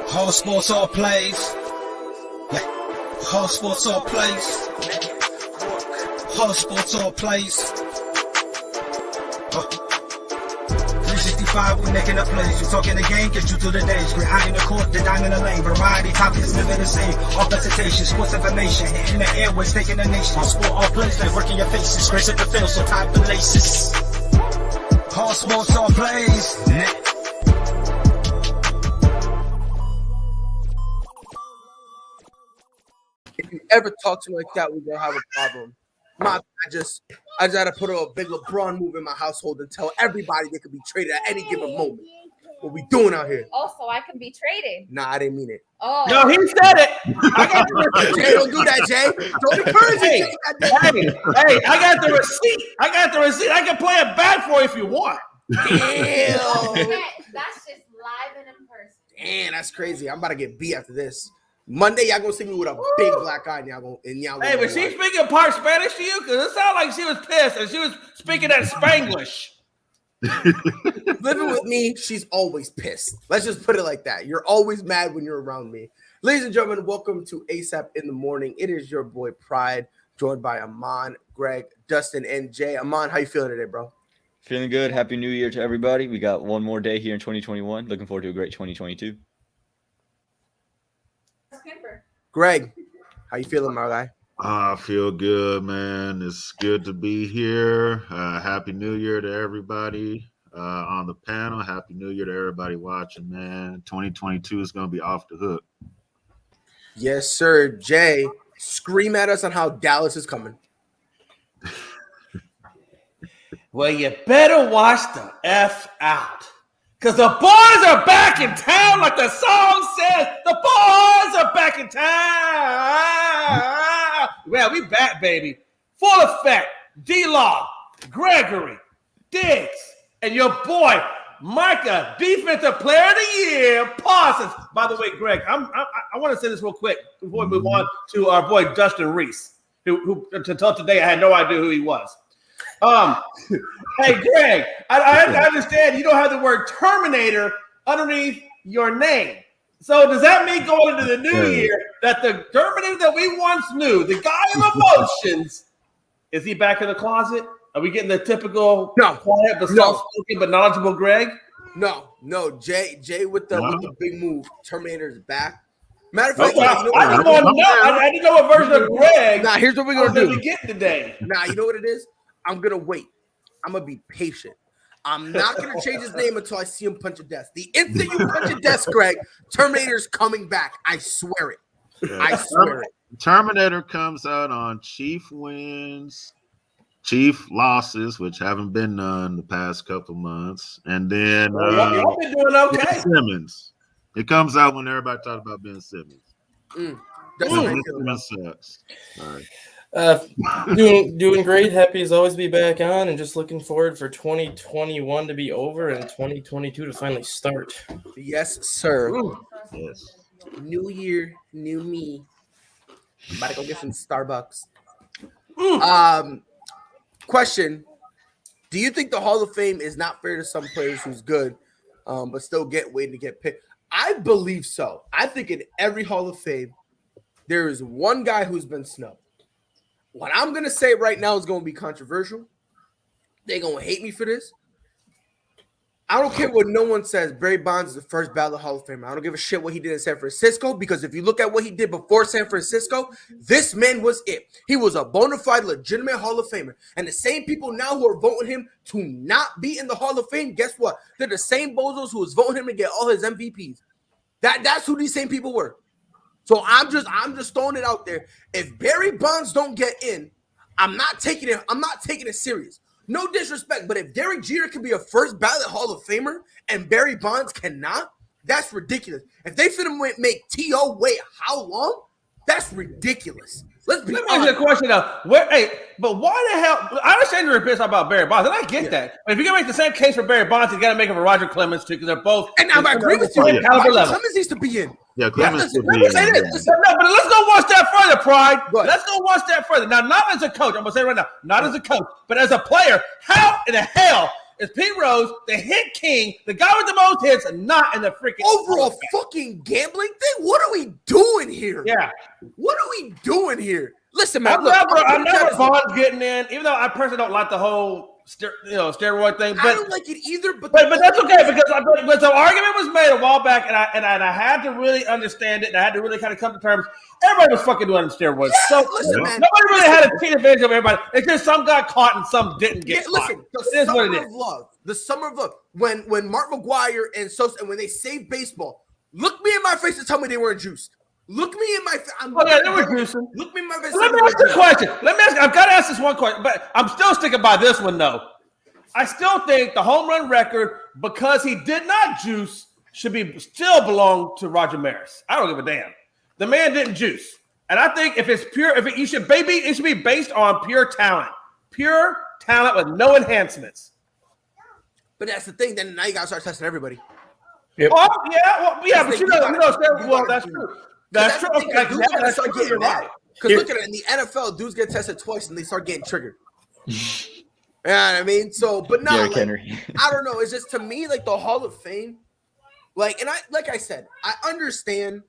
Whole sports all plays. Yeah. Whole sports all plays. Whole sports all plays. 365, we making up plays. You talking the game, get you through the days. We're high in the court, the dime in the lane. Variety topics, living the same. All presentation, sports information. Hitting the airways, taking the nation. All sport, all plays, like working your faces. Grace at the field, so tie the laces. Whole sports all plays. If you ever talk to me like that, we're gonna have a problem. I just had to put a big LeBron move in my household and tell everybody they could be traded at any given moment. What we doing out here? Also, I can be traded. Nah, I didn't mean it. Oh. No, he said it. I got Jay, don't do that, Jay. Don't encourage it. Hey, I got the receipt. I can play it back for you if you want. Damn. That's just live and in person. Damn, that's crazy. I'm about to get beat after this. Monday, y'all gonna see me with a big black eye, and y'all Hey, but she speaking part Spanish to you? Because it sounded like she was pissed and she was speaking that Spanglish. Living with me, she's always pissed. Let's just put it like that. You're always mad when you're around me. Ladies and gentlemen, welcome to ASAP in the Morning. It is your boy Pride, joined by Amon, Greg, Dustin, and Jay. Amon, how you feeling today, bro? Feeling good. Happy New Year to everybody. We got one more day here in 2021. Looking forward to a great 2022. Greg, how you feeling, my guy? I feel good, man. It's good to be here. Happy New Year to everybody on the panel. Happy New Year to everybody watching, man. 2022 is going to be off the hook. Yes, sir. Jay, scream at us on how Dallas is coming. Well, you better watch the F out. Because the boys are back in town, like the song says. The boys are back in town. Well, we back, baby. Full effect. D-Law, Gregory, Diggs, and your boy, Micah, Defensive Player of the Year, Parsons. By the way, Greg, I want to say this real quick before we move on to our boy, Dustin Reese, who until today, I had no idea who he was. Hey, Greg, I understand you don't have the word Terminator underneath your name. So does that mean going into the new year that the Terminator that we once knew, the guy of emotions, is he back in the closet? Are we getting the typical quiet but soft-spoken but knowledgeable Greg? No. Jay with the big move. Terminator's back. Matter of fact, I didn't know what version of Greg. Nah, here's what we're gonna do. Get today. Nah, you know what it is? I'm gonna wait. I'm gonna be patient. I'm not gonna change his name until I see him punch a desk. The instant you punch a desk, Greg, Terminator's coming back. I swear it. I swear it. Terminator comes out on Chief wins, Chief losses, which haven't been none the past couple months, and then y'all been doing okay. Simmons. It comes out when everybody talks about Ben Simmons. Simmons sucks. All right. Doing great. Happy as always to be back on, and just looking forward for 2021 to be over and 2022 to finally start. Yes, sir. Yes. New year, new me. I'm about to go get some Starbucks. Question: do you think the Hall of Fame is not fair to some players who's good, but still waiting to get picked? I believe so. I think in every Hall of Fame, there is one guy who's been snubbed. What I'm going to say right now is going to be controversial. They're going to hate me for this. I don't care what no one says. Barry Bonds is the first ballot Hall of Famer. I don't give a shit what he did in San Francisco, because if you look at what he did before San Francisco, this man was it. He was a bona fide, legitimate Hall of Famer. And the same people now who are voting him to not be in the Hall of Fame, guess what? They're the same bozos who was voting him to get all his MVPs. That's who these same people were. So I'm just throwing it out there. If Barry Bonds don't get in, I'm not taking it serious. No disrespect, but if Derek Jeter can be a first ballot Hall of Famer and Barry Bonds cannot, that's ridiculous. If they finna make T.O. wait how long, that's ridiculous. Let me ask you a question now. But why the hell? I understand you're pissed about Barry Bonds, and I get that. But if you're gonna make the same case for Barry Bonds, you got to make it for Roger Clemens too, because they're both. And I agree with you. Clemens needs to be in. Yeah, Clemens No, but let's go one step further, Pride. Let's go one step further. Now, not as a coach. I'm gonna say right now, not as a coach, but as a player. How in the hell is Pete Rose, the hit king, the guy with the most hits, and not in the freaking overall fucking gambling thing. What are we doing here? Yeah. What are we doing here? Listen, man. I'm never Bond's getting in, even though I personally don't like the whole steroid thing. But I don't like it either. But that's okay because the argument was made a while back, and I had to really understand it, and I had to really kind of come to terms. Everybody was fucking doing steroids. Yeah, so listen, man. Nobody really had a team advantage over everybody. It's just some got caught and some didn't get caught. Listen, the summer of love. When Mark McGuire and Sosa, and when they saved baseball, look me in my face and tell me they weren't juiced. Look me in my face. They were juicing. Look me in my face. Let me ask you a question. I've got to ask this one question, but I'm still sticking by this one, though. I still think the home run record, because he did not juice, should still belong to Roger Maris. I don't give a damn. The man didn't juice. And I think if it's pure, it should be based on pure talent with no enhancements. But that's the thing. Then now you gotta start testing everybody. Yep. But that's true. That's true. Because look at it in the NFL, dudes get tested twice and they start getting triggered. You know what I mean? So, but no, Derrick Henry. I don't know. It's just, to me, like, the Hall of Fame, like I said, I understand.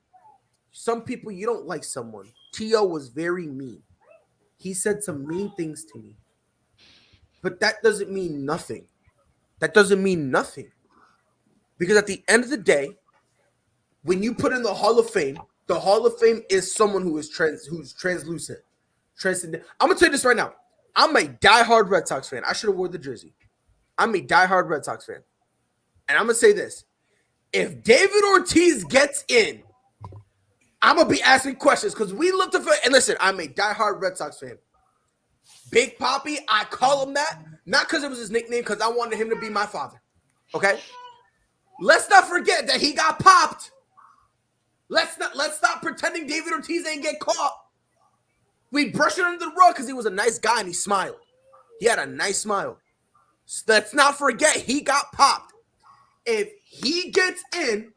Some people, you don't like someone. T.O. was very mean. He said some mean things to me. But that doesn't mean nothing. That doesn't mean nothing. Because at the end of the day, when you put in the Hall of Fame is someone who is who's translucent. Transcendent. I'm going to tell you this right now. I'm a diehard Red Sox fan. I should have wore the jersey. I'm a diehard Red Sox fan. And I'm going to say this. If David Ortiz gets in, I'm going to be asking questions because we looked at – and listen, I'm a diehard Red Sox fan. Big Papi, I call him that, not because it was his nickname, because I wanted him to be my father. Okay? Let's not forget that he got popped. Let's stop pretending David Ortiz ain't get caught. We brushed it under the rug because he was a nice guy and he smiled. He had a nice smile. So let's not forget he got popped. If he gets in,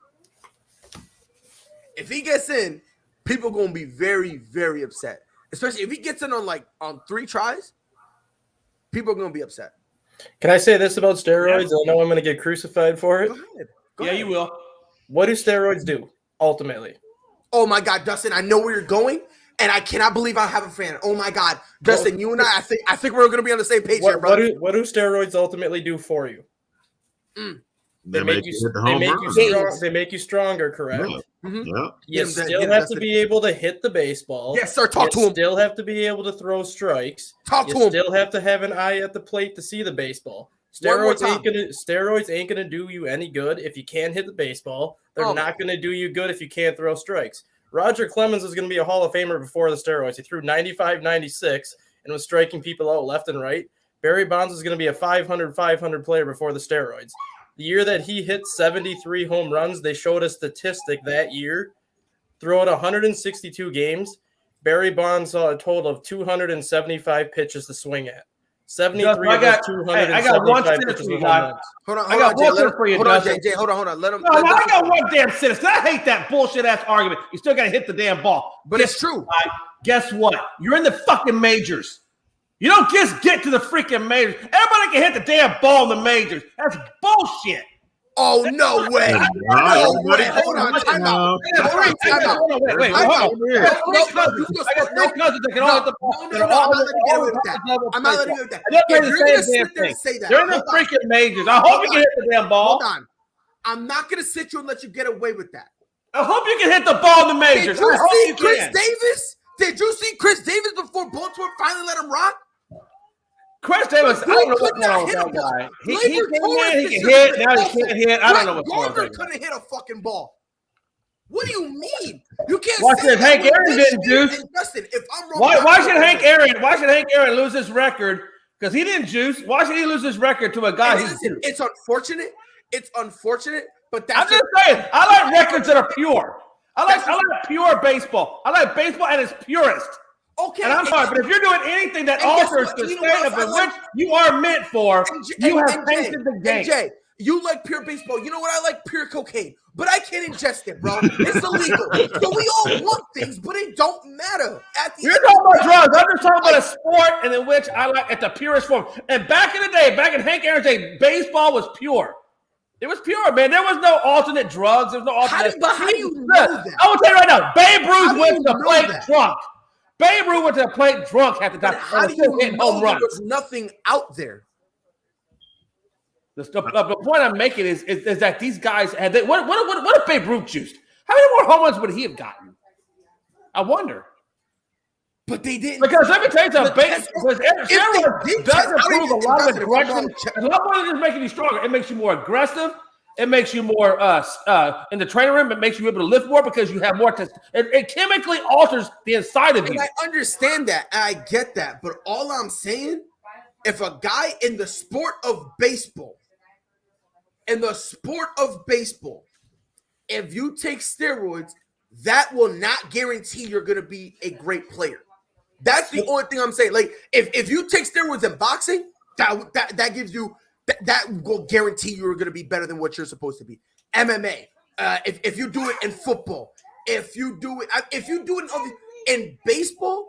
people are going to be very, very upset. Especially if he gets in on 3 tries, people are going to be upset. Can I say this about steroids? I know I'm going to get crucified for it. Go ahead. You will. What do steroids do, ultimately? Oh, my God, Dustin, I know where you're going, and I cannot believe I have a fan. Oh, my God. Dustin, you and I think we're going to be on the same page here, brother. What do steroids ultimately do for you? They make you stronger, correct? Yeah. Mm-hmm. Yeah. You still have to be able to hit the baseball. Yes, sir. Talk to him. Still have to be able to throw strikes. Talk to him. Still have to have an eye at the plate to see the baseball. Steroids ain't gonna do you any good if you can't hit the baseball. They're not gonna do you good if you can't throw strikes. Roger Clemens is gonna be a Hall of Famer before the steroids. He threw 95, 96 and was striking people out left and right. Barry Bonds is gonna be a 500 player before the steroids. The year that he hit 73 home runs, they showed a statistic that year. Throughout 162 games, Barry Bonds saw a total of 275 pitches to swing at. 73 of those 275 pitches were home runs. Hold on, JJ. Hold on. Let him. No, I got one damn sentence. I hate that bullshit ass argument. You still got to hit the damn ball. But it's true. Guess what? You're in the fucking majors. You don't just get to the freaking majors. Everybody can hit the damn ball in the majors. That's bullshit. Oh, no way. No way. Hold on. Time out. Wait. I got 3 cousins that can all hit the ball. No, I'm not letting you get away with that. I'm not letting you get away with that. If you're going to sit there and say that. They're in the freaking majors. I hope you can hit the damn ball. Hold on. I'm not going to sit you and let you get away with that. I hope you can hit the ball in the majors. Did you see Chris Davis? Did you see Chris Davis before Baltimore finally let him rock? Chris Davis, I don't know what's going on with that guy. He can hit, now he can't hit. I don't know what's going on. Gardner couldn't hit a fucking ball. What do you mean? You can't Watch say this. Hank Aaron didn't juice. Justin, if I'm wrong, why should Hank Aaron lose his record? Because he didn't juice. Why should he lose his record to a guy who juiced? It's unfortunate. It's unfortunate, but that's I'm just saying, I like records that are pure. I like pure baseball. I like baseball at its purest. Okay, and I'm sorry, but if you're doing anything that alters the state of which you are meant for, you have tainted the game. Jay, You like pure baseball. You know what? I like pure cocaine, but I can't ingest it, bro. It's illegal. So we all want things, but it don't matter. You're talking about drugs. I'm just talking about a sport in which I like at the purest form. And back in the day, back in Hank Aaron's day, baseball was pure. It was pure, man. There was no alternate drugs. There was no alternate. How do you know that? I will tell you right now, Babe Ruth went to the plate drunk. Babe Ruth went to the plate drunk at the time. How do you know there was nothing out there? The point I'm making is that these guys had what if Babe Ruth juiced? How many more home runs would he have gotten? I wonder. But they didn't. Because let me tell you something. Steroids does improve a lot of aggression. A lot more than just making you stronger. It makes you more aggressive. It makes you more in the training room. It makes you able to lift more because you have more test. It chemically alters the inside of you. And I understand that. And I get that. But all I'm saying, if a guy in the sport of baseball, if you take steroids, that will not guarantee you're going to be a great player. That's the only thing I'm saying. Like, if you take steroids in boxing, that gives you that will guarantee you're going to be better than what you're supposed to be. MMA, if you do it in football, if you do it in baseball,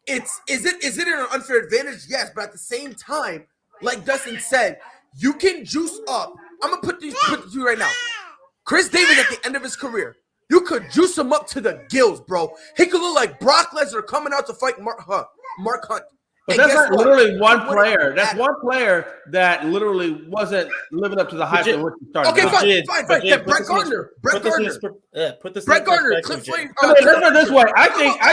is it an unfair advantage? Yes, but at the same time, like Dustin said, you can juice up. I'm gonna put this to you right now. Chris Davis at the end of his career, you could juice him up to the gills, bro. He could look like Brock Lesnar coming out to fight Mark Hunt. But that's not literally one player. That's one player that literally wasn't living up to the hype of what he started. Okay, fine. Brett Gardner. Brett Gardner. Cliff Flame. Let's put it this way. I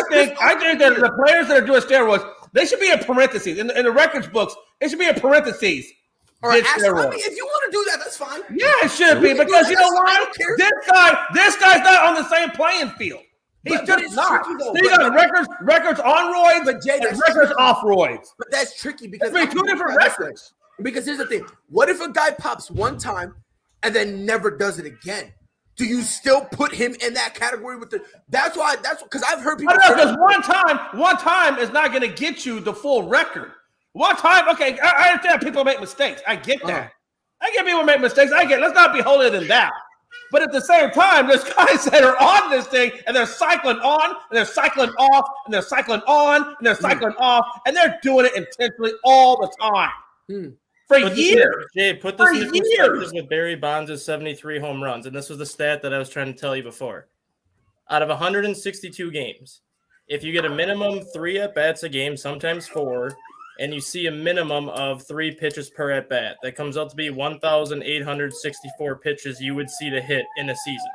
think that the players that are doing steroids, they should be in parentheses. In the records books, it should be in parentheses. All right, if you want to do that, that's fine. Yeah, it should be because you know why? This guy's not on the same playing field. He's just not. He got records on roids, but Jay, and records off roids. But that's tricky because it's two different records. Because here's the thing: what if a guy pops one time and then never does it again? Do you still put him in that category with the? That's because I've heard people. I know, because one time is not going to get you the full record. One time, okay, I understand people make mistakes. I get that. I get people make mistakes. Let's not be holier than thou. But at the same time, there's guys that are on this thing and they're cycling on and they're cycling off and they're cycling on and they're cycling off and they're doing it intentionally all the time for years. Jay, put this in perspective with Barry Bonds' 73 home runs, and this was the stat that I was trying to tell you before. Out of 162 games, if you get a minimum 3 at-bats a game, sometimes 4, and you see a minimum of 3 pitches per at bat, that comes out to be 1,864 pitches you would see to hit in a season.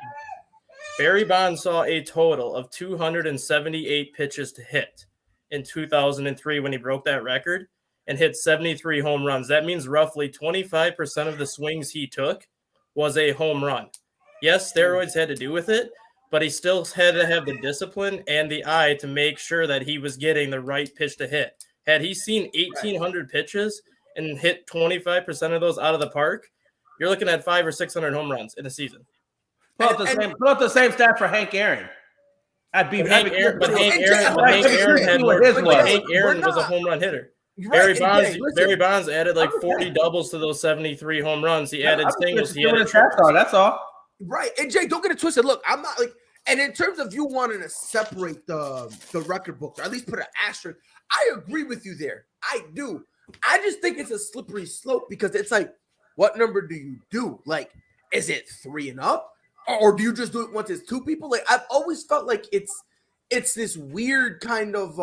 Barry Bonds saw a total of 278 pitches to hit in 2003 when he broke that record and hit 73 home runs. That means roughly 25% of the swings he took was a home run. Yes, steroids had to do with it, but he still had to have the discipline and the eye to make sure that he was getting the right pitch to hit. Had he seen 1,800 pitches and hit 25% of those out of the park, you're looking at 500 or 600 home runs in a season. Pull up the same stat for Hank Aaron. Hank Aaron was a home run hitter. Barry Bonds added like 40 doubles to those 73 home runs. He added singles. He added triples. That's all. Right. And Jay, don't get it twisted. Look, I'm not like, and in terms of you wanting to separate the record books, or at least put an asterisk, I agree with you there. I do. I just think it's a slippery slope because it's like, what number do you do? Like, is it 3 and up? Or do you just do it once it's 2 people? Like, I've always felt like it's this weird kind of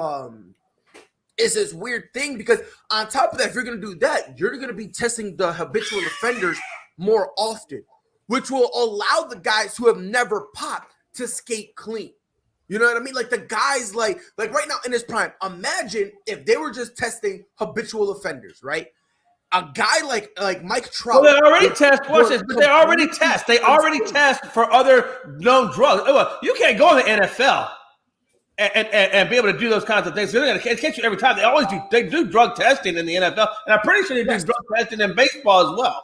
it's this weird thing because on top of that, if you're gonna do that, you're gonna be testing the habitual offenders more often, which will allow the guys who have never popped to skate clean. You know what I mean? Like the guys like right now in his prime, imagine if they were just testing habitual offenders, right? A guy like Mike Trout. Well, they already test. Watch this, but they already test. They already test for other known drugs. You can't go in the NFL and be able to do those kinds of things. They're going to catch you every time. They always do. They do drug testing in the NFL, and I'm pretty sure they do drug testing in baseball as well.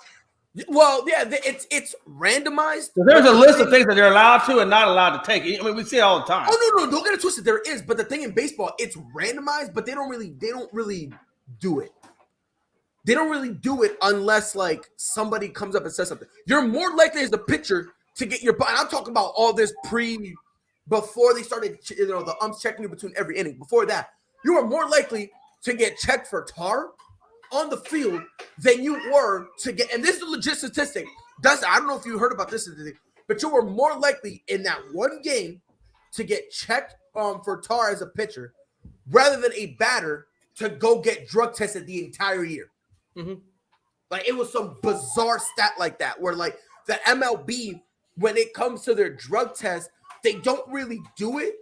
Well, yeah, it's randomized. So there's a list of things that they're allowed to and not allowed to take. I mean, we see it all the time. Oh no, don't get it twisted. There is, but the thing in baseball, it's randomized, but they don't really do it. they don't really do it unless like somebody comes up and says something. You're more likely as the pitcher to get your butt. I'm talking about all this before they started, the umps checking you between every inning. Before that, you were more likely to get checked for tar on the field than you were to get. And this is a legit statistic. I don't know if you heard about this statistic, but you were more likely in that one game to get checked for tar as a pitcher rather than a batter to go get drug tested the entire year. Mm-hmm. Like, it was some bizarre stat like that where, like, the MLB, when it comes to their drug test, they don't really do it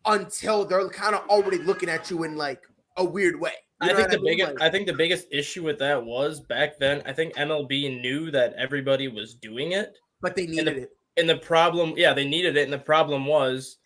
until they're kind of already looking at you in, like, a weird way. I think the biggest issue with that was back then, I think MLB knew that everybody was doing it. But they needed it. And the problem, they needed it. And the problem was,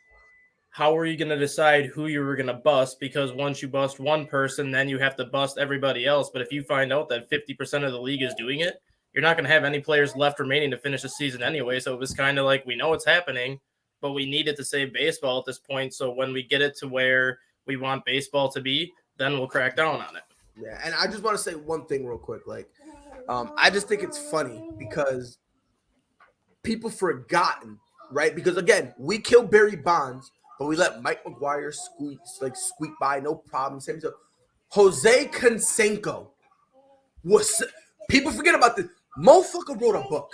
how are you going to decide who you were going to bust? Because once you bust one person, then you have to bust everybody else. But if you find out that 50% of the league is doing it, you're not going to have any players left remaining to finish the season anyway. So it was kind of like, we know it's happening, but we needed to save baseball at this point. So when we get it to where we want baseball to be, then we'll crack down on it. Yeah, and I just want to say one thing real quick. Like, I just think it's funny because people forgotten, right? Because, again, we killed Barry Bonds, but we let Mike McGuire squeak by, no problem. Same stuff. Jose Canseco was – people forget about this. Motherfucker wrote a book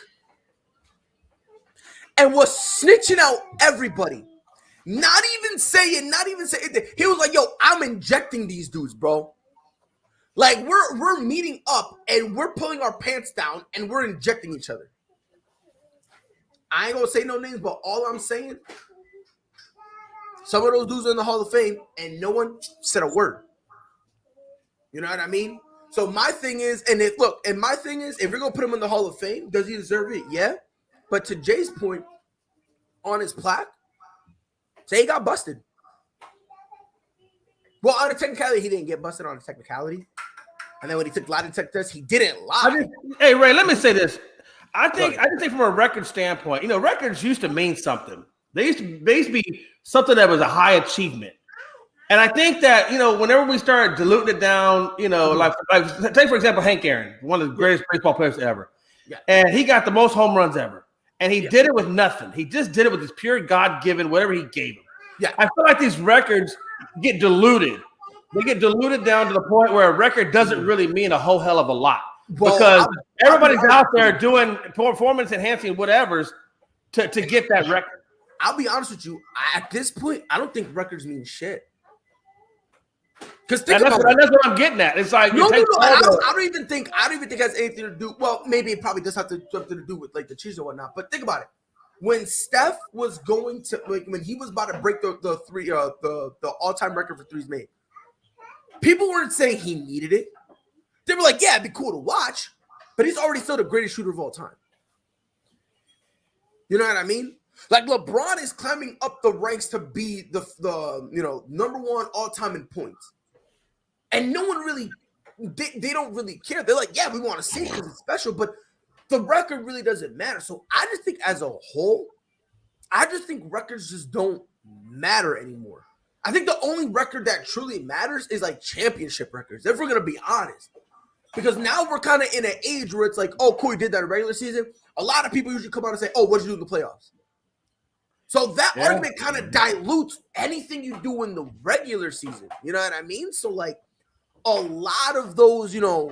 and was snitching out everybody. Not even saying it. He was like, yo, I'm injecting these dudes, bro. Like, we're meeting up and we're pulling our pants down and we're injecting each other. I ain't gonna say no names, but all I'm saying, some of those dudes are in the Hall of Fame and no one said a word. You know what I mean? So my thing is, if you're gonna put him in the Hall of Fame, does he deserve it? Yeah. But to Jay's point, on his plaque, say he got busted. Well, on a technicality, he didn't get busted on a technicality. And then when he took lie detector tests, he didn't lie. Hey, Ray, let me say this. I just think from a record standpoint, records used to mean something. They used to be something that was a high achievement. And I think that, whenever we start diluting it down, like take, for example, Hank Aaron, one of the greatest baseball players ever. Yeah. And he got the most home runs ever. And he did it with nothing. He just did it with his pure God-given, whatever he gave him. Yeah. I feel like these records get diluted. They get diluted down to the point where a record doesn't really mean a whole hell of a lot. Because everybody's out there doing performance-enhancing whatevers to get that record. I'll be honest with you. At this point, I don't think records mean shit. Because that's what I'm getting at. It's like no. I don't even think it has anything to do. Well, maybe it probably does have something to do with like the cheese or whatnot. But think about it. When Steph was going to when he was about to break the all-time record for threes made, people weren't saying he needed it. They were like, yeah, it'd be cool to watch, but he's already still the greatest shooter of all time. You know what I mean? Like, LeBron is climbing up the ranks to be the number one all-time in points. And no one really, they don't really care. They're like, yeah, we want to see it because it's special, but the record really doesn't matter. So I just think as a whole, records just don't matter anymore. I think the only record that truly matters is like championship records, if we're going to be honest. Because now we're kind of in an age where it's like, oh, cool, you did that in regular season. A lot of people usually come out and say, oh, what did you do in the playoffs? So that argument kind of dilutes anything you do in the regular season. You know what I mean? So like a lot of those, like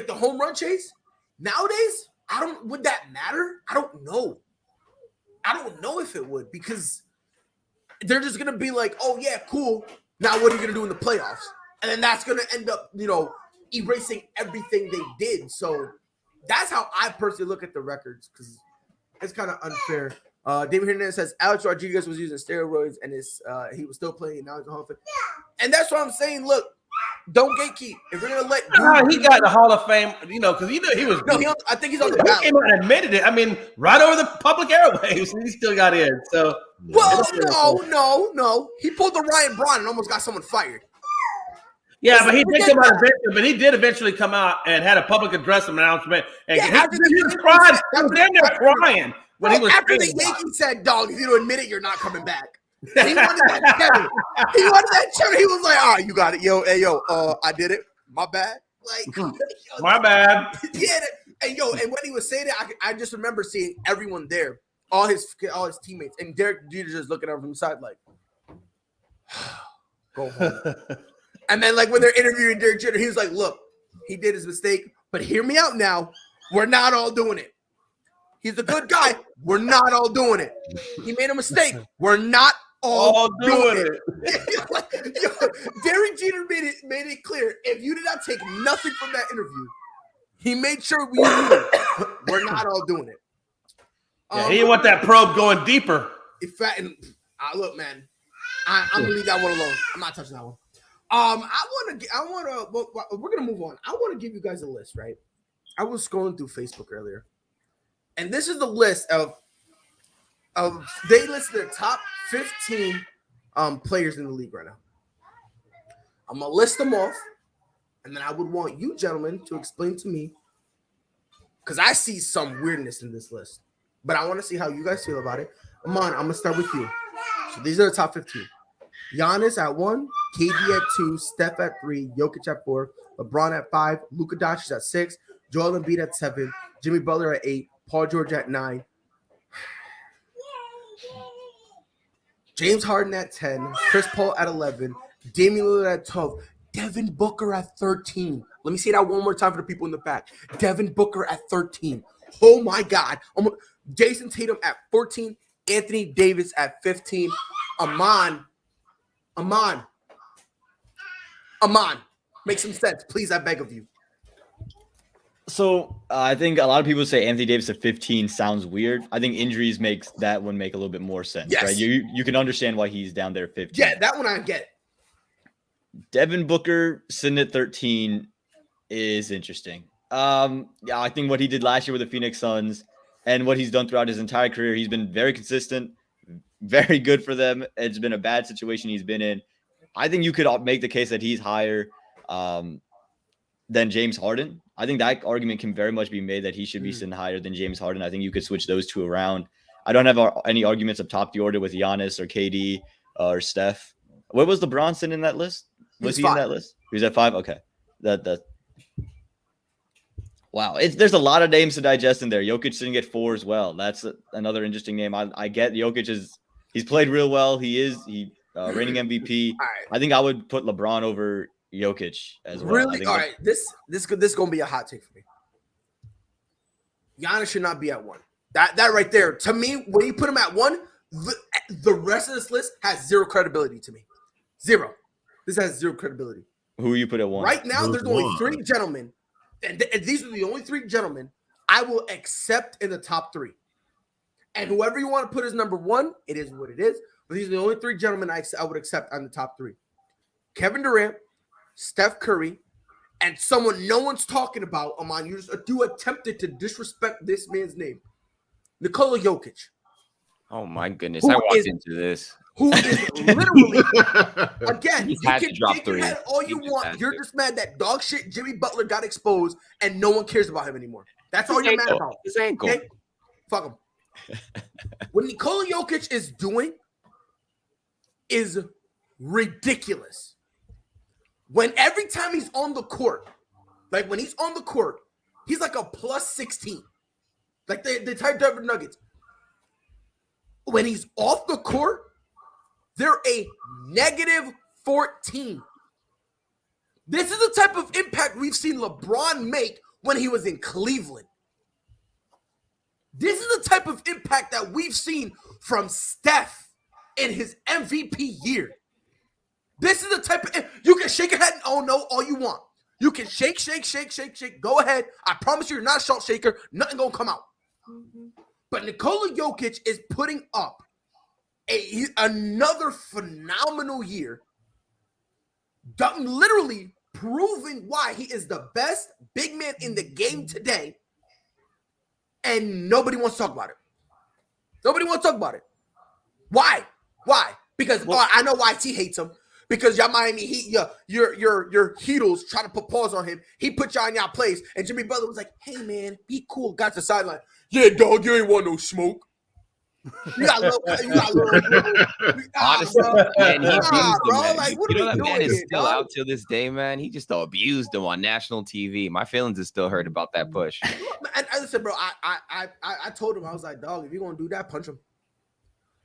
the home run chase nowadays, would that matter? I don't know. I don't know if it would, because they're just going to be like, oh yeah, cool. Now what are you going to do in the playoffs? And then that's going to end up, erasing everything they did. So that's how I personally look at the records, because it's kind of unfair. David Hernandez says Alex Rodriguez was using steroids and he was still playing. Now he's a Hall of Fame. And that's what I'm saying. Look, don't gatekeep. If we're gonna let he got the Hall of Fame, because he was. No, I think he's on the ballot. He came out and admitted it. I mean, right over the public airwaves, he still got in. So no. He pulled the Ryan Braun and almost got someone fired. Yeah, but he did come out eventually. But he did eventually come out and had a public address announcement. And he was crying. He was in there crying when he was after the Yankees said, "Dog, if you don't admit it, you're not coming back." He wanted that cheddar. He was like, all right, you got it. Yo, hey, yo, I did it. My bad. Like, My bad. Yeah, and when he was saying it, I just remember seeing everyone there, all his teammates, and Derek Jeter just looking over from the side like, go home. And then like when they're interviewing Derek Jeter, he was like, look, he did his mistake, but hear me out now. We're not all doing it. He's a good guy. We're not all doing it. He made a mistake. We're not all doing it. Derek Jeter made it clear. If you did not take nothing from that interview, he made sure we knew we're not all doing it. Yeah, he didn't want that probe going deeper. Look, man, I'm gonna leave that one alone. I'm not touching that one. We're gonna move on. I want to give you guys a list, right? I was scrolling through Facebook earlier, and this is the list of they list their top 15 players in the league right now. I'm gonna list them off, and then I would want you gentlemen to explain to me, because I see some weirdness in this list, but I want to see how you guys feel about it. Amon, I'm gonna start with you. So these are the top 15. Giannis at 1, KD at 2, Steph at 3, Jokic at 4, LeBron at 5, Luka Doncic at 6, Joel Embiid at 7, Jimmy Butler at 8, Paul George at 9, James Harden at 10, Chris Paul at 11, Damian Lillard at 12, Devin Booker at 13. Let me say that one more time for the people in the back. Devin Booker at 13. Oh my God. Jason Tatum at 14, Anthony Davis at 15, Amon, make some sense, please. I beg of you. So I think a lot of people say Anthony Davis at 15 sounds weird. I think injuries makes that one make a little bit more sense, yes. Right? You can understand why he's down there at 15. Yeah, that one I get. Devin Booker sitting at 13 is interesting. Yeah, I think what he did last year with the Phoenix Suns and what he's done throughout his entire career, he's been very consistent, very good for them. It's been a bad situation he's been in. I think you could make the case that he's higher than James Harden. I think that argument can very much be made that he should be sitting higher than James Harden. I think you could switch those two around. I don't have any arguments up top the order with Giannis or KD or Steph. What was LeBron sitting in that list? Was he in that list? He was at 5? Okay. Wow. There's a lot of names to digest in there. Jokic sitting at 4 as well. That's another interesting name. I get Jokic he's played real well. He reigning MVP. Right. I think I would put LeBron over Jokic as well. Really? All right. This gonna be a hot take for me. Giannis should not be at 1. That right there, to me, when you put him at 1, the rest of this list has zero credibility to me. Zero. This has zero credibility. Who you put at 1? Right now, there's only 3 gentlemen, and these are the only 3 gentlemen I will accept in the top 3. And whoever you want to put as number 1, it is what it is. But these are the only 3 gentlemen I would accept on the top 3. Kevin Durant, Steph Curry, and someone no one's talking about, Amon, you attempted to disrespect this man's name, Nikola Jokic. Oh my goodness, I walked into this. Who is literally, again, He you had can to drop take your 3. head all you want. You're just mad that dog shit Jimmy Butler got exposed and no one cares about him anymore. That's all you're mad about. His ankle. Okay? Fuck him. What Nikola Jokic is doing is ridiculous. When every time he's on the court, like when he's on the court, he's like a plus 16. Like the entire Denver Nuggets. When he's off the court, they're a negative 14. This is the type of impact we've seen LeBron make when he was in Cleveland. This is the type of impact that we've seen from Steph in his MVP year. This is the type of, you can shake your head and oh no all you want. You can shake. Go ahead. I promise you're not a salt shaker. Nothing gonna come out. But Nikola Jokic is putting up another phenomenal year, literally proving why he is the best big man in the game today, and nobody wants to talk about it. Nobody wants to talk about it. Why? Because I know why T hates him. Because y'all Miami Heat, your Heatles trying to put pause on him. He put y'all in y'all place, and Jimmy Butler was like, "Hey man, be cool." Got to the sideline. Yeah, dog, you ain't want no smoke. You got little. Honestly, man, he abused him, bro. man. Like, what You are know we that man doing is here, still dog? out till this day, man. He just abused him on national TV. My feelings is still hurt about that push. And I said, bro, I told him, I was like, dog, if you're gonna do that, punch him.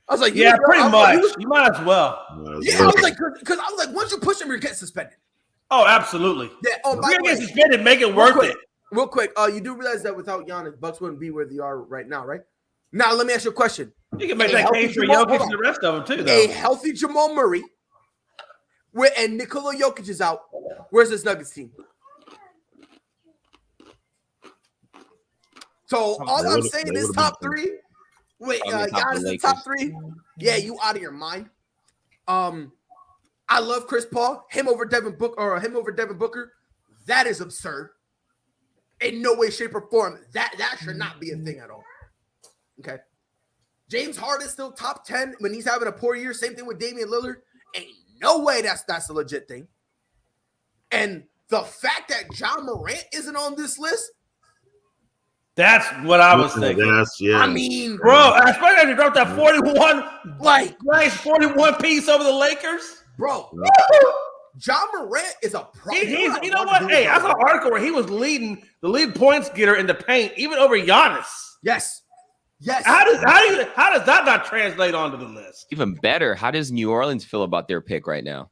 I was like, Yeah, bro, pretty I was much. like, You might as well. yeah, I was like, because I was like, once you push him, you're getting suspended. Oh, absolutely. Yeah. Oh, If by you're the gonna way, get suspended, make it worth it. real quick. You do realize that without Giannis, Bucks wouldn't be where they are right now, right? Now, let me ask you a question. You can make A that healthy case for Jamal- Jokic hold and the on. rest of them too, A though. healthy Jamal Murray, and Nikola Jokic is out. Where's this Nuggets team? So all I'm saying is top three. Wait, Giannis is top three. Yeah, you out of your mind. I love Chris Paul. Him over Devin Booker. That is absurd. In no way, shape, or form. That should not be a thing at all. Okay. James Harden still top 10 when he's having a poor year. Same thing with Damian Lillard. Ain't no way that's a legit thing. And the fact that John Morant isn't on this list. That's what I was thinking. I mean, bro, especially if you dropped that 41, like nice 41 piece over the Lakers. Bro, John Morant is a pro. You know what? Hey, I saw an article where he was leading the lead points getter in the paint, even over Giannis. Yes. How does that not translate onto the list? Even better, how does New Orleans feel about their pick right now?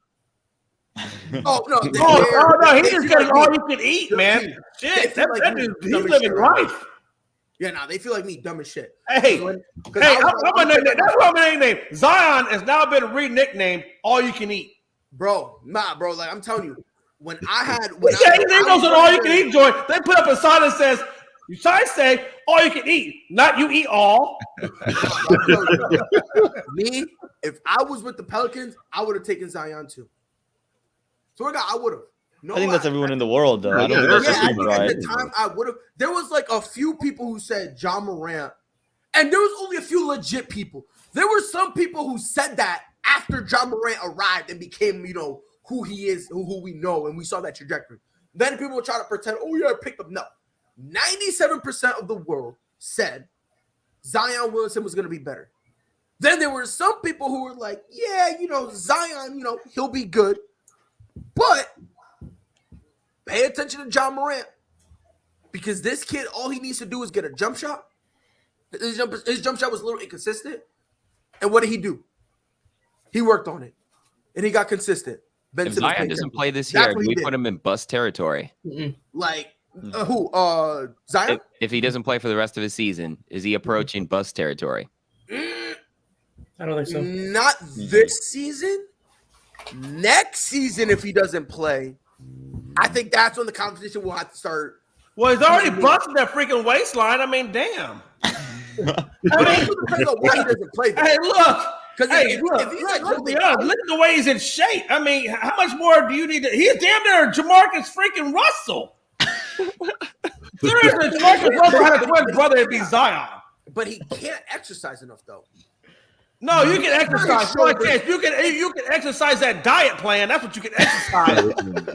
Oh no! No! He just got all you can eat, man. Shit, that dude, he's living life. Yeah, no, they feel like me dumb as shit. Hey, that's my name. Zion has now been re-nicknamed All You Can Eat. Bro, bro. Like I'm telling you, when I had he goes on All You Can Eat joint. They put up a sign that says, "You try to say all you can eat, not you eat all." Me, if I was with the Pelicans, I would have taken Zion too. So I would have. I think that's everyone in the world, though. I don't think that's right. At the time, I would have. There was like a few people who said John Morant, and there was only a few legit people. There were some people who said that after John Morant arrived and became, who he is, who we know, and we saw that trajectory. Then people would try to pretend, oh yeah, I picked up. No, 97% of the world said Zion Williamson was going to be better. Then there were some people who were like, yeah, Zion, he'll be good, but pay attention to John Morant, because this kid, all he needs to do is get a jump shot. His jump shot was a little inconsistent. And what did he do? He worked on it. And he got consistent. If Zion doesn't play this year, we put him in bust territory. Like, who? Zion? If he doesn't play for the rest of his season, is he approaching bust territory? I don't think so. Not this season. Next season, if he doesn't play, I think that's when the competition will have to start. Well, he's already busted that freaking waistline. I mean, damn. Why he doesn't play this. Hey, look. Because look at the way he's in shape. I mean, how much more do you need to? He's damn near Jamarcus freaking Russell. Seriously, Jamarcus Russell had a twin brother. It'd be Zion. But he can't exercise enough, though. No, you can exercise. You can exercise that diet plan. That's what you can exercise.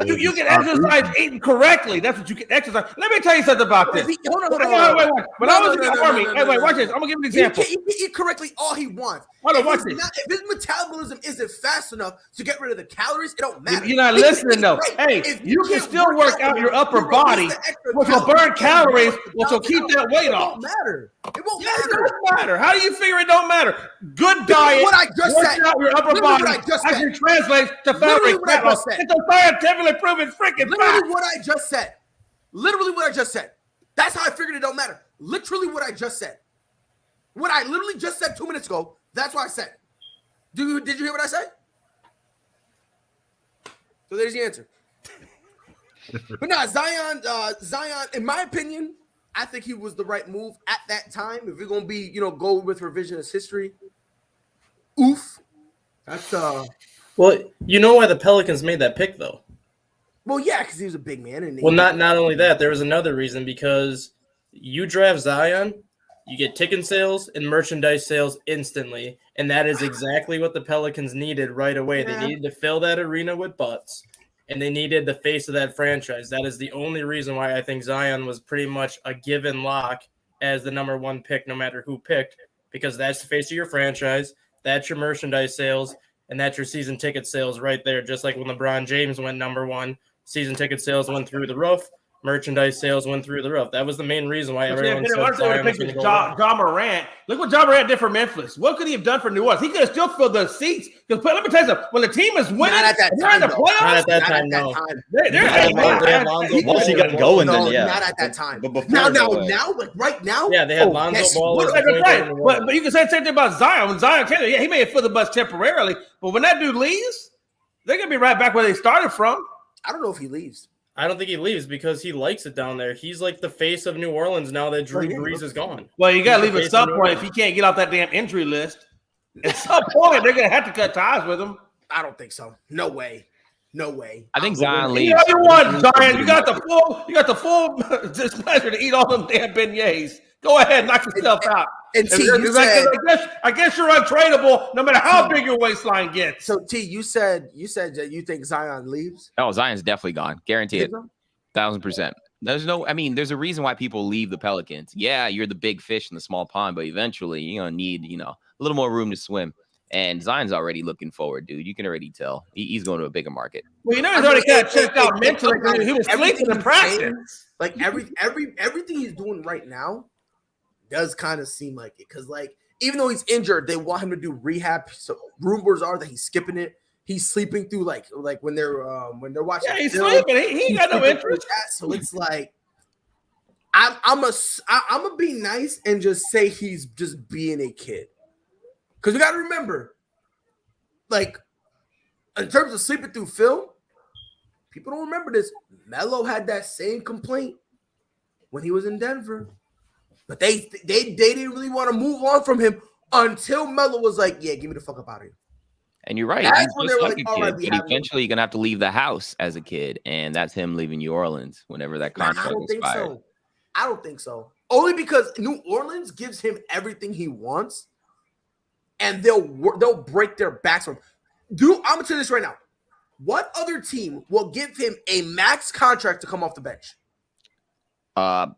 you can exercise eating correctly. That's what you can exercise. Let me tell you something about this. Hold on. Wait. When I was in the army, watch this. I'm gonna give you an example. He can eat correctly all he wants. Hold on, watch this. If his metabolism isn't fast enough to get rid of the calories, it don't matter. You're not listening, though. Hey, you can still work out your upper body, which will burn calories, which will keep that weight off. It won't matter. It won't It doesn't matter. How do you figure it don't matter? Good diet, what I just said. out your upper body actually translates to fat rate. It's a scientifically proven freaking fact. Literally what I just said. Literally what I just said. That's how I figured it don't matter. Literally what I just said. What I literally just said 2 minutes ago, that's what I said. Did you hear what I said? So there's the answer. But no, Zion, in my opinion, I think he was the right move at that time. If we're gonna be, go with revisionist history, oof. That's Well, you know why the Pelicans made that pick, though. Well, yeah, because he was a big man. And not only that, there was another reason, because you draft Zion, you get ticket sales and merchandise sales instantly, and that is exactly what the Pelicans needed right away. Yeah. They needed to fill that arena with butts, and they needed the face of that franchise. That is the only reason why I think Zion was pretty much a given lock as the number one pick, no matter who picked, because that's the face of your franchise. That's your merchandise sales, and that's your season ticket sales right there. Just like when LeBron James went number one, season ticket sales went through the roof. Merchandise sales went through the roof. That was the main reason why everyone said Zion was going to go John Morant. Look what John Morant did for Memphis. What could he have done for New Orleans? He could have still filled the seats. Because let me tell you something. When the team is winning, Not at that they're in the time, playoffs. Not at that time, no. Once he got going, No, then yeah. not at that time. But before, now, like right now. Yeah, they had Lonzo Ball. Right. But you can say the same thing about Zion. When Zion came, yeah, he may have filled the bus temporarily, but when that dude leaves, they're gonna be right back where they started from. I don't know if he leaves. I don't think he leaves because he likes it down there. He's like the face of New Orleans now that Drew Brees is gone. Well, you got to leave at some point if he can't get off that damn injury list. At some point, they're going to have to cut ties with him. I don't think so. No way. I think Zion leaves. You want, Zion. You got the full displeasure to eat all them damn beignets. Go ahead, knock yourself out. And T, you said, I guess you're untradeable no matter how big your waistline gets. So T, you said that you think Zion leaves? Oh, Zion's definitely gone. Guarantee it. 1,000%. There's a reason why people leave the Pelicans. Yeah, you're the big fish in the small pond, but eventually you're gonna need, a little more room to swim. And Zion's already looking forward, dude. You can already tell he's going to a bigger market. Well, he's already kind of checked out mentally. He was sleeping in practice. Like everything he's doing right now does kind of seem like it, because like even though he's injured, they want him to do rehab. So rumors are that he's skipping it. He's sleeping through like when they're watching. Yeah, he's sleeping. He ain't got no interest. So it's like I'm gonna be nice and just say he's just being a kid, because we got to remember, like in terms of sleeping through film, people don't remember this. Melo had that same complaint when he was in Denver. But they didn't really want to move on from him until Melo was like, yeah, give me the fuck up out of here. And you're right. That's when He's they just were like like, a kid. all right, But eventually you're going to have to leave the house as a kid. And that's him leaving New Orleans whenever that contract I don't think expires. so. I don't think so. Only because New Orleans gives him everything he wants, and they'll break their backs for him. I'm going to tell you this right now. What other team will give him a max contract to come off the bench?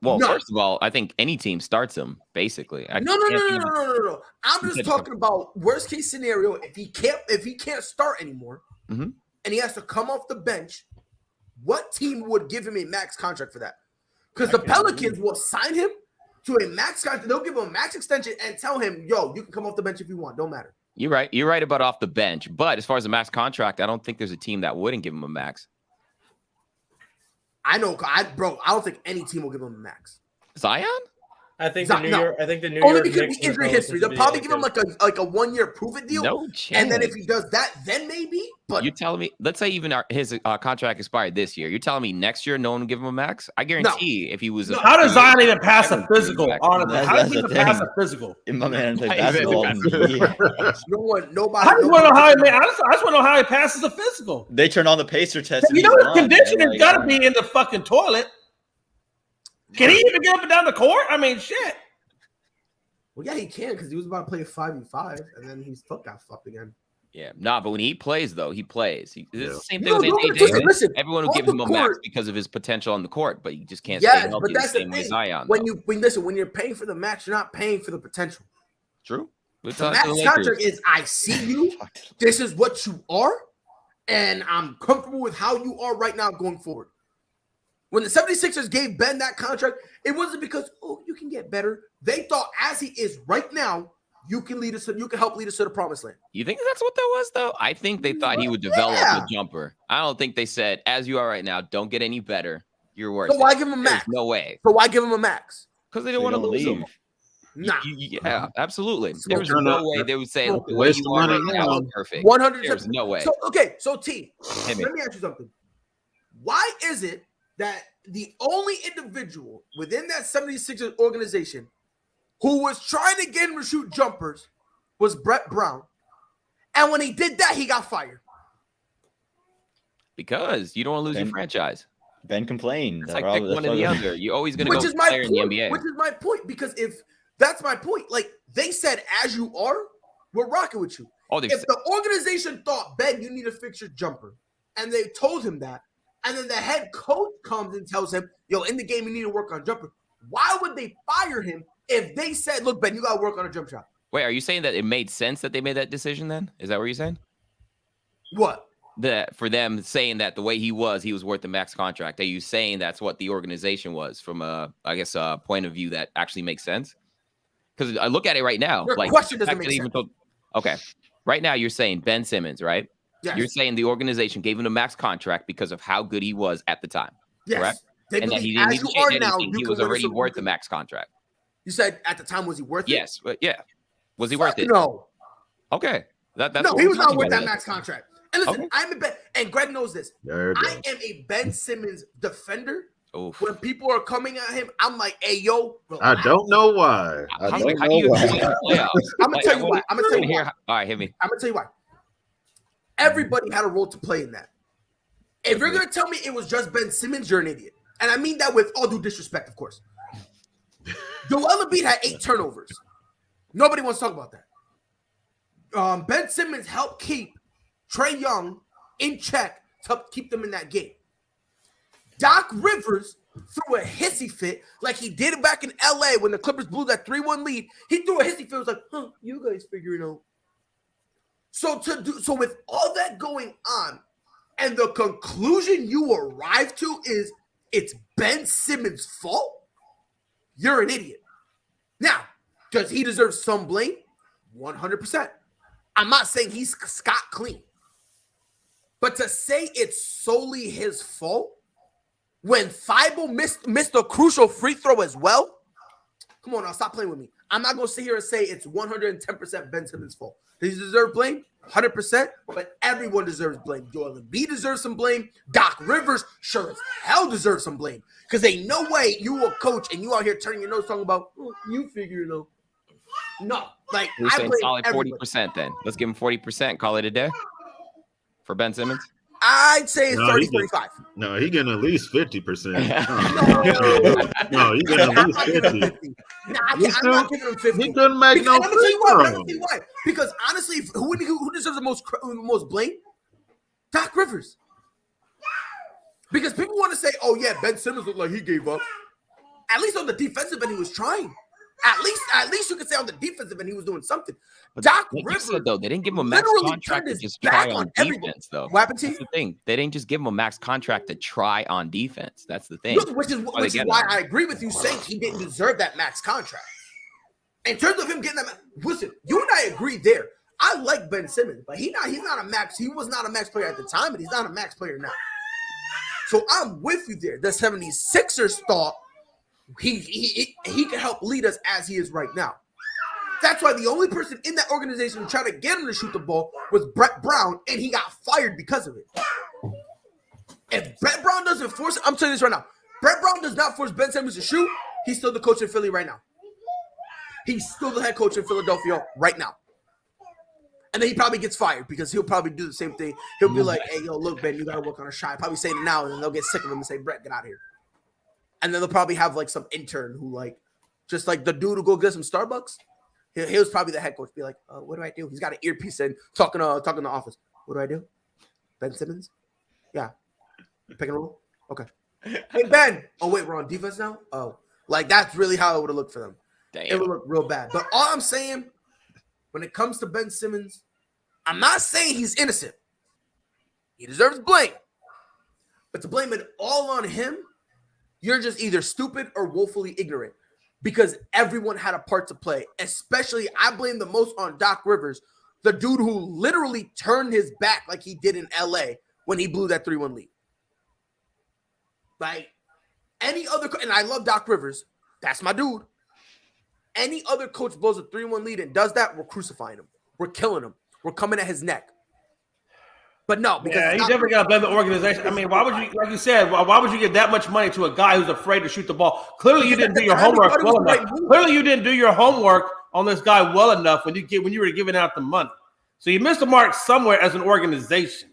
First of all, I think any team starts him basically. No. I'm just talking about worst case scenario. If he can't start anymore, and he has to come off the bench, what team would give him a max contract for that? Because the Pelicans will sign him to a max contract. They'll give him a max extension and tell him, "Yo, you can come off the bench if you want. Don't matter." You're right. You're right about off the bench. But as far as a max contract, I don't think there's a team that wouldn't give him a max. I know, I don't think any team will give him a max. Zion? I think the New York only because of the injury history. They'll probably give him like a 1 year prove it deal. No chance. And then if he does that, then maybe. But you're telling me, let's say even his contract expired this year. You're telling me next year no one will give him a max? I guarantee if he was. How does Zion even pass a physical? Honestly, how does he even pass a physical? My man played basketball. nobody. I just want to know how he. I just want to know how he passes a physical. They turn on the pacer test. His conditioning's got to be in the fucking toilet. Can he even get up and down the court? I mean, shit. Well, yeah, he can, because he was about to play 5v5, and then his foot got fucked again. Yeah, but when he plays, though, he plays. It's the same thing No, with AJ. listen, Everyone will give him a max because of his potential on the court, but you just can't stay Yes, healthy but that's the the same way thing. Zion. When you're paying for the max, you're not paying for the potential. True. The max contract is, I see you. This is what you are, and I'm comfortable with how you are right now going forward. When the 76ers gave Ben that contract, it wasn't because, you can get better. They thought as he is right now, you can help lead us to the promised land. You think that's what that was, though? I think they thought he would develop the jumper. I don't think they said, as you are right now, don't get any better. You're worse. So why give him a max? No way. So why give him a max? Because they didn't want to lose him. Nah. Yeah, absolutely. There was no way they would say, look, the way waste you are money right now now. is perfect. 100%. There's no way. So T, let me ask you something. Why is it that the only individual within that 76ers organization who was trying to get him to shoot jumpers was Brett Brown, and when he did that, he got fired? Because you don't want to lose your franchise. Ben complained. It's like pick one or the other. You're always going to go player in the NBA. Which is my point, because if that's my point, like they said, as you are, we're rocking with you. If the organization thought, Ben, you need to fix your jumper, and they told him that, and then the head coach comes and tells him, yo, in the game, you need to work on jumper. Why would they fire him if they said, look, Ben, you got to work on a jump shot? Wait, are you saying that it made sense that they made that decision then? Is that what you're saying? What? That for them saying that the way he was worth the max contract. Are you saying that's what the organization was from a point of view that actually makes sense? Because I look at it right now. Your like question doesn't make sense. Okay. Right now you're saying Ben Simmons, right? Yes. You're saying the organization gave him a max contract because of how good he was at the time. Yes. Correct? They And that believe he didn't as need to you change are now, anything. you He can was win a already Super worth Bowl. the max contract. You said at the time, was he worth it? Yes, but yeah. Was he worth it? No. Okay. That's No, what he we're was not talking worth about that then. max contract. And listen, Okay. I'm a Ben, and Greg knows this. There it I goes. am a Ben Simmons defender. Oof. When people are coming at him, I'm like, hey, yo, I relax. don't know why. How do you do in the playoffs? I'm gonna tell you why. I'm gonna tell you why. All right, hit me. I'm gonna tell you why. Everybody had a role to play in that. If you're gonna tell me it was just Ben Simmons, you're an idiot. And I mean that with all due disrespect, of course. Joel Embiid had 8 turnovers. Nobody wants to talk about that. Ben Simmons helped keep Trae Young in check to help keep them in that game. Doc Rivers threw a hissy fit like he did back in LA when the Clippers blew that 3-1 lead. He threw a hissy fit. It was like, you guys figure it out. So with all that going on, and the conclusion you arrive to is it's Ben Simmons' fault, you're an idiot. Now, does he deserve some blame? 100%. I'm not saying he's scot clean. But to say it's solely his fault when Thibault missed a crucial free throw as well, come on now, stop playing with me. I'm not going to sit here and say it's 110% Ben Simmons' fault. Does he deserve blame? 100%, but everyone deserves blame. Joel Embiid deserves some blame. Doc Rivers sure as hell deserves some blame because ain't no way you a coach and you out here turning your nose talking about, you figure it out. No, like You're I saying blame solid everybody. 40% then. Let's give him 40%. Call it a day for Ben Simmons. I'd say it's No, 30, he get- 35. No, he getting at least 50%. No, he getting at least I'm not giving him 50. 50. Nah, I'm not giving him 50. He couldn't make no And I'm gonna tell you why. free I'm gonna tell you why. Because honestly, who deserves the most blame? Doc Rivers. Because people want to say, "Oh yeah, Ben Simmons looked like he gave up." At least on the defensive end, he was trying. At least you could say on the defensive end, he was doing something. But Doc like Rivers, you said, though, they didn't give him a max literally contract turned to his just back try on on everybody. defense, though. What happened to That's you? the thing. They didn't just give him a max contract to try on defense. That's the thing. Which is why I agree with you saying he didn't deserve that max contract. In terms of him getting that, listen, you and I agree there. I like Ben Simmons, but he's not a max. He was not a max player at the time, and he's not a max player now. So I'm with you there. The 76ers thought he can help lead us as he is right now. That's why the only person in that organization who tried to get him to shoot the ball was Brett Brown, and he got fired because of it. If Brett Brown doesn't force it, I'm telling you this right now. Brett Brown does not force Ben Simmons to shoot. He's still the coach in Philly right now. He's still the head coach in Philadelphia right now. And then he probably gets fired because he'll probably do the same thing. He'll be like, hey, yo, look, Ben, you got to work on a shot. Probably say it now, and then they'll get sick of him and say, Brett, get out of here. And then they'll probably have like some intern who like, just like the dude who go get some Starbucks. He was probably the head coach. Be like, what do I do? He's got an earpiece in, talking to the office. What do I do? Ben Simmons? Yeah. Pick and roll? Okay. Hey, Ben. Oh, wait, we're on defense now? Oh. Like, that's really how it would have looked for them. Damn. It would look real bad. But all I'm saying, when it comes to Ben Simmons, I'm not saying he's innocent. He deserves blame. But to blame it all on him, you're just either stupid or woefully ignorant. Because everyone had a part to play. Especially, I blame the most on Doc Rivers, the dude who literally turned his back like he did in LA when he blew that 3-1 lead. Like, any other, and I love Doc Rivers. That's my dude. Any other coach blows a 3-1 lead and does that, we're crucifying him. We're killing him. We're coming at his neck. But no, because yeah, you definitely got to blame the organization. I mean, why would you, like you said, why would you give that much money to a guy who's afraid to shoot the ball? Clearly, you didn't do your homework well enough. Clearly, you didn't do your homework on this guy well enough when you were giving out the money. So you missed the mark somewhere as an organization.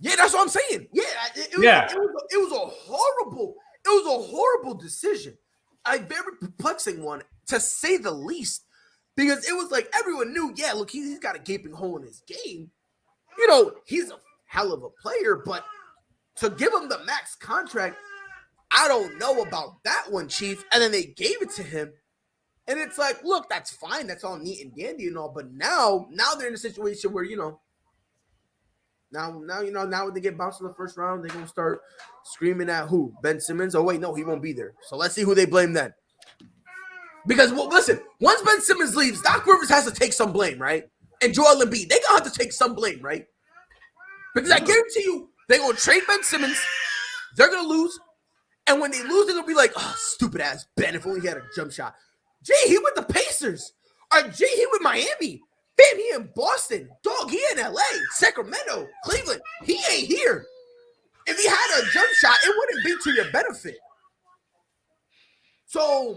Yeah, that's what I'm saying. Yeah, it was a horrible decision. A very perplexing one, to say the least, because it was like everyone knew, yeah, look, he's got a gaping hole in his game. You know, he's a hell of a player, but to give him the max contract, I don't know about that one, Chief. And then they gave it to him. And it's like, look, that's fine. That's all neat and dandy and all. But now they're in a situation where, now when they get bounced in the first round, they're going to start screaming at who? Ben Simmons? Oh, wait, no, he won't be there. So let's see who they blame then. Because, well, listen, once Ben Simmons leaves, Doc Rivers has to take some blame, right? And Joel Embiid, they're going to have to take some blame, right? Because I guarantee you, they're going to trade Ben Simmons. They're going to lose. And when they lose, they're going to be like, oh, stupid ass Ben, if only he had a jump shot. Gee, he with the Pacers. Or gee, he with Miami. Bam, he in Boston. Dog, he in LA, Sacramento, Cleveland. He ain't here. If he had a jump shot, it wouldn't be to your benefit. So,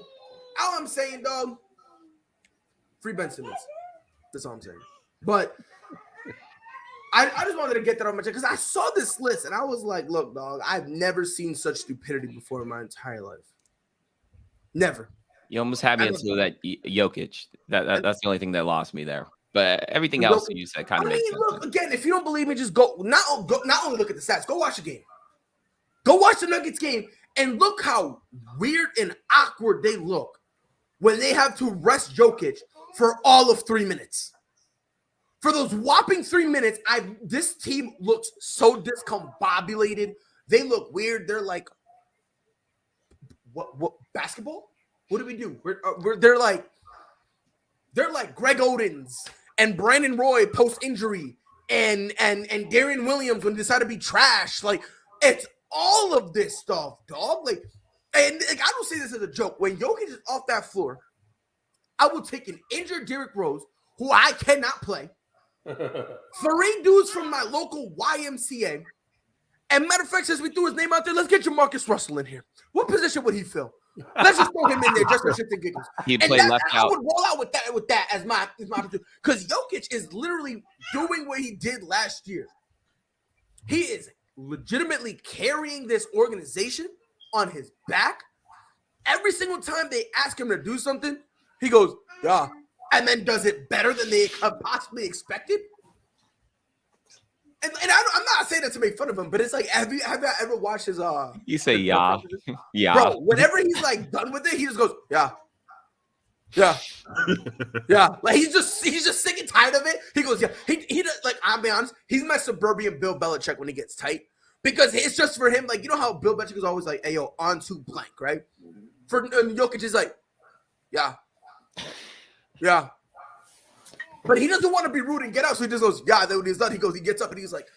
all I'm saying, dog, free Ben Simmons. That's all I'm saying. But I just wanted to get that on my chest because I saw this list and I was like, look, dog, I've never seen such stupidity before in my entire life. Never. You almost had me until that Jokic. That's the only thing that lost me there. But everything else you said kind of makes sense. Look, again, if you don't believe me, just go. Not only look at the stats, go watch the game. Go watch the Nuggets game and look how weird and awkward they look when they have to rest Jokic for all of 3 minutes. For those whopping 3 minutes, this team looks so discombobulated. They look weird. They're like, what basketball? What do we do? They're like Greg Odens and Brandon Roy post injury and Darren Williams when they decided to be trash. Like, it's all of this stuff, dog. Like, and like, I don't say this as a joke. When Jokic is off that floor, I will take an injured Derrick Rose, who I cannot play, 3 dudes from my local YMCA, and matter of fact, since we threw his name out there, let's get Jamarcus Russell in here. What position would he fill? Let's just throw him in there just for shits and giggles. He'd play left out. I would roll out with that as my opportunity. Because Jokic is literally doing what he did last year. He is legitimately carrying this organization on his back. Every single time they ask him to do something, he goes, yeah, and then does it better than they have possibly expected. And I'm not saying that to make fun of him, but it's like, have you ever watched his You say yeah. Yeah. Bro, whenever he's like done with it, he just goes, yeah. Yeah. Yeah. Like he's just sick and tired of it. He goes, yeah. He like, I'll be honest, he's my suburban Bill Belichick when he gets tight. Because it's just for him, like, you know how Bill Belichick is always like, hey yo, on to blank, right? For Jokic is like, yeah. Yeah. But he doesn't want to be rude and get out, so he just goes, yeah. Then when he's done, he gets up and he's like,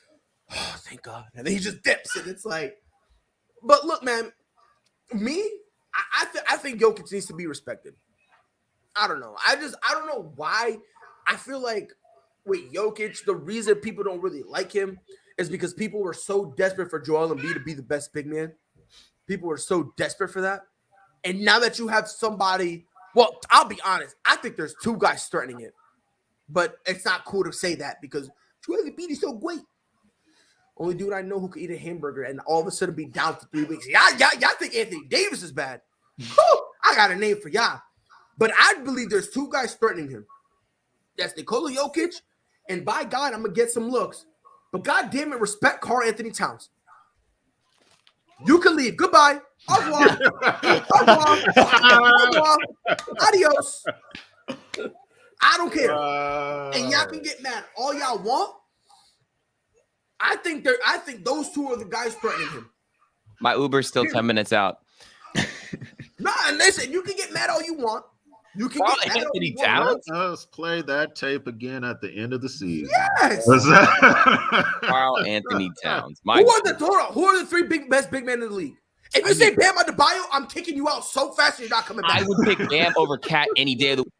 oh, thank God. And then he just dips, and it's like, but look, man, I think Jokic needs to be respected. I don't know. I don't know why. I feel like with Jokic, the reason people don't really like him is because people were so desperate for Joel Embiid to be the best big man. People were so desperate for that. And now that you have somebody, well, I'll be honest, I think there's 2 guys threatening it. But it's not cool to say that because Joel Embiid is so great. Only dude I know who could eat a hamburger and all of a sudden be down for 3 weeks. Y'all think Anthony Davis is bad. Whew, I got a name for y'all. But I believe there's 2 guys threatening him. That's Nikola Jokic, and by God, I'm going to get some looks. But God damn it, respect Karl Anthony Towns. You can leave. Goodbye. Au revoir. Au revoir. Adios. I don't care. And y'all can get mad all y'all want. I think those 2 are the guys threatening him. My Uber's still 10 minutes out. Nah, and listen, you can get mad all you want. You can get mad Anthony Towns. Let's play that tape again at the end of the season. Yes. Karl Anthony Towns. Who are the 3 best big men in the league? If you say Bam Adebayo, I'm kicking you out so fast you're not coming back. I would pick Bam over Cat any day of the week.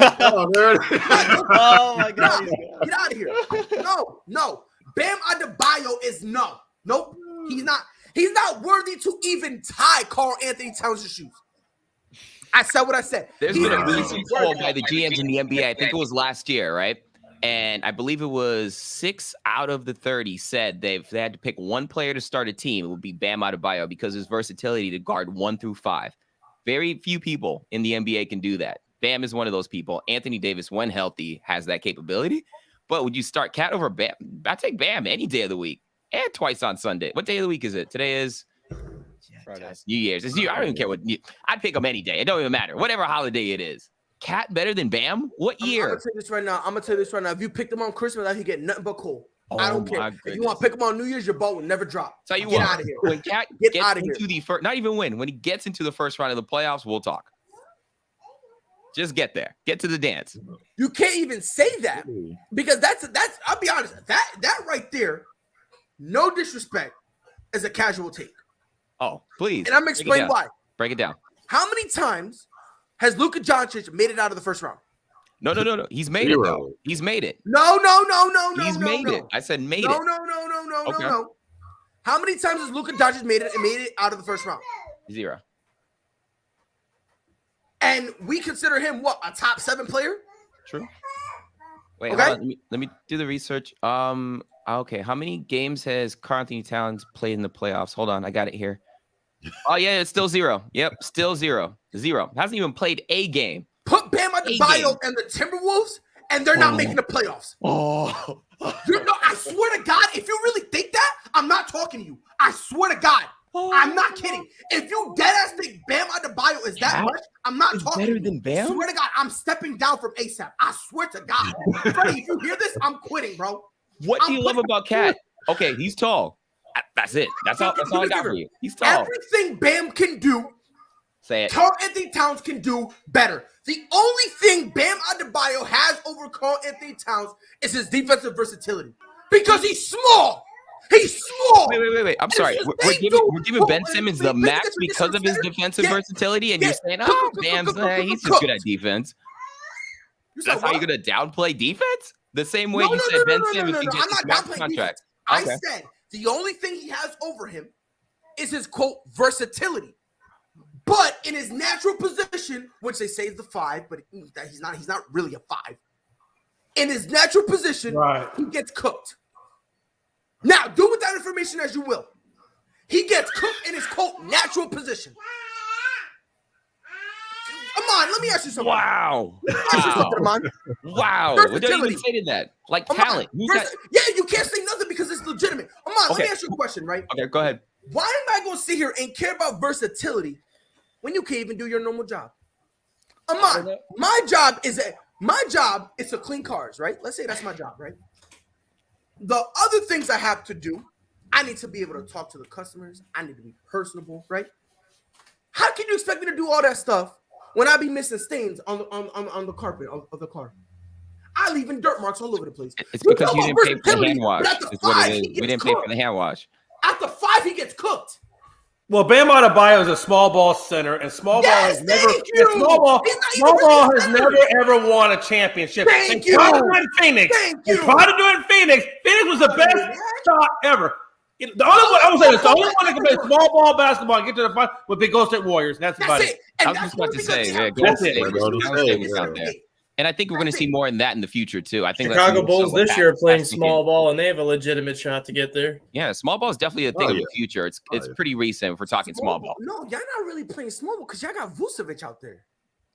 Oh my God. Get out of here. No. Bam Adebayo is no. Nope. He's not worthy to even tie Karl Anthony Towns' shoes. I said what I said. There's been a recent poll by the GMs in the NBA. I think it was last year, right? And I believe it was 6 out of the 30 said if they had to pick one player to start a team, it would be Bam Adebayo because of his versatility to guard 1 through 5. Very few people in the NBA can do that. Bam is one of those people. Anthony Davis, when healthy, has that capability. But would you start Cat over Bam? I take Bam any day of the week and twice on Sunday. What day of the week is it? Today is Friday. It's New Year's. It's New. I don't even care what. I'd pick him any day. It don't even matter. Whatever holiday it is. Cat better than Bam? What year? I'm gonna tell you this right now. If you picked him on Christmas, he get nothing but cool. I don't care. If you want to pick him on New Year's, your ball will never drop. Tell you Get what, out of here. when Cat Get gets out of into here. the first, not even win, when he gets into the first round of the playoffs, we'll talk. Just get there. Get to the dance. You can't even say that because that's. I'll be honest. That right there, no disrespect, is a casual take. Oh, please. And I'm gonna explain why. Break it down. How many times has Luka Doncic made it out of the first round? No. He's made it, though. He's made it. No. He's made it. I said made it. No. How many times has Luka Doncic made it out of the first round? 0. And we consider him what, a top 7 player? True. Wait, Okay. hold on. Let me do the research. Okay. How many games has Karl Anthony Towns played in the playoffs? Hold on, I got it here. Oh yeah, it's still 0. Yep, still 0. Hasn't even played a game. Put Bam Adebayo and the Timberwolves, and they're not making the playoffs. Oh. I swear to God, if you really think that, I'm not talking to you. I swear to God. I'm not kidding. If you dead ass think Bam Adebayo is that much, I'm not talking. Better than Bam? Swear to God, I'm stepping down from ASAP. I swear to God. Freddie, if you hear this, I'm quitting, bro. What do you love about Cat? Okay, he's tall. That's it. That's all I got for you. He's tall. Everything Bam can do, Say it. Karl Anthony Towns can do better. The only thing Bam Adebayo has over Karl Anthony Towns is his defensive versatility. Because he's small. He's small. Wait. I'm sorry. We're giving Ben Simmons the max because of his defensive versatility, and you're saying, oh, Bam's he's just good at defense. That's how you're going to downplay defense? The same way you said Ben Simmons can get his max contract. I said the only thing he has over him is his, quote, versatility. But in his natural position, which they say is the 5, but he's not really a 5. In his natural position, he gets cooked. Now, do with that information as you will. He gets cooked in his, quote, natural position. Amon, let me ask you something. Wow. Wow. We don't even say that. Like talent. Yeah, you can't say nothing because it's legitimate. Amon, let me ask you a question, right? Okay, go ahead. Why am I going to sit here and care about versatility when you can't even do your normal job? Amon, my job is to clean cars, right? Let's say that's my job, right? The other things I have to do, I need to be able to talk to the customers. I need to be personable, right? How can you expect me to do all that stuff when I be missing stains on the carpet of the car? I leaving dirt marks all over the place. It's because you didn't pay for the hand wash. That's what it is. We didn't pay for the hand wash. After 5, he gets cooked. Well, Bam Adebayo is a small ball center, and small ball has never ever won a championship. Thank you. Tried to do it in Phoenix. Tried to do it in Phoenix. Phoenix was the best shot ever. The only one I would say is the only one that can play small ball basketball and get to the final would be Golden State Warriors. That's about it. I was just about to say, Golden State was out there. And I think we're going to see more in that in the future, too. I think Chicago Bulls this year are playing small ball, and they have a legitimate shot to get there. Yeah, small ball is definitely a thing of the future. It's pretty recent if we're talking small ball. No, y'all not really playing small ball because y'all got Vucevic out there.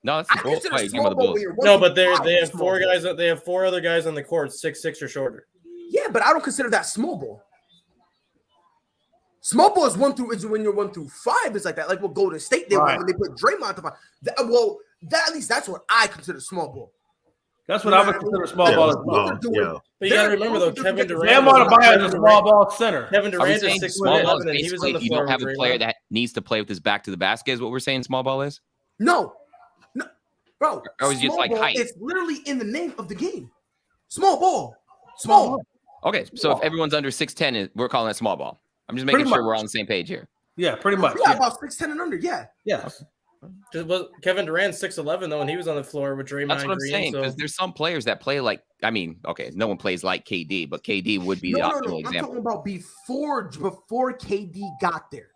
No, that's the Bulls. The Bulls. No, but they have 4 guys. They have 4 other guys on the court, 6'6" or shorter. Yeah, but I don't consider that small ball. Small ball is when you're 1 through 5 is like that. Like what Golden State did when they put Draymond to 5. At least that's what I consider small ball. That's what I would consider small ball as well. Yeah. But you gotta remember though, Kevin Durant. Bam Adebayo is a small ball center. Kevin Durant is 6'11", and he was on the floor. You don't have a player that needs to play with his back to the basket. Is what we're saying? Small ball is? No, bro. Or is it just like height? It's literally in the name of the game. Small ball. Small. Okay, so if everyone's under 6'10", we're calling it small ball. I'm just making sure we're on the same page here. Yeah, pretty much. Yeah, about 6'10" and under. Yeah. Yes. Kevin Durant's 6'11" though, and he was on the floor with Draymond. That's what I'm Green, saying. Because there's some players that play like, no one plays like KD, but KD would be the optimal example. I'm talking about before KD got there.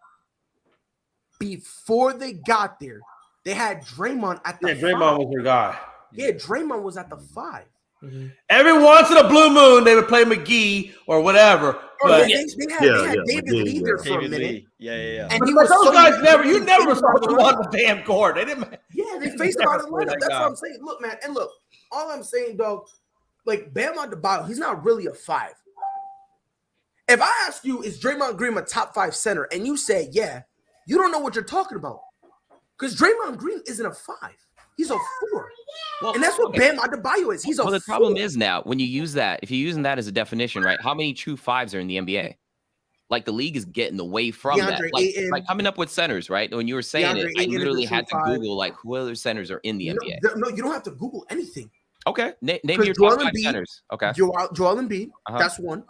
Before they got there, they had Draymond at the 5. Draymond was their guy. Yeah, Draymond was at the 5. Mm-hmm. Every once in a blue moon, they would play McGee or whatever. But they had David Lee there for a minute. Yeah. And those guys you never saw them on the damn court. They didn't. Yeah, they faced him out of the lineup. That's what I'm saying. Look, man, and look, all I'm saying, dog, like Bam Adebayo, he's not really a 5. If I ask you, is Draymond Green a top 5 center, and you say, yeah, you don't know what you're talking about. Because Draymond Green isn't a 5. He's a 4. Well, and that's what Bam Adebayo is. He's a 4. The problem is now, when you use that, if you're using that as a definition, right, how many true 5s are in the NBA? Like, the league is getting away from that. Like coming up with centers, right? When you were saying it, I literally had to Google, like, who other centers are in the NBA. No, you don't have to Google anything. Okay. Name your top 5 centers. Okay. Joel Embiid, that's 1.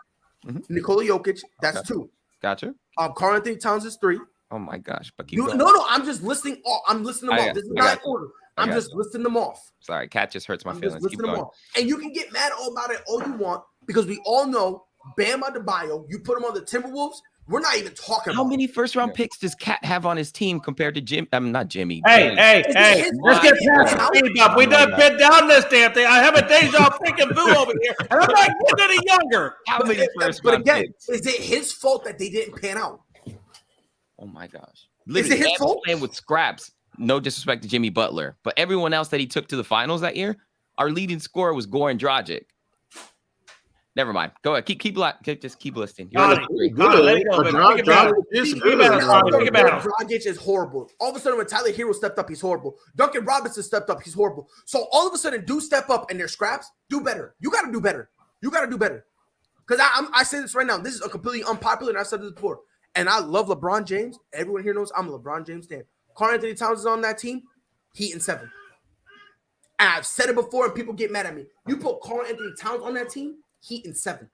Nikola Jokic, that's 2. Gotcha. Karl Anthony Towns is 3. Oh, my gosh. But No, I'm just listing all. I'm listing them off. This is not order. I'm just listing them off. Sorry, cat just hurts my feelings. Keep going. And you can get mad all about it all you want because we all know Bam Adebayo, you put him on the Timberwolves, we're not even talking about. How many first-round picks does Cat have on his team compared to Jim? I'm not Jimmy. Hey. Let's get past the speed bump. We done been down this damn thing. I have a deja freaking vu over here, and I'm not getting any younger. How many first-round picks? Is it his fault that they didn't pan out? Oh, my gosh. Is it his fault? Playing with scraps. No disrespect to Jimmy Butler, but everyone else that he took to the finals that year, our leading scorer was Goran Dragic. Never mind. Go ahead. Keep listing. Dragic is horrible. All of a sudden, when Tyler Hero stepped up, he's horrible. Duncan Robinson stepped up, he's horrible. So all of a sudden, do step up and their scraps, do better. You got to do better. Because I say this right now. This is a completely unpopular, and I've said this before. And I love LeBron James. Everyone here knows I'm a LeBron James fan. Karl Anthony Towns is on that team. Heat and 7. And I've said it before, and people get mad at me. You put Karl Anthony Towns on that team, Heat and 7.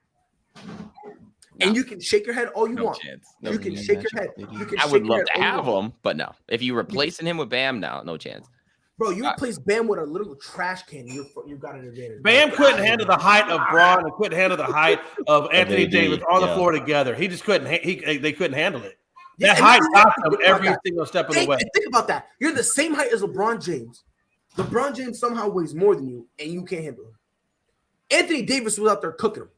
And you can shake your head all you want. You can shake your head. I would love to have him, but no. If you're replacing him with Bam, no chance. Bro, you replace Bam with a little trash can, you got an advantage. Bam couldn't handle the height of Braun and couldn't handle the height of Anthony Davis on the floor together. He just couldn't. They couldn't handle it. That height got them every single step of the way. Think about that. You're the same height as LeBron James. LeBron James somehow weighs more than you, and you can't handle him. Anthony Davis was out there cooking him.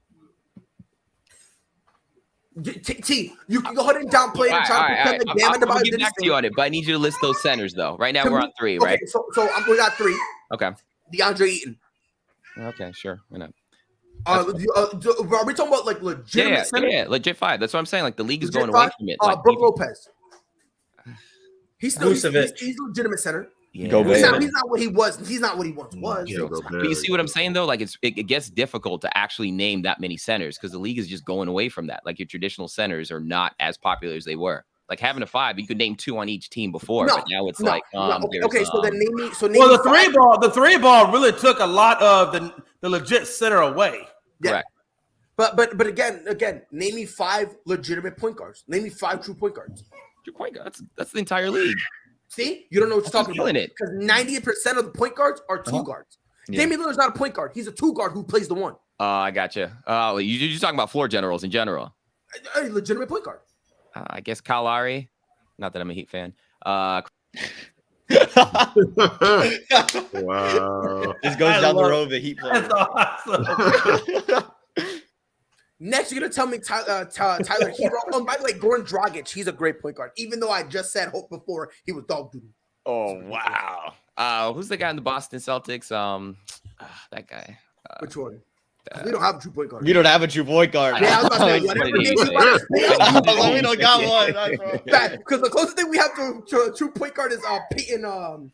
T, you can go ahead and downplay it and try to pretend like Bam Adebayo get back to you on it, but I need you to list those centers though. Right now we're on 3, right? Okay, so we got 3. Okay. DeAndre Ayton. Okay, sure. Why not? Are we talking about like legitimate center? Yeah, legit 5. That's what I'm saying. Like the league is going away from it. Like, Brook Lopez. He's still he's legitimate center. Yeah. He's not what he was. He's not what he once was. But you see what I'm saying though? Like it gets difficult to actually name that many centers because the league is just going away from that. Like your traditional centers are not as popular as they were. Like having a 5, you could name 2 on each team before, but now it's okay. So then name me. The three ball really took a lot of the legit center away. Yeah. Correct. But again, name me 5 legitimate point guards. Name me 5 true point guards. True point guards. That's the entire league. See, you don't know what you're talking about because 90% of the point guards are 2 guards. Yeah. Damian Lillard's not a point guard; he's a 2 guard who plays the 1. I gotcha. You're talking about floor generals in general. A legitimate point guard. I guess Kyle Lowry. Not that I'm a Heat fan. Wow. This goes down the road of the Heat player. That's awesome. Next, you're gonna tell me Tyler Hero. Oh, by the way, Goran Dragic, he's a great point guard. Even though I just said hope before he was dog doo. Oh wow. Who's the guy in the Boston Celtics? That guy. Which one? We don't have a true point guard. You don't have a true point guard. Yeah, I was about to say, we don't got one. Because the closest thing we have to a true point guard is Peyton.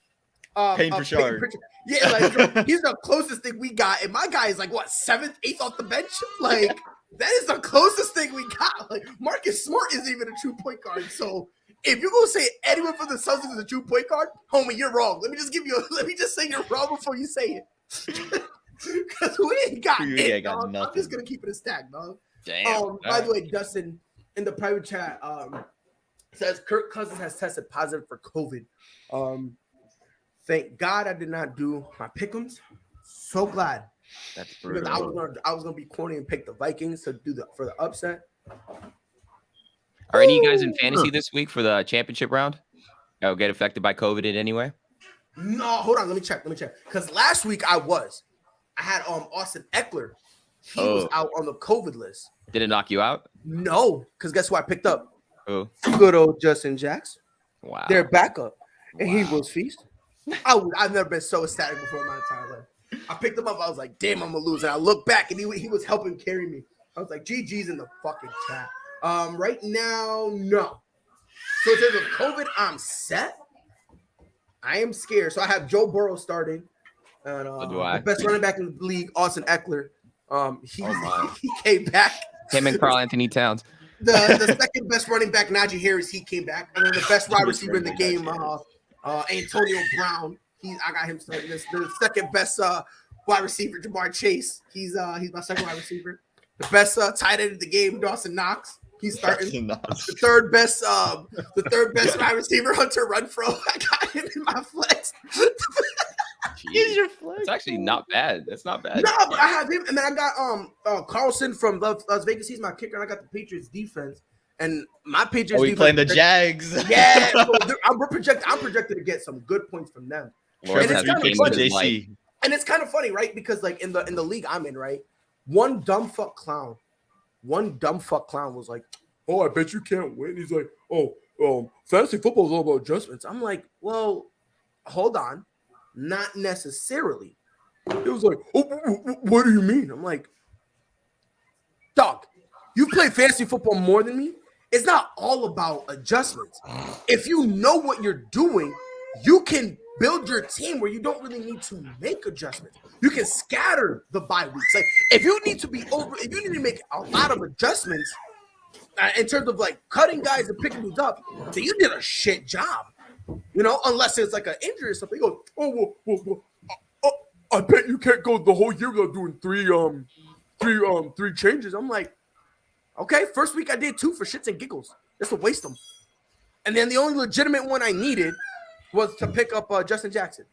Payne Pritchard. Yeah, like he's the closest thing we got, and my guy is like what 7th, 8th off the bench. Like that is the closest thing we got. Like Marcus Smart isn't even a true point guard. So if you're gonna say anyone from the Celtics is a true point guard, homie, you're wrong. Let me just say you're wrong before you say it. Because we ain't got it, dog. I'm just gonna keep it a stack, dog. Damn. By the way, Dustin in the private chat says Kirk Cousins has tested positive for COVID. Thank God I did not do my pick'ems. So glad. That's brutal. Because I was gonna be corny and pick the Vikings to do for the upset. Are any of you guys in fantasy this week for the championship round? Get affected by COVID in any way? No, hold on. Let me check. Because last week I had Austin Eckler. He was out on the COVID list. Did it knock you out? No, because guess who I picked up? Who? Good old Justin Jackson. Wow. Their backup. And he was feast. I've never been so ecstatic before in my entire life. I picked him up. I was like, damn, I'm going to lose. And I looked back, and he was helping carry me. I was like, GG's in the fucking chat. Right now, no. So in terms of COVID, I'm set. I am scared. So I have Joe Burrow starting. And So do I. the best running back in the league, Austin Eckler. He my. he came back. Him and Carl Anthony Towns. The second best running back, Najee Harris, he came back. And then the best wide receiver in the game, Antonio Brown. I got him starting this. The second best wide receiver, Jamar Chase. He's my second wide receiver. The best tight end of the game, Dawson Knox. He's starting. The third best wide receiver, Hunter Renfrow. I got him in my flex. He's your flex. It's actually not bad. That's not bad. No, but I have him, and then I got Carlson from Las Vegas. He's my kicker, and I got the Patriots defense. And my Patriots defense playing the Jags. Yeah, so I'm projected to get some good points from them. And it's kind of funny. And it's kind of funny, right? Because like in the league I'm in, right? One dumb fuck clown was like, "Oh, I bet you can't win." He's like, "Oh, fantasy football is all about adjustments." I'm like, "Well, hold on, not necessarily." It was like, "Oh, what do you mean?" I'm like, "Dog, you play fantasy football more than me. It's not all about adjustments. If you know what you're doing, you can build your team where you don't really need to make adjustments. You can scatter the bye weeks. Like if you need to make a lot of adjustments in terms of like cutting guys and picking dudes up, then you did a shit job. You know, unless it's like an injury or something. You go, well, I bet you can't go the whole year without doing three changes. I'm like, okay, first week I did 2 for shits and giggles just to waste them. And then the only legitimate one I needed was to pick up Justin Jackson.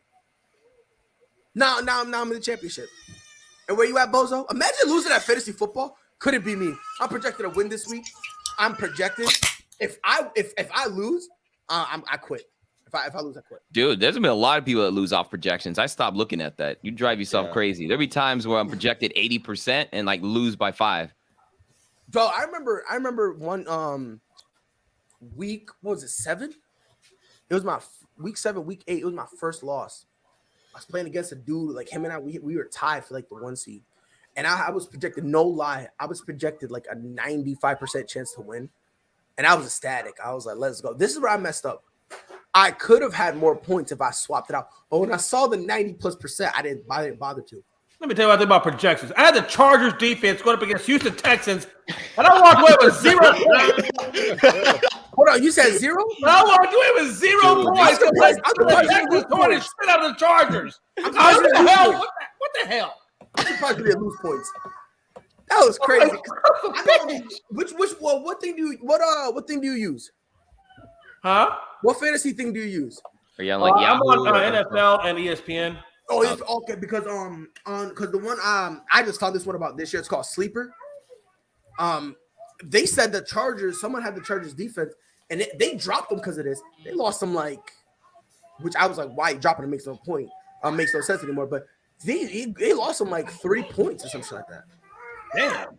Now I'm in the championship. And where you at, Bozo? Imagine losing at fantasy football. Couldn't be me. I'm projected to win this week. I'm projected. If I lose, I quit. If I lose, I quit. Dude, there's been a lot of people that lose off projections. I stopped looking at that. You drive yourself crazy. There'll be times where I'm projected 80% and like lose by 5. Bro, I remember one week. What was it? 7? It was my week 7, week 8. It was my first loss. I was playing against a dude like him and I. We were tied for like the 1 seed, and I was projected. No lie, I was projected like a 95% chance to win, and I was ecstatic. I was like, "Let's go." This is where I messed up. I could have had more points if I swapped it out. But when I saw the 90+%, I didn't bother to. Let me tell you what I think about projections. I had the Chargers defense going up against Houston Texans, and I walked away with 0 points. Hold on, you said 0? I walked away with 0 points. The Texans tore the shit out of the Chargers. What the hell? I'm surprised we didn't lose points. That was crazy. What thing do you use? Huh? What fantasy thing do you use? Are you on like I'm Yahoo? on NFL and ESPN. Oh, it's okay because because the one I just found this one about this year. It's called Sleeper. They said the Chargers. Someone had the Chargers defense, and they dropped them because of this. They lost them which I was like, why dropping them makes no point. Makes no sense anymore. But they lost them like 3 points or something like that. Damn.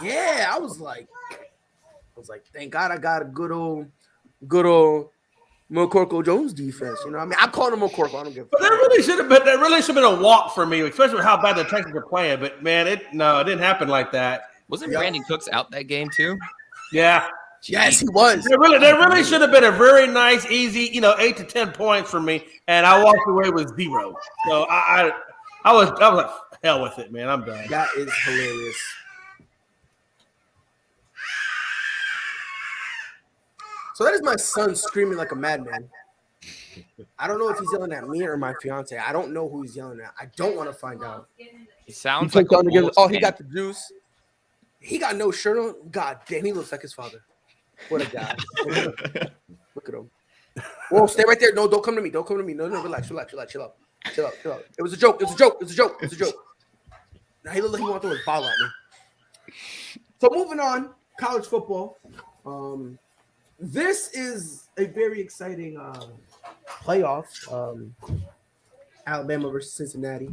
Yeah, I was like, thank God I got a good old McCorkle Jones defense. You know, what I mean, I call him McCorkle. I don't give a fuck. But that really should have been a walk for me, especially with how bad the Texans are playing. But man, it didn't happen like that. Wasn't Brandon Cooks out that game too? Yeah. Yes, he was. There really should have been a very nice, easy, 8 to 10 points for me, and I walked away with 0. So I was like, hell with it, man. I'm done. That is hilarious. So that is my son screaming like a madman. I don't know if he's yelling at me or my fiance. I don't know who he's yelling at. I don't want to find out. It sounds He like he got the juice. He got no shirt on. God damn, he looks like his father. What a guy. Look at him. Whoa, stay right there. No, don't come to me. Don't come to me. No, relax, chill out. It was a joke. Now he looked like he wanted to throw his ball at me. So moving on, college football. This is a very exciting playoff. Alabama versus Cincinnati,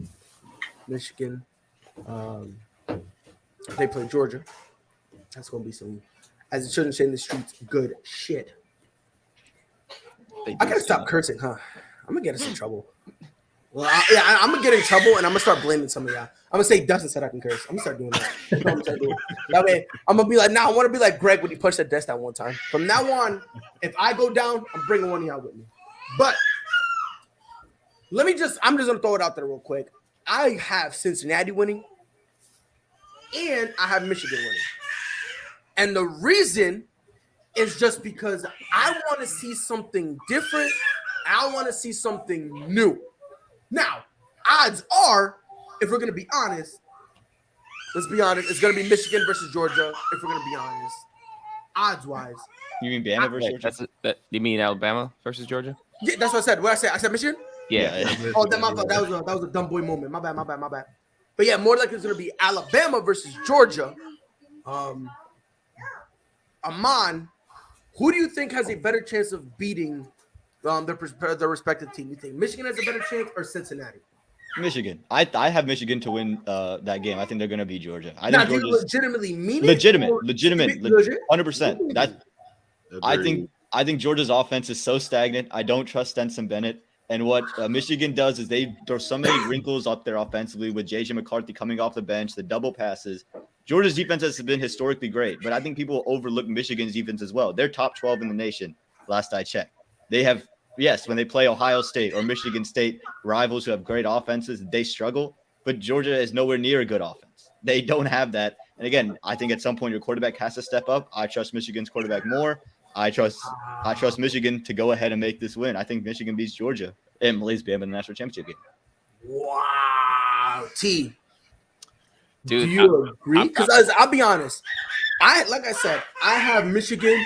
Michigan. They play Georgia. That's going to be some, as the children say in the streets, good shit. I got to stop cursing, huh? I'm going to get us in trouble. Well, I'm gonna get in trouble, and I'm gonna start blaming some of y'all. I'm gonna say Dustin said I can curse. I'm gonna start doing that. I'm gonna start doing that way. I'm gonna be like, I want to be like Greg when he punched that desk that one time. From now on, if I go down, I'm bringing one of y'all with me. But I'm just gonna throw it out there real quick. I have Cincinnati winning, and I have Michigan winning, and the reason is just because I want to see something different. I want to see something new. Now, odds are, if we're going to be honest, let's be honest, it's going to be Michigan versus Georgia, if we're going to be honest. Odds-wise. You mean Bama versus Georgia? You mean Alabama versus Georgia? Yeah, that's what I said. What I said? I said Michigan? Yeah. Oh, that was a dumb boy moment. My bad. But yeah, more likely it's going to be Alabama versus Georgia. Amon, who do you think has a better chance of beating their respective team? You think Michigan has a better chance or Cincinnati? Michigan. I have Michigan to win that game. I think they're going to beat Georgia. Do you legitimately mean it? Legitimate, 100%. Agreed. I think Georgia's offense is so stagnant. I don't trust Stenson Bennett. And what Michigan does is they throw so many wrinkles up there offensively with J.J. McCarthy coming off the bench, the double passes. Georgia's defense has been historically great, but I think people overlook Michigan's defense as well. They're top 12 in the nation, last I checked. They have, yes, when they play Ohio State or Michigan State rivals who have great offenses, they struggle, but Georgia is nowhere near a good offense. They don't have that. And again, I think at some point your quarterback has to step up. I trust Michigan's quarterback more. I trust Michigan to go ahead and make this win. I think Michigan beats Georgia and plays Bama in the national championship game. Wow. T. Dude, do you agree? Because I'll be honest. Like I said, I have Michigan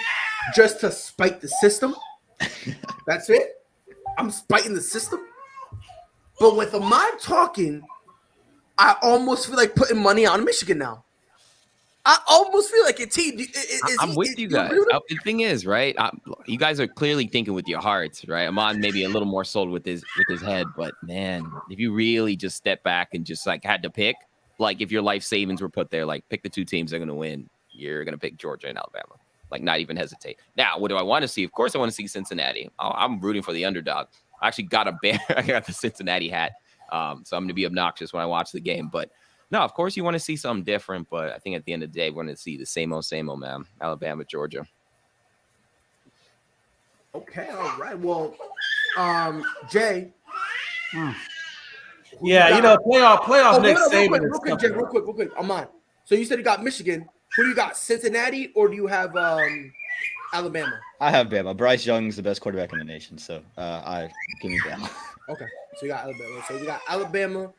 just to spite the system. That's it. I'm spiting the system. But with Ahmad talking, I almost feel like putting money on Michigan now. I almost feel like it. I'm with you guys. The thing is, right? You guys are clearly thinking with your hearts, right? Amon maybe a little more sold with his head, but man, if you really just step back and just like had to pick, like if your life savings were put there, like pick the two teams that are going to win, you're going to pick Georgia and Alabama. Like not even hesitate. Now, what do I want to see? Of course, I want to see Cincinnati. I'm rooting for the underdog. I actually got I got the Cincinnati hat, so I'm going to be obnoxious when I watch the game, but. No, of course you want to see something different, but I think at the end of the day, we're going to see the same old, man. Alabama, Georgia. Okay, all right. Well, Jay. Yeah, playoff next Saban. Real quick. Amon. So you said you got Michigan. Who do you got? Cincinnati, or do you have Alabama? I have Bama. Bryce Young's the best quarterback in the nation, so I give me Bama. Okay, so you got Alabama. So you got Alabama.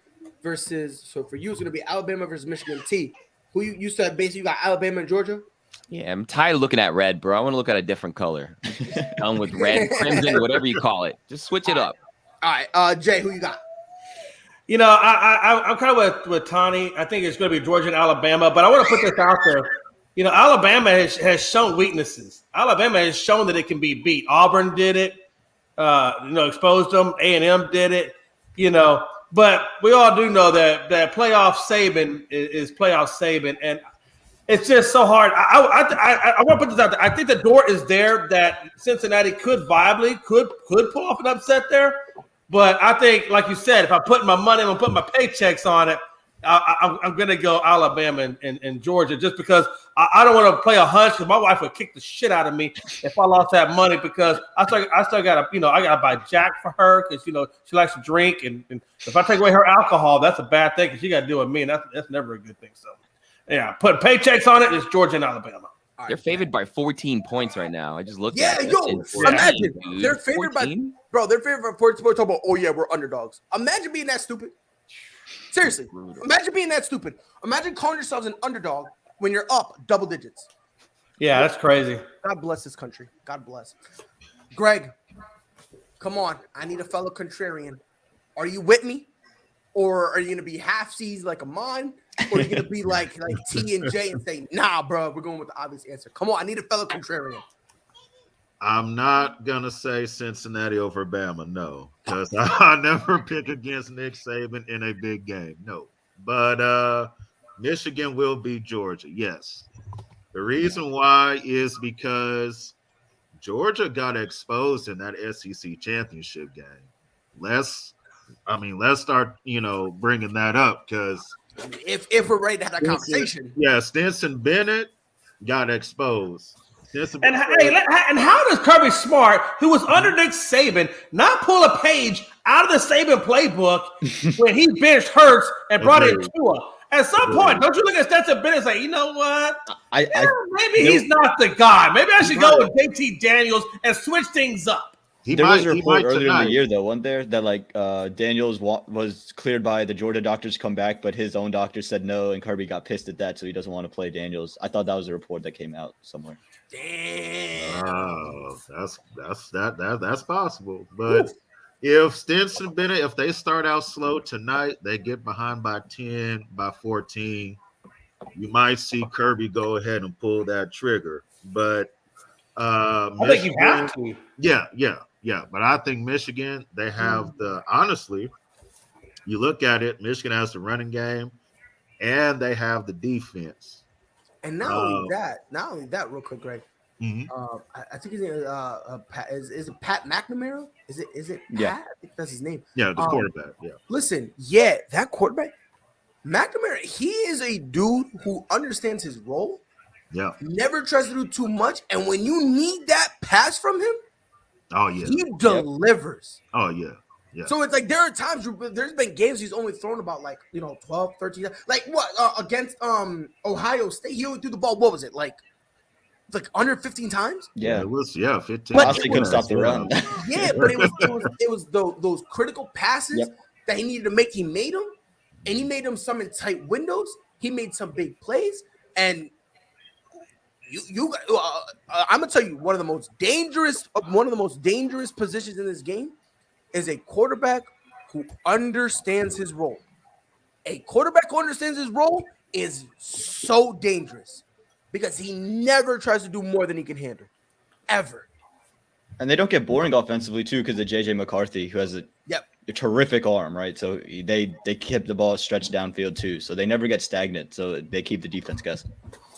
So for you, it's going to be Alabama versus Michigan. T, who you said basically you got Alabama and Georgia? Yeah, I'm tired of looking at red, bro. I want to look at a different color. Done with red, crimson, whatever you call it. Just switch it up. All right, Jay, who you got? I'm kind of with Tani. I think it's going to be Georgia and Alabama, but I want to put this out there. Alabama has shown weaknesses. Alabama has shown that it can be beat. Auburn did it. Exposed them. A&M did it. But we all do know that playoff Saban is playoff Saban, and it's just so hard. I want to put this out there. I think the door is there that Cincinnati could viably could pull off an upset there, but I think, like you said, if I put my money, I'm gonna put my paychecks on it. I'm gonna go Alabama and Georgia just because I don't want to play a hunch because my wife would kick the shit out of me if I lost that money because I still gotta I gotta buy Jack for her because she likes to drink and if I take away her alcohol that's a bad thing because she got to deal with me and that's never a good thing. So yeah, put paychecks on it. It's Georgia and Alabama. They're favored by 14 points right now. I just looked at it. Imagine they're favored 14? They're favored by 14 points. Talking about we're underdogs. Imagine being that stupid. Seriously, imagine being that stupid. Imagine calling yourselves an underdog when you're up double digits. Yeah, that's crazy. God bless this country. God bless. Greg, come on. I need a fellow contrarian. Are you with me? Or are you going to be half-seas like Amon? Or are you going to be like T and J and say, nah, bro, we're going with the obvious answer. Come on, I need a fellow contrarian. I'm not going to say Cincinnati over Bama, no, because I never pick against Nick Saban in a big game, no. But Michigan will beat Georgia, yes. The reason why is because Georgia got exposed in that SEC championship game. Let's I mean, let's start, bringing that up because If we're ready to have that conversation. Yeah, Stinson Bennett got exposed. And how does Kirby Smart, who was under Nick Saban, not pull a page out of the Saban playbook when he benched Hurts and brought in Tua? At some point, don't you look at Stetson Bennett and say, you know what? Maybe he's not the guy. Maybe I should go with JT Daniels and switch things up. There was a report earlier in the year, though, wasn't there, that Daniels was cleared by the Georgia doctors to come back, but his own doctor said no, and Kirby got pissed at that, so he doesn't want to play Daniels. I thought that was a report that came out somewhere. Damn. Oh, that's possible. But if Stinson Bennett, if they start out slow tonight, they get behind by 10, by 14, you might see Kirby go ahead and pull that trigger. But I think you have to. Yeah. But I think Michigan, they have honestly, you look at it, Michigan has the running game and they have the defense. And not only that, real quick, Greg. Mm-hmm. I think his name is it Pat McNamara? Is it Pat? Yeah. I think that's his name. Yeah, the quarterback. Yeah. Listen, that quarterback, McNamara, he is a dude who understands his role. Yeah. Never tries to do too much, and when you need that pass from him, he delivers. Oh yeah. Yeah. So it's like there are times there's been games he's only thrown about 12, 13. Like what against Ohio State, he only threw the ball. What was it like under 15 times? Yeah, it was 15. But he couldn't stop the run. Yeah, but it was those critical passes that he needed to make. He made them, and he made them some in tight windows. He made some big plays, and I'm gonna tell you one of the most dangerous positions in this game is a quarterback who understands his role. A quarterback who understands his role is so dangerous because he never tries to do more than he can handle, ever. And they don't get boring offensively, too, because of J.J. McCarthy, who has a terrific arm, right? So they keep the ball stretched downfield, too. So they never get stagnant, so they keep the defense guessing.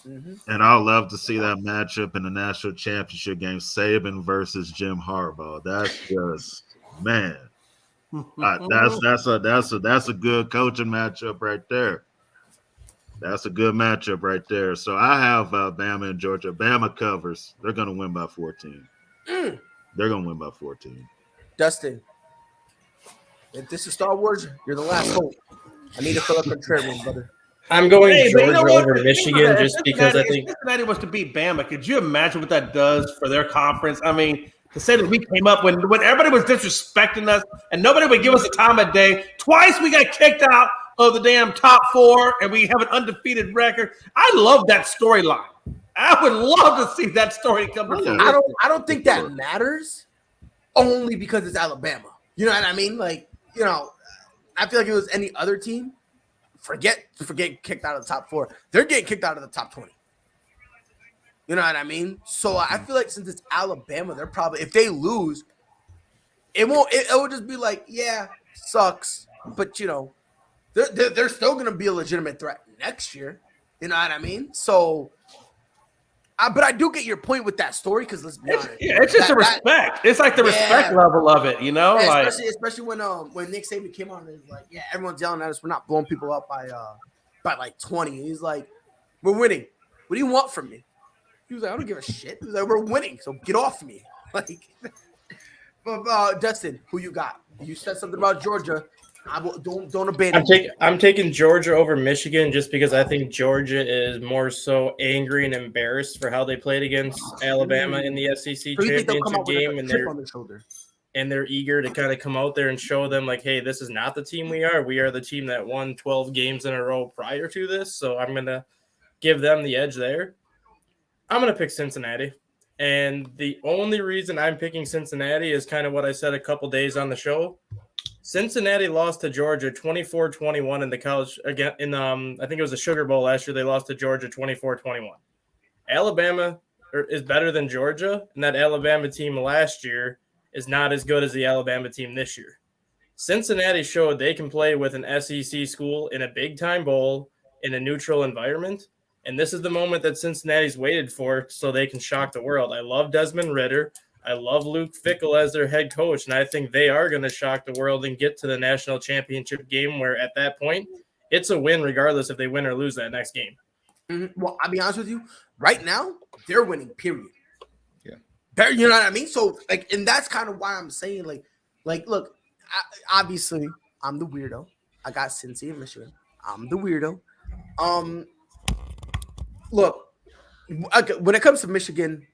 Mm-hmm. And I'd love to see that matchup in the national championship game, Saban versus Jim Harbaugh. That's just... Man, that's a good coaching matchup right there. That's a good matchup right there. So I have Bama and Georgia. Bama covers. They're going to win by 14. They're going to win by 14. Dustin, if this is Star Wars, you're the last hope. I need to fill up contrarian, brother. I'm going Georgia over Michigan just because I think Cincinnati was to beat Bama. Could you imagine what that does for their conference? I mean, to say that we came up when everybody was disrespecting us and nobody would give us a time of day. Twice we got kicked out of the damn top 4 and we have an undefeated record. I love that storyline. I would love to see that story come to fruition. I don't think that matters only because it's Alabama. You know what I mean? I feel like if it was any other team, forget kicked out of the top 4. They're getting kicked out of the top 20. You know what I mean? So I feel like since it's Alabama, they're probably, if they lose, it will just be like, yeah, sucks. But they're still gonna be a legitimate threat next year. You know what I mean? So but I do get your point with that story because let's be honest. It's just a respect. It's like the respect level of it, especially when Nick Saban came on and was like, yeah, everyone's yelling at us, we're not blowing people up by 20. And he's like, we're winning. What do you want from me? He was like, I don't give a shit. He was like, we're winning, so get off me. But Dustin, who you got? You said something about Georgia. Don't abandon. I'm taking Georgia over Michigan just because I think Georgia is more so angry and embarrassed for how they played against Alabama in the SEC championship game, and they're eager to kind of come out there and show them like, hey, this is not the team we are. We are the team that won 12 games in a row prior to this. So I'm gonna give them the edge there. I'm going to pick Cincinnati, and the only reason I'm picking Cincinnati is kind of what I said a couple days on the show. Cincinnati lost to Georgia 24-21 in the college again I think it was the Sugar Bowl last year. They lost to Georgia 24-21. Alabama is better than Georgia, and that Alabama team last year is not as good as the Alabama team this year. Cincinnati showed they can play with an SEC school in a big-time bowl in a neutral environment. And this is the moment that Cincinnati's waited for so they can shock the world. I love Desmond Ridder. I love Luke Fickell as their head coach, and I think they are going to shock the world and get to the national championship game where at that point, it's a win regardless if they win or lose that next game. Well, I'll be honest with you. Right now, they're winning, period. Yeah. You know what I mean? So, like, and that's kind of why I'm saying, like, look, obviously, I'm the weirdo. I got Cincy in Michigan. I'm the weirdo. Look, when it comes to Michigan,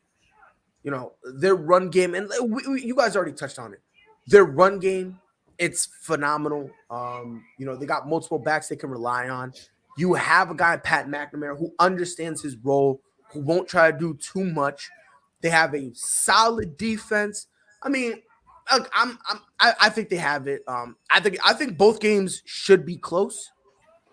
you know, their run game, and you guys already touched on it. Their run game, it's phenomenal. You know, they got multiple backs they can rely on. You have a guy, Pat McNamara, who understands his role, who won't try to do too much. They have a solid defense. I mean, look, I think they have it. I think both games should be close.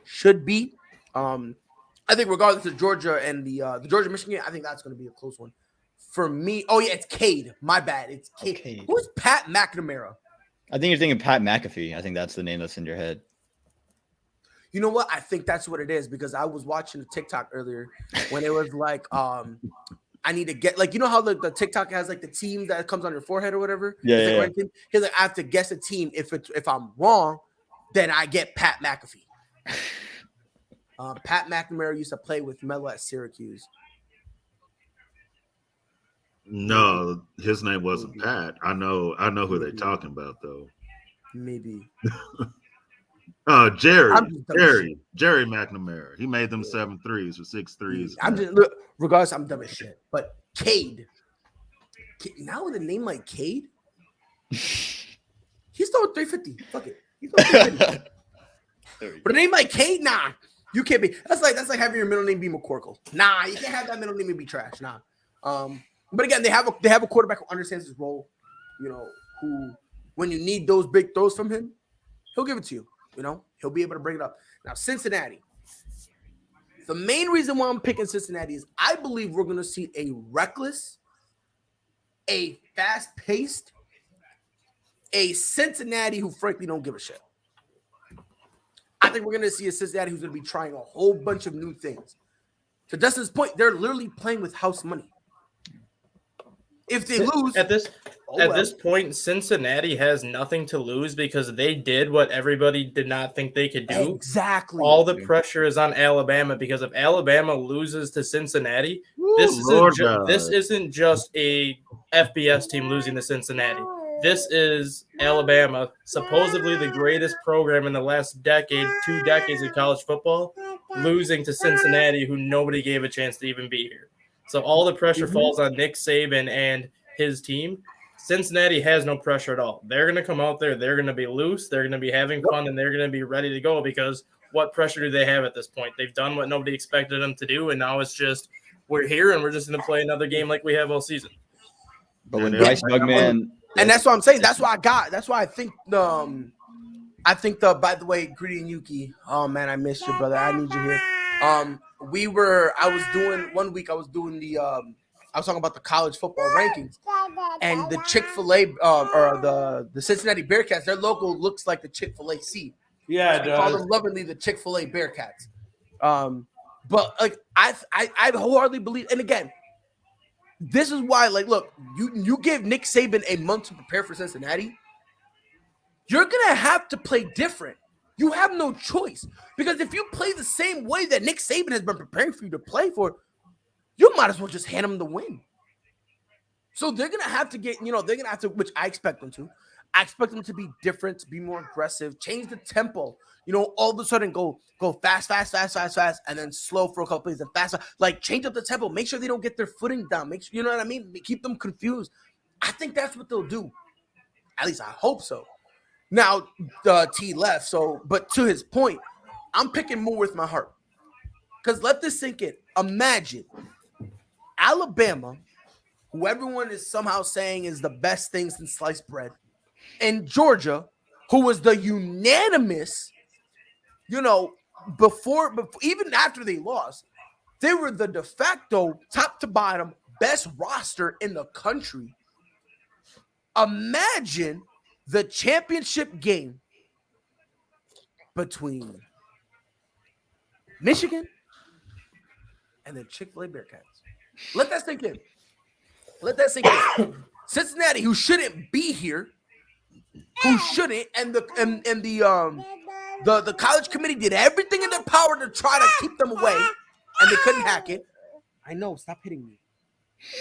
Should be. I think regardless of Georgia and the Georgia Michigan, I think that's going to be a close one. For me, oh yeah, it's Cade. My bad. It's Cade. Okay. Who's Pat McNamara? I think you're thinking Pat McAfee. I think that's the name that's in your head. You know what? I think that's what it is because I was watching a TikTok earlier when it was like, I need to get, like, you know how the TikTok has like the team that comes on your forehead or whatever? Yeah. Like, yeah. He's like, I have to guess a team. If I'm wrong, then I get Pat McAfee. Pat McNamara used to play with Melo at Syracuse. No, his name wasn't Pat. I know who they're talking about though. Maybe. Jerry McNamara. He made them 7 threes or 6 threes. Regardless, I'm dumb as shit. But Cade. Now with a name like Cade, he's throwing 350. Fuck it. He's throwing 350. But a name like Cade, nah. You can't be. That's like having your middle name be McCorkle. Nah, you can't have that middle name and be trash. Nah. But again, they have a quarterback who understands his role. You know, who when you need those big throws from him, he'll give it to you. You know, he'll be able to bring it up. Now, Cincinnati. The main reason why I'm picking Cincinnati is I believe we're going to see a reckless, a fast-paced, a Cincinnati who frankly don't give a shit. I think we're going to see a Cincinnati who's going to be trying a whole bunch of new things. To Dustin's point, they're literally playing with house money. If they lose at this point, Cincinnati has nothing to lose because they did what everybody did not think they could do. Exactly. All the pressure is on Alabama because if Alabama loses to Cincinnati, this isn't just a FBS team losing to Cincinnati. This is Alabama, supposedly the greatest program in the last decade, 2 decades of college football, losing to Cincinnati, who nobody gave a chance to even be here. So all the pressure falls on Nick Saban and his team. Cincinnati has no pressure at all. They're going to come out there. They're going to be loose. They're going to be having fun, and they're going to be ready to go because what pressure do they have at this point? They've done what nobody expected them to do, and now it's just we're here, and we're just going to play another game like we have all season. But when Bryce Youngman – and that's what I'm saying. That's why I think by the way, Greedy and Yuki, oh, man, I missed you, brother. I need you here. I was talking about the college football rankings and the Chick-fil-A or the Cincinnati Bearcats, their logo looks like the Chick-fil-A C. Yeah, it does. I call them lovingly the Chick-fil-A Bearcats. But like I wholeheartedly believe, and again, this is why, like, look, you give Nick Saban a month to prepare for Cincinnati, you're gonna have to play different. You have no choice because if you play the same way that Nick Saban has been preparing for you to play for, you might as well just hand him the win. So they're going to have to get, they're going to have to, which I expect them to. I expect them to be different, to be more aggressive, change the tempo. All of a sudden go fast, and then slow for a couple plays and fast. Like, change up the tempo. Make sure they don't get their footing down. Make sure, you know what I mean? Keep them confused. I think that's what they'll do. At least I hope so. Now, T left, but to his point, I'm picking more with my heart. Because let this sink in. Imagine Alabama, who everyone is somehow saying is the best thing since sliced bread, and Georgia, who was the unanimous, before even after they lost, they were the de facto, top to bottom, best roster in the country. Imagine the championship game between Michigan and the Chick-fil-A Bearcats. Let that sink in. Cincinnati, who shouldn't be here, and the college committee did everything in their power to try to keep them away, and they couldn't hack it. I know. Stop hitting me.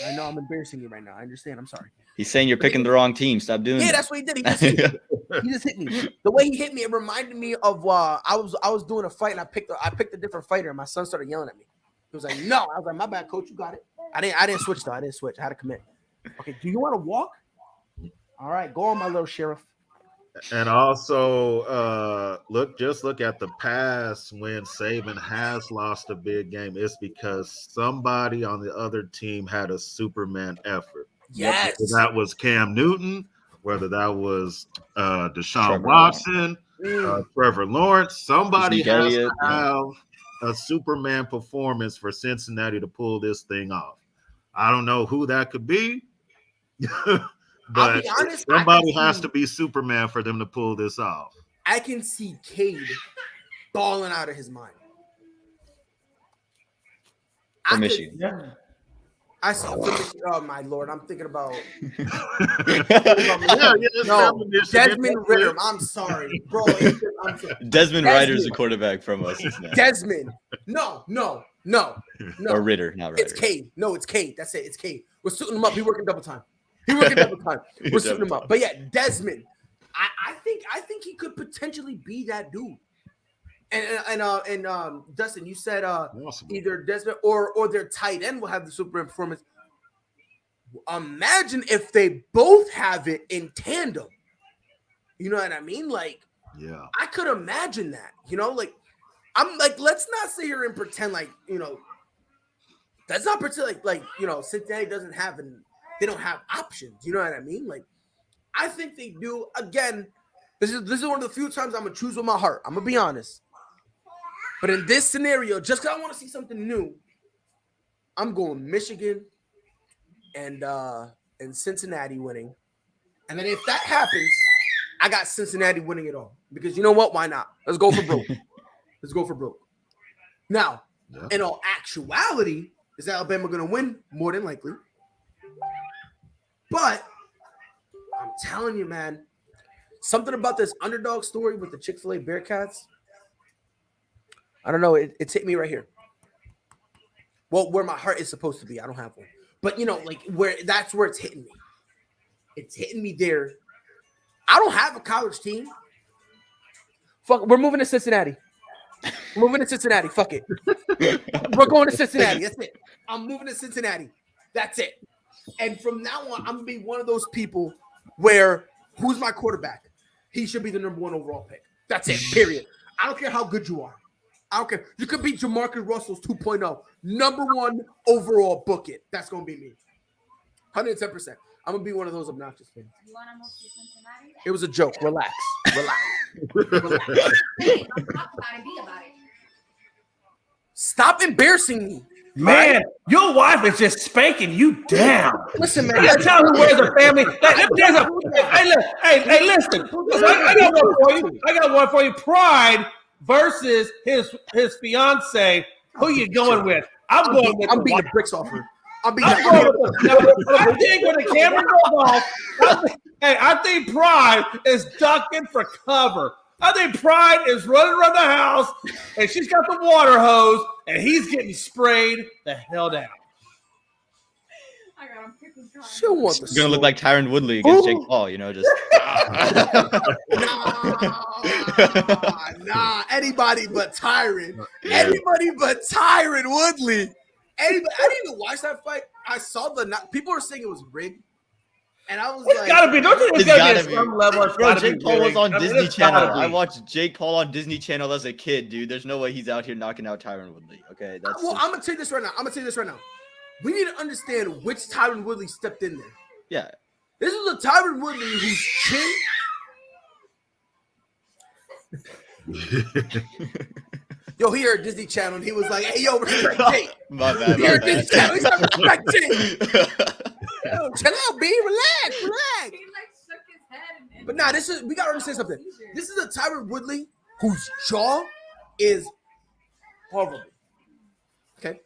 I know I'm embarrassing you right now. I understand. I'm sorry. He's saying you're picking the wrong team. Stop doing that. Yeah, that's what he did. He just hit me. He just hit me. The way he hit me, it reminded me of I was doing a fight and I picked a different fighter and my son started yelling at me. He was like, "No." I was like, "My bad, coach. You got it." I didn't switch though. I didn't switch. I had to commit. Okay. Do you want to walk? All right, go on, my little sheriff. And also, look at the past when Saban has lost a big game. It's because somebody on the other team had a Superman effort. Yes, whether that was Cam Newton, whether that was Deshaun Trevor Watson, Trevor Lawrence. Somebody Zeke has Elliott, to have a Superman performance for Cincinnati to pull this thing off. I don't know who that could be. But honest, somebody has to be Superman for them to pull this off. I can see Cade balling out of his mind. For Michigan. I saw. Oh my lord! I'm thinking about. No, Desmond Ritter. I'm sorry, bro. Desmond Ridder's a quarterback from us. Desmond. No. Or Ritter, not Ritter. It's Cade. No, it's Cade. That's it. It's Cade. We're suiting him up. He working double time. We're suiting him up. But yeah, Desmond. I think he could potentially be that dude. And Dustin, you said either Desmond or their tight end will have the super performance. Imagine if they both have it in tandem. You know what I mean? Like, yeah, I could imagine that. You know, like I'm like, let's not sit here and pretend like, you know, let's not pretend like you know, Cincinnati they don't have options. You know what I mean? Like, I think they do. Again, this is one of the few times I'm gonna choose with my heart. I'm gonna be honest. But in this scenario, just because I want to see something new, I'm going Michigan and Cincinnati winning. And then if that happens, I got Cincinnati winning it all. Because you know what? Why not? Let's go for broke. Now, in all actuality, is Alabama going to win? More than likely. But I'm telling you, man, something about this underdog story with the Chick-fil-A Bearcats, I don't know. It's hit me right here. Well, where my heart is supposed to be. I don't have one. But, you know, like that's where it's hitting me. It's hitting me there. I don't have a college team. Fuck, we're moving to Cincinnati. Fuck it. We're going to Cincinnati. That's it. I'm moving to Cincinnati. That's it. And from now on, I'm going to be one of those people where who's my quarterback? He should be the number 1 overall pick. That's it. Period. I don't care how good you are. I don't care. You could be Jamarcus Russell's 2.0. Number 1 overall, book it. That's going to be me. 110%. I'm going to be one of those obnoxious fans. You want to move to Cincinnati? It was a joke. Relax. Hey, don't talk about it. Be about it. Stop embarrassing me. Man, your wife is just spanking you down. Listen, man. You gotta tell who wears a family. Hey, listen. I got one for you. Pride versus his fiance. Who you going with? I'm going with. I'm beating the bricks off her. I think when the camera goes off, I think Pride is ducking for cover. I think Pride is running around the house, and she's got the water hose, and he's getting sprayed the hell down. I got him picking time. She'll want the It's gonna look like Tyron Woodley against Jake Paul, you know, just nah, anybody but Tyron. Anybody but Tyron Woodley. Anybody, I didn't even watch that fight. I saw people were saying it was rigged. And I was it's gotta be. Don't you think it's gotta be some level? Bro, Jake Paul was on Disney Channel. I I watched Jake Paul on Disney Channel as a kid, dude. There's no way he's out here knocking out Tyron Woodley. Okay, that's well, I'm gonna tell you this right now. We need to understand which Tyron Woodley stepped in there. Yeah. This is a Tyron Woodley whose chin. Yo, here at Disney Channel, and he was like, "Hey, yo, respect Jake." My bad. Here at Disney Channel, he's like, "Respect Jake." Yo, chill out, B. Relax. He like shook his head. And But nah, we gotta understand something. This is a Tyron Woodley whose jaw is horrible. Okay.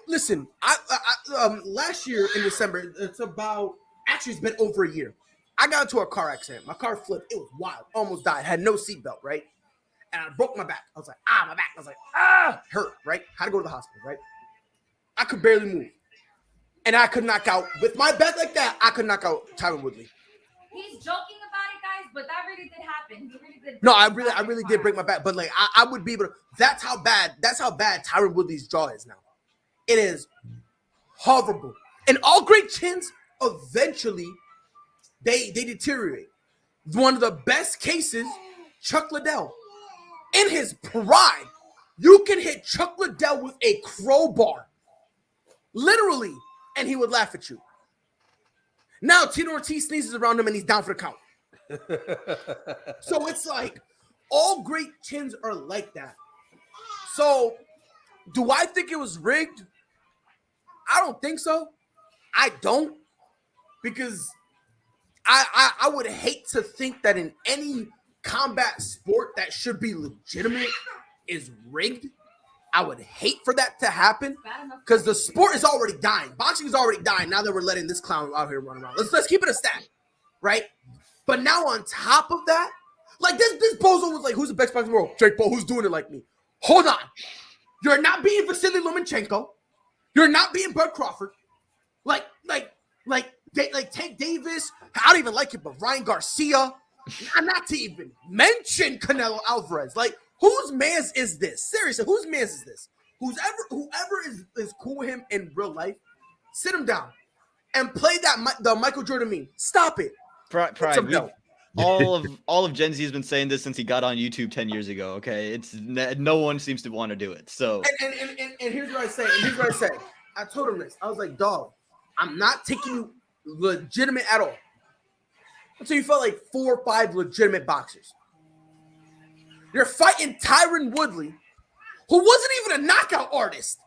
Listen. I last year in December, it's about Actually, it's been over a year. I got into a car accident. My car flipped. It was wild. Almost died. Had no seatbelt, right? And I broke my back. I was like, my back. I was like, hurt, right? Had to go to the hospital, right? I could barely move. And I could knock out, with my back like that, I could knock out Tyron Woodley. He's joking about it, guys, but that really did happen. He really did. No, I really did break my back. But like, I would be able to, that's how bad Tyron Woodley's jaw is now. It is horrible. And all great chins, eventually, they deteriorate. One of the best cases, Chuck Liddell. In his prime, you can hit Chuck Liddell with a crowbar. Literally. And he would laugh at you. Now Tito Ortiz sneezes around him and he's down for the count. So it's like all great chins are like that. So do I think it was rigged? I don't think so. I don't. Because I would hate to think that in any combat sport that should be legitimate is rigged. I would hate for that to happen because the sport is already dying. Boxing is already dying now that we're letting this clown out here run around. Let's keep it a stat, right? But now on top of that, like this bozo was like, who's the best boxer in the world? Jake Paul. Who's doing it like me? Hold on. You're not being Vasily Lomachenko. You're not being Bud Crawford. Like Tank Davis. I don't even like it, but Ryan Garcia. Not to even mention Canelo Alvarez. Like, whose man's is this? Seriously, whose man's is this? Whoever is cool with him in real life, sit him down and play the Michael Jordan meme. Stop it. Pride. All of Gen Z has been saying this since he got on YouTube 10 years ago. Okay, it's no one seems to want to do it. So and here's what I say. I told him this. I was like, dog, I'm not taking you legitimate at all. Until you felt like 4 or 5 legitimate boxers. You're fighting Tyron Woodley, who wasn't even a knockout artist.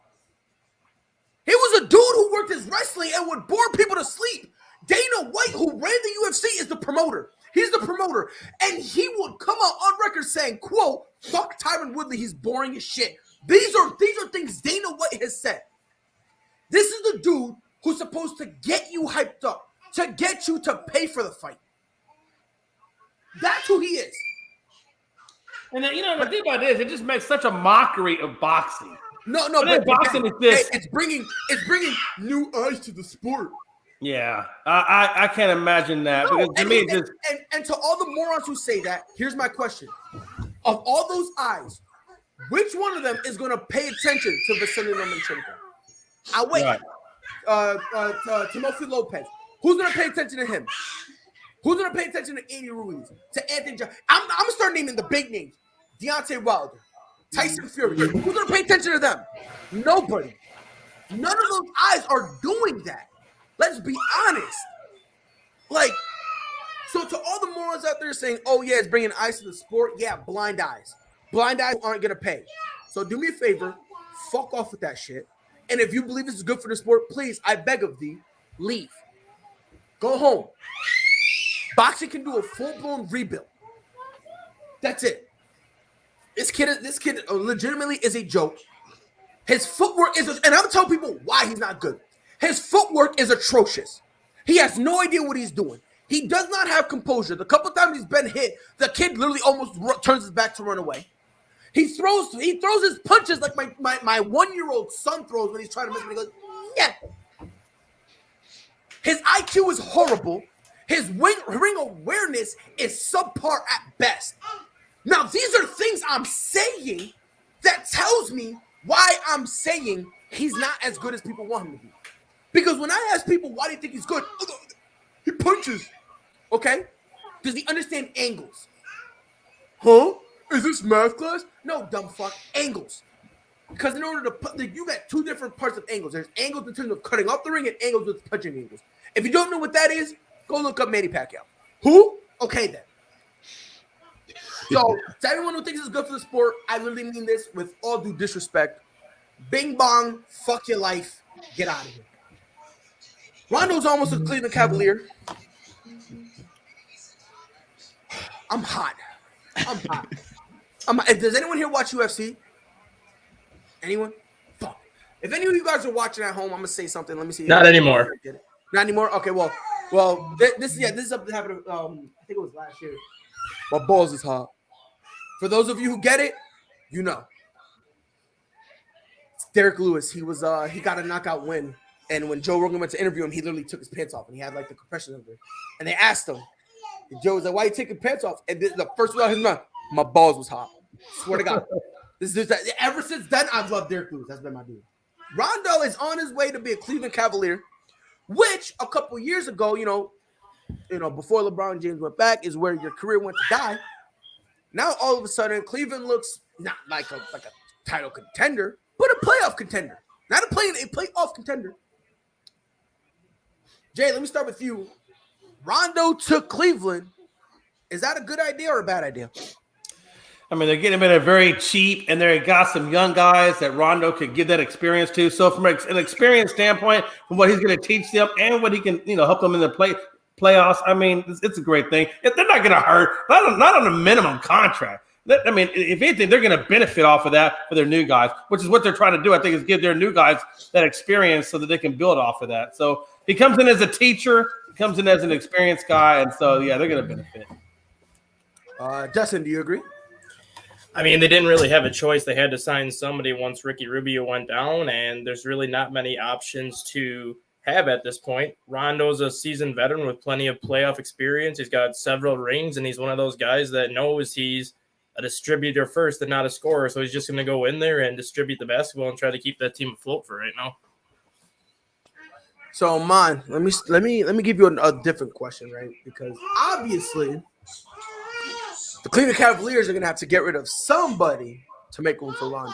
He was a dude who worked his wrestling and would bore people to sleep. Dana White, who ran the UFC, is the promoter. He's the promoter. And he would come out on record saying, quote, fuck Tyron Woodley, he's boring as shit. These are things Dana White has said. This is the dude who's supposed to get you hyped up, to get you to pay for the fight. That's who he is. And then, the thing about it is, it just makes such a mockery of boxing. No, but boxing is this. It's bringing new eyes to the sport. Yeah, I can't imagine that. No, because to me, it's just... and to all the morons who say that, here's my question: of all those eyes, which one of them is going to pay attention to Vasily Lomachenko? I'll wait. Right. Timothy Lopez. Who's going to pay attention to him? Who's going to pay attention to Andy Ruiz, to Anthony Johnson? I'm going to start naming the big names. Deontay Wilder, Tyson Fury. Who's going to pay attention to them? Nobody. None of those eyes are doing that. Let's be honest. Like, so to all the morons out there saying, oh, yeah, it's bringing eyes to the sport. Yeah, blind eyes. Blind eyes aren't going to pay. So do me a favor. Fuck off with that shit. And if you believe this is good for the sport, please, I beg of thee, leave. Go home. Boxing can do a full-blown rebuild. That's it. This kid legitimately is a joke. His footwork is, and I'm telling people why he's not good. His footwork is atrocious. He has no idea what he's doing. He does not have composure. The couple times he's been hit, the kid literally almost turns his back to run away. He throws his punches like my 1-year-old son throws when he's trying to miss him. He goes, yeah. His IQ is horrible. His ring awareness is subpar at best. Now, these are things I'm saying that tells me why I'm saying he's not as good as people want him to be. Because when I ask people, why do you think he's good? He punches. Okay? Does he understand angles? Huh? Is this math class? No, dumb fuck. Angles. Because in order to put, you got 2 different parts of angles. There's angles in terms of cutting off the ring and angles with punching angles. If you don't know what that is, go look up Manny Pacquiao. Who? Okay, then. So, to everyone who thinks it's good for the sport, I literally mean this with all due disrespect. Bing bong, fuck your life, get out of here. Rondo's almost a Cleveland Cavalier. I'm hot. Does anyone here watch UFC? Anyone? Fuck. If any of you guys are watching at home, I'm gonna say something. Let me see. Not anymore. Not anymore? Okay, well, Well, this is something that happened. I think it was last year. My balls is hot. For those of you who get it, you know. Derek Lewis, he got a knockout win, and when Joe Rogan went to interview him, he literally took his pants off, and he had like the compression under. And they asked him, and Joe was like, "Why you taking pants off?" And the first word out of his mouth, "My balls was hot." Swear to God. Ever since then, I've loved Derek Lewis. That's been my dude. Rondo is on his way to be a Cleveland Cavalier, which a couple years ago, you know, before LeBron James went back, is where your career went to die. Now all of a sudden, Cleveland looks not like a title contender, but a playoff contender. Not a playoff contender. Jay, let me start with you. Rondo took Cleveland. Is that a good idea or a bad idea? I mean, they're getting him at a very cheap, and they got some young guys that Rondo could give that experience to. So from an experience standpoint, from what he's going to teach them and what he can, help them in the playoffs, I mean, it's a great thing. If they're not going to hurt, not on a minimum contract. I mean, if anything, they're going to benefit off of that for their new guys, which is what they're trying to do. I think is give their new guys that experience so that they can build off of that. So he comes in as a teacher, comes in as an experienced guy, and so yeah, they're going to benefit. Dustin, do you agree? I mean, they didn't really have a choice. They had to sign somebody once Ricky Rubio went down, and there's really not many options to have at this point. Rondo's a seasoned veteran with plenty of playoff experience. He's got several rings, and he's one of those guys that knows he's a distributor first and not a scorer. So he's just going to go in there and distribute the basketball and try to keep that team afloat for right now. So, Man, let me give you a different question, right? Because obviously, the Cleveland Cavaliers are going to have to get rid of somebody to make room for Rondo.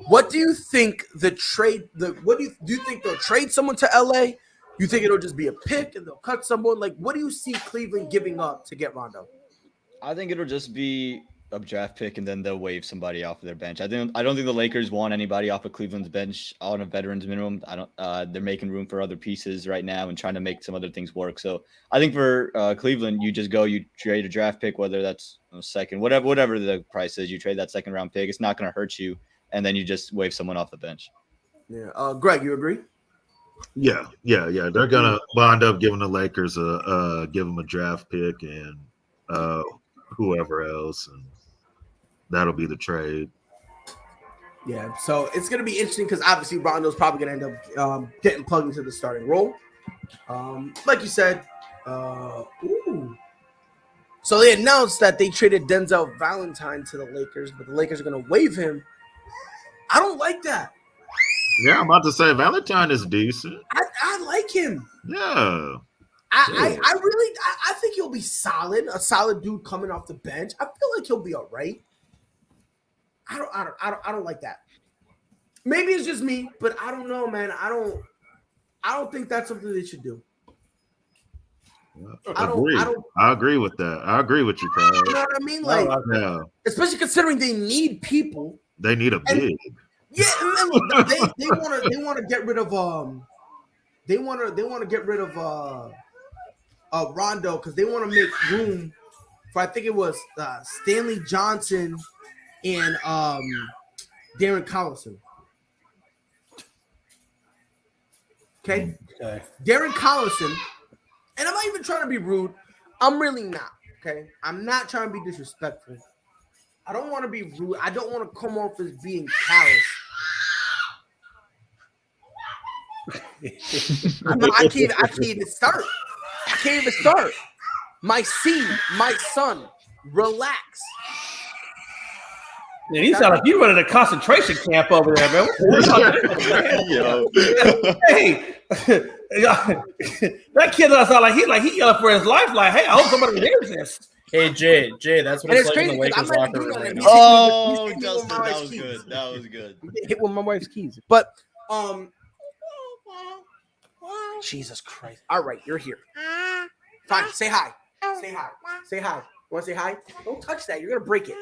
What do you think do you think they'll trade someone to LA? You think it'll just be a pick and they'll cut someone? Like, what do you see Cleveland giving up to get Rondo? I think it'll just be a draft pick, and then they'll waive somebody off of their bench. I don't think the Lakers want anybody off of Cleveland's bench on a veterans minimum. They're making room for other pieces right now and trying to make some other things work. So I think for Cleveland, you trade a draft pick, whether that's second, whatever the price is, you trade that second round pick. It's not going to hurt you, and then you just waive someone off the bench. Yeah. Greg, you agree? Yeah. They're gonna wind up giving the Lakers give them a draft pick and whoever else, and that'll be the trade. Yeah, so it's going to be interesting because obviously Rondo's probably going to end up getting plugged into the starting role. Like you said, so they announced that they traded Denzel Valentine to the Lakers, but the Lakers are going to waive him. I don't like that. Yeah, I'm about to say Valentine is decent. I like him. Yeah. I think he'll be solid, a solid dude coming off the bench. I feel like he'll be all right. I don't like that. Maybe it's just me, but I don't know, man. I don't think that's something they should do. I agree with that. I agree with you, Craig. You know what I mean? Like, yeah. Especially considering they need people. They need a big. Yeah, and look, they want to get rid of they want to get rid of Rondo because they want to make room for, I think it was Stanley Johnson and Darren Collison. Okay. Darren Collison, and I'm not even trying to be rude. I'm really not. Okay, I'm not trying to be disrespectful. I don't want to be rude. I don't want to come off as being callous. I can't even start. I can't even start. My son, relax. Man, you sound like you running a concentration camp over there, man. Hey, that kid doesn't sound like he yelling for his life. Like, hey, I hope somebody hears this. Hey, Jay, that's what it's like in the Lakers locker room right now. Oh, Justin, that was good. That was good. Hit with my wife's keys, but Jesus Christ! All right, you're here. Fine, say hi. Say hi. Say hi. You want to say hi? Don't touch that. You're gonna break it.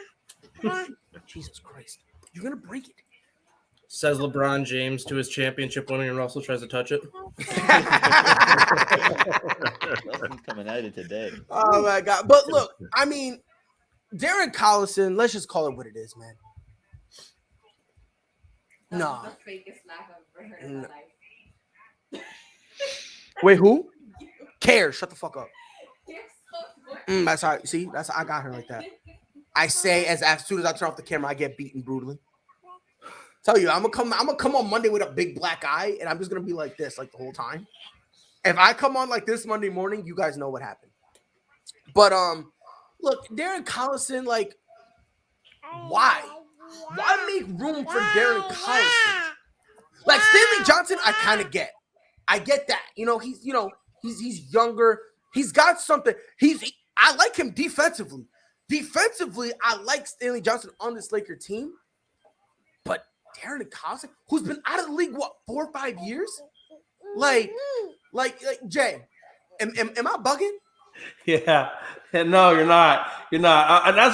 Jesus Christ! You're gonna break it. Says LeBron James to his championship winning, and Russell tries to touch it. Nothing's coming at it today. Oh my God! But look, I mean, Darren Collison. Let's just call it what it is, man. That's No. the fakest laugh I've ever heard in my life. Wait, who? cares. Shut the fuck up. That's how. See, that's how I got her like that. I say as soon as I turn off the camera, I get beaten brutally. Tell you, I'm gonna come on Monday with a big black eye, and I'm just gonna be like this like the whole time. If I come on like this Monday morning, you guys know what happened. But look, Darren Collison, like, why? Why make room for Darren Collison? Like Stanley Johnson, I kind of get. I get that. He's younger. He's got something. I like him defensively. Defensively, I like Stanley Johnson on this Laker team. But Darren Collison, who's been out of the league, what, 4 or 5 years? Like Jay, am I bugging? Yeah. No, you're not. You're not. And that's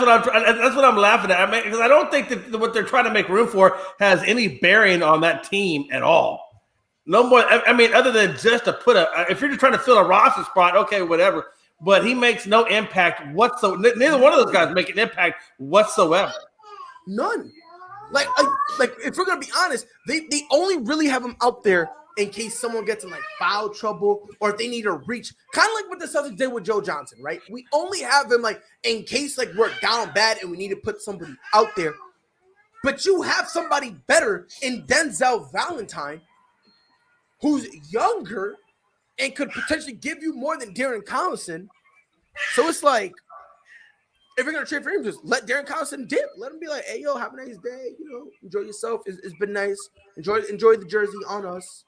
what I'm laughing at. I mean, because I don't think that what they're trying to make room for has any bearing on that team at all. No more. I mean, other than just to put if you're just trying to fill a roster spot, okay, whatever. But he makes no impact whatsoever. Neither one of those guys make an impact whatsoever. None. Like if we're gonna be honest, they only really have him out there in case someone gets in like foul trouble or if they need a reach. Kind of like what the Celtics did with Joe Johnson, right? We only have him like in case like we're down bad and we need to put somebody out there. But you have somebody better in Denzel Valentine, who's younger and could potentially give you more than Darren Collison. So it's like, if you're going to trade for him, just let Darren Collison dip. Let him be like, hey, yo, have a nice day. Enjoy yourself. It's been nice. Enjoy the jersey on us.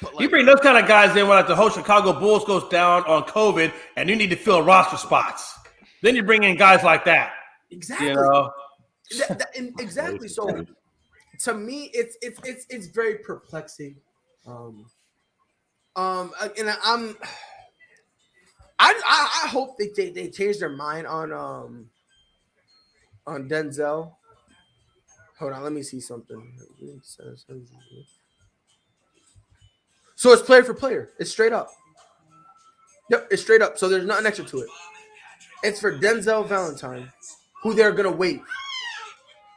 Like, you bring those kind of guys in when like the whole Chicago Bulls goes down on COVID and you need to fill roster spots. Then you bring in guys like that. Exactly. Exactly. So to me, it's very perplexing. And I hope they change their mind on Denzel. Hold on, let me see something. So it's player for player. It's straight up. Yep, it's straight up. So there's nothing extra to it. It's for Denzel Valentine, who they're gonna waive.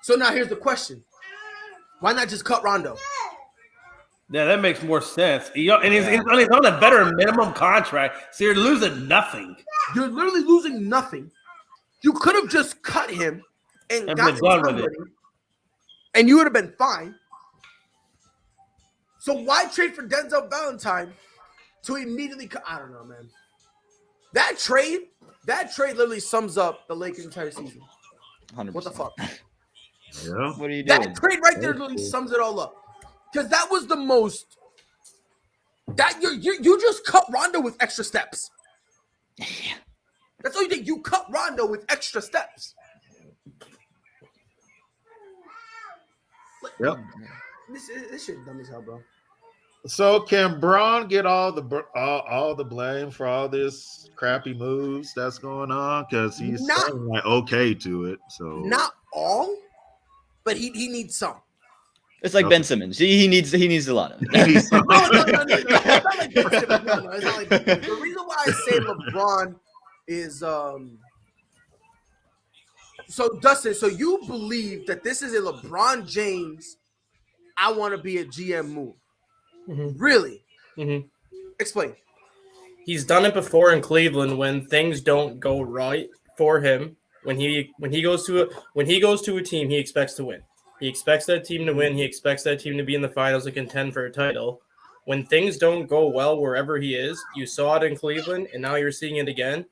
So now here's the question: why not just cut Rondo? Yeah, that makes more sense. He's on a better minimum contract, so you're losing nothing. You're literally losing nothing. You could have just cut him and got somebody, and you would have been fine. So why trade for Denzel Valentine to immediately cut? I don't know, man. That trade literally sums up the Lakers' entire season. 100%. What the fuck? Yeah. What are you doing? That trade right there literally sums it all up. Because that was the most that you just cut Rondo with extra steps. That's all you did. You cut Rondo with extra steps. Yep. This shit dumb as hell, bro. So can Braun get all the blame for all this crappy moves that's going on? Because he's saying like okay to it. So not all, but he needs some. It's like Ben Simmons. He needs a lot of it. No. It's not like Ben Simmons. No, it's not like the reason why I say LeBron is so Dustin. So you believe that this is a LeBron James? I want to be a GM move. Mm-hmm. Really? Mm-hmm. Explain. He's done it before in Cleveland when things don't go right for him. When he goes to a team, he expects to win. He expects that team to win. He expects that team to be in the finals and contend for a title. When things don't go well wherever he is, you saw it in Cleveland, and now you're seeing it again.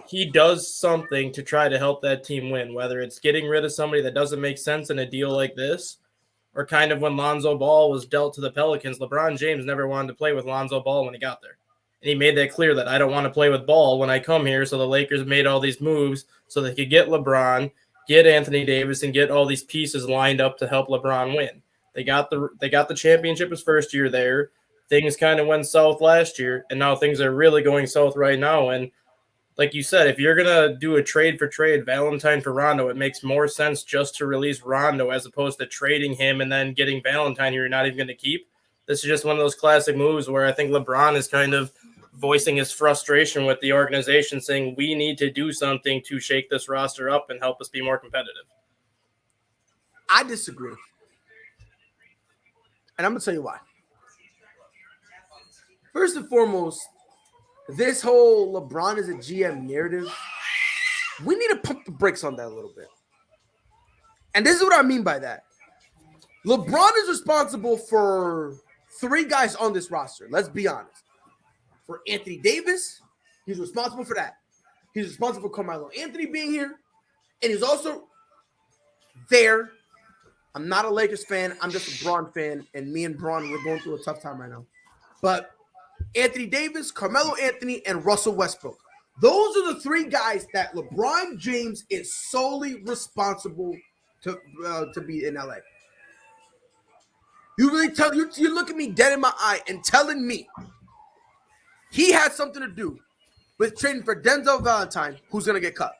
He does something to try to help that team win, whether it's getting rid of somebody that doesn't make sense in a deal like this, or kind of when Lonzo Ball was dealt to the Pelicans. LeBron James never wanted to play with Lonzo Ball when he got there. And he made that clear that I don't want to play with Ball when I come here. So the Lakers made all these moves so they could get LeBron, get Anthony Davis, and get all these pieces lined up to help LeBron win. They got the championship his first year there. Things kind of went south last year, and now things are really going south right now. And like you said, if you're going to do a trade for trade, Valentine for Rondo, it makes more sense just to release Rondo as opposed to trading him and then getting Valentine who you're not even going to keep. This is just one of those classic moves where I think LeBron is kind of voicing his frustration with the organization, saying we need to do something to shake this roster up and help us be more competitive. I disagree. And I'm going to tell you why. First and foremost, this whole LeBron is a GM narrative, we need to pump the brakes on that a little bit. And this is what I mean by that. LeBron is responsible for 3 guys on this roster. Let's be honest. For Anthony Davis, he's responsible for that. He's responsible for Carmelo Anthony being here. And he's also there. I'm not a Lakers fan. I'm just a Braun fan. And me and Braun, we're going through a tough time right now. But Anthony Davis, Carmelo Anthony, and Russell Westbrook. Those are the 3 guys that LeBron James is solely responsible to be in LA. You really you look at me dead in my eye and telling me he had something to do with trading for Denzel Valentine, who's gonna get cut.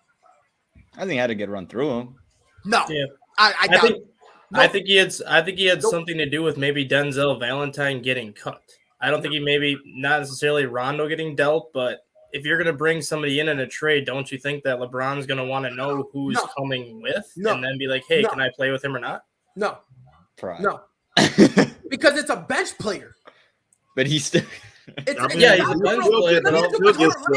I think I had to get run through him. No, Yeah. I doubt it. No. I think he had something to do with maybe Denzel Valentine getting cut. I don't think he maybe not necessarily Rondo getting dealt, but if you're going to bring somebody in a trade, don't you think that LeBron's going to want to know who's coming with and then be like, hey, can I play with him or not? No. Pride. No. Because it's a bench player. But he's still. He's a bench player. Let me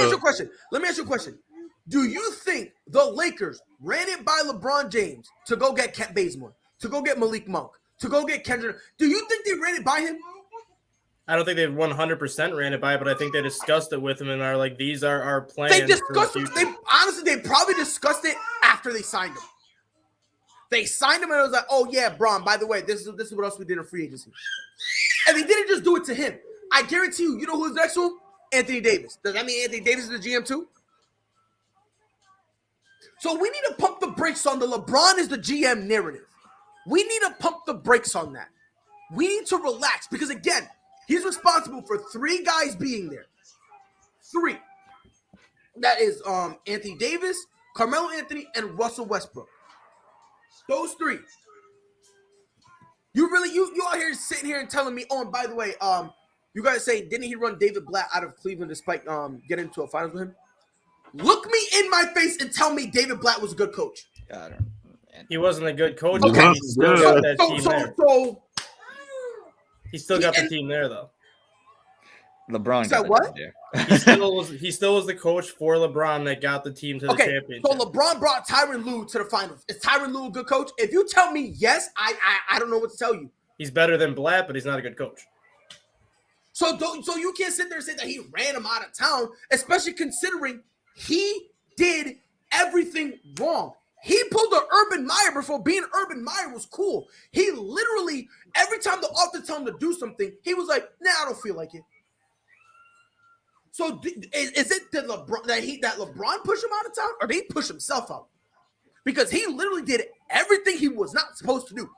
ask you a question. Do you think the Lakers ran it by LeBron James to go get Kent Bazemore, to go get Malik Monk, to go get Kendrick? Do you think they ran it by him? I don't think they 100% ran it by, but I think they discussed it with him and are like, these are our plans. They discussed it. They probably discussed it after they signed him. They signed him and it was like, oh yeah, Braun, by the way, this is what else we did in free agency. And they didn't just do it to him. I guarantee you, you know who's next to him? Anthony Davis. Does that mean Anthony Davis is the GM too? So we need to pump the brakes on the LeBron is the GM narrative. We need to pump the brakes on that. We need to relax because, again, he's responsible for 3 guys being there. 3. That is Anthony Davis, Carmelo Anthony, and Russell Westbrook. Those 3. You out here sitting here and telling me, oh, and by the way, you guys say, didn't he run David Blatt out of Cleveland despite getting into a finals with him? Look me in my face and tell me David Blatt was a good coach. He wasn't a good coach. Okay. He still got that team there. So He still got the team there, though. LeBron. Got what? He still was the coach for LeBron that got the team to the championship. So LeBron brought Tyron Lue to the finals. Is Tyron Lue a good coach? If you tell me yes, I don't know what to tell you. He's better than Blatt, but he's not a good coach. So you can't sit there and say that he ran him out of town, especially considering he did everything wrong. He pulled the Urban Meyer before being Urban Meyer was cool. He literally, every time the author told him to do something, he was like, nah, I don't feel like it. So is it that LeBron pushed him out of town, or did he push himself out? Because he literally did everything he was not supposed to do.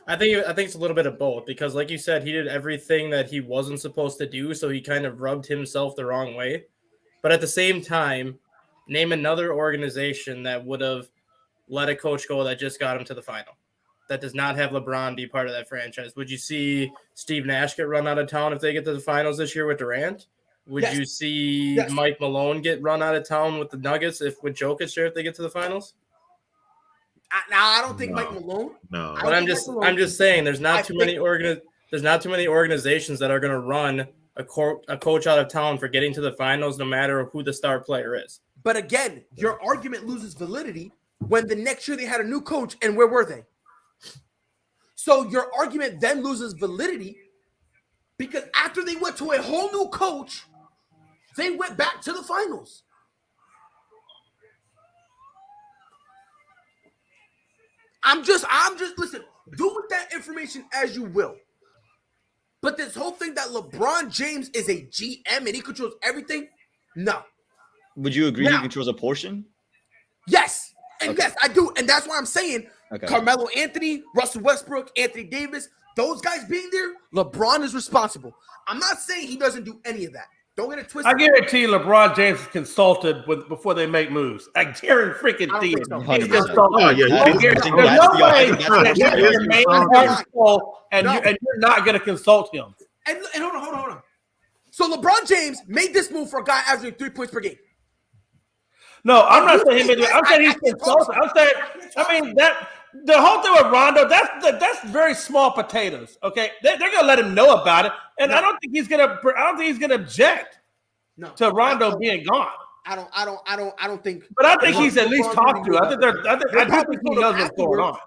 I think it's a little bit of both, because like you said, he did everything that he wasn't supposed to do, so he kind of rubbed himself the wrong way. But at the same time, name another organization that would have let a coach go that just got him to the final, that does not have LeBron be part of that franchise. Would you see Steve Nash get run out of town if they get to the finals this year with Durant? Would you see Mike Malone get run out of town with the Nuggets with Jokic there if they get to the finals? I don't think Mike Malone. No, but I'm just saying there's not too many organizations that are going to run a coach out of town for getting to the finals, no matter who the star player is. But again, your argument loses validity when the next year they had a new coach, and where were they? So your argument then loses validity because after they went to a whole new coach, they went back to the finals. I'm just listen, do with that information as you will. But this whole thing that LeBron James is a GM and he controls everything, no. Would you agree he controls a portion? Yes. And yes, I do. And that's why I'm saying Carmelo Anthony, Russell Westbrook, Anthony Davis, those guys being there, LeBron is responsible. I'm not saying he doesn't do any of that. Don't get it twisted. I guarantee you LeBron James is consulted before they make moves. I guarantee you. He's consulted. And you're not going to consult him. And hold on. So LeBron James made this move for a guy averaging 3 points per game. No, I'm not saying he made it. I'm saying he's consulted. That the whole thing with Rondo, that's very small potatoes. Okay, they're gonna let him know about it, and I don't think he's gonna object. No. to Rondo being gone. I don't think. But I think he's at least talked to. I do think he knows what's going on.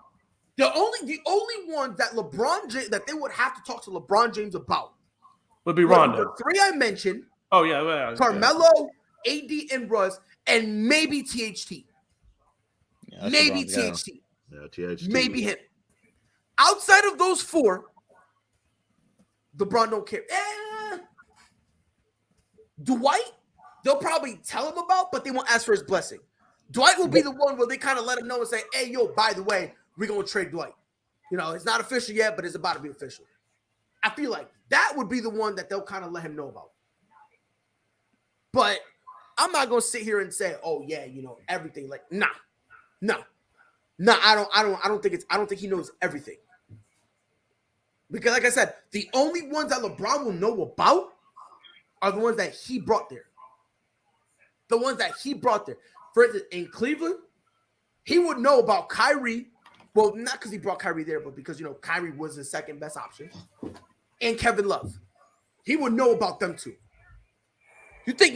The only one that LeBron James that they would have to talk to LeBron James about Would be Rondo. The three I mentioned. Oh yeah, well, Carmelo, AD, and Russ, and maybe THT. Yeah, Maybe LeBron, THT. Yeah, THT. Maybe him. Outside of those four, LeBron don't care. Dwight, they'll probably tell him about, but they won't ask for his blessing. Dwight will be the one where they kind of let him know and say, hey, yo, by the way, we're going to trade Dwight. You know, it's not official yet, but it's about to be official. I feel like that would be the one that they'll kind of let him know about. But I'm not going to sit here and say, oh, yeah, you know, everything. Like, nah, I don't think he knows everything. Because like I said, the only ones that LeBron will know about are the ones that he brought there. The ones that he brought there. For instance, in Cleveland, he would know about Kyrie. Well, not because he brought Kyrie there, but because, you know, Kyrie was his second best option. And Kevin Love. He would know about them too. You think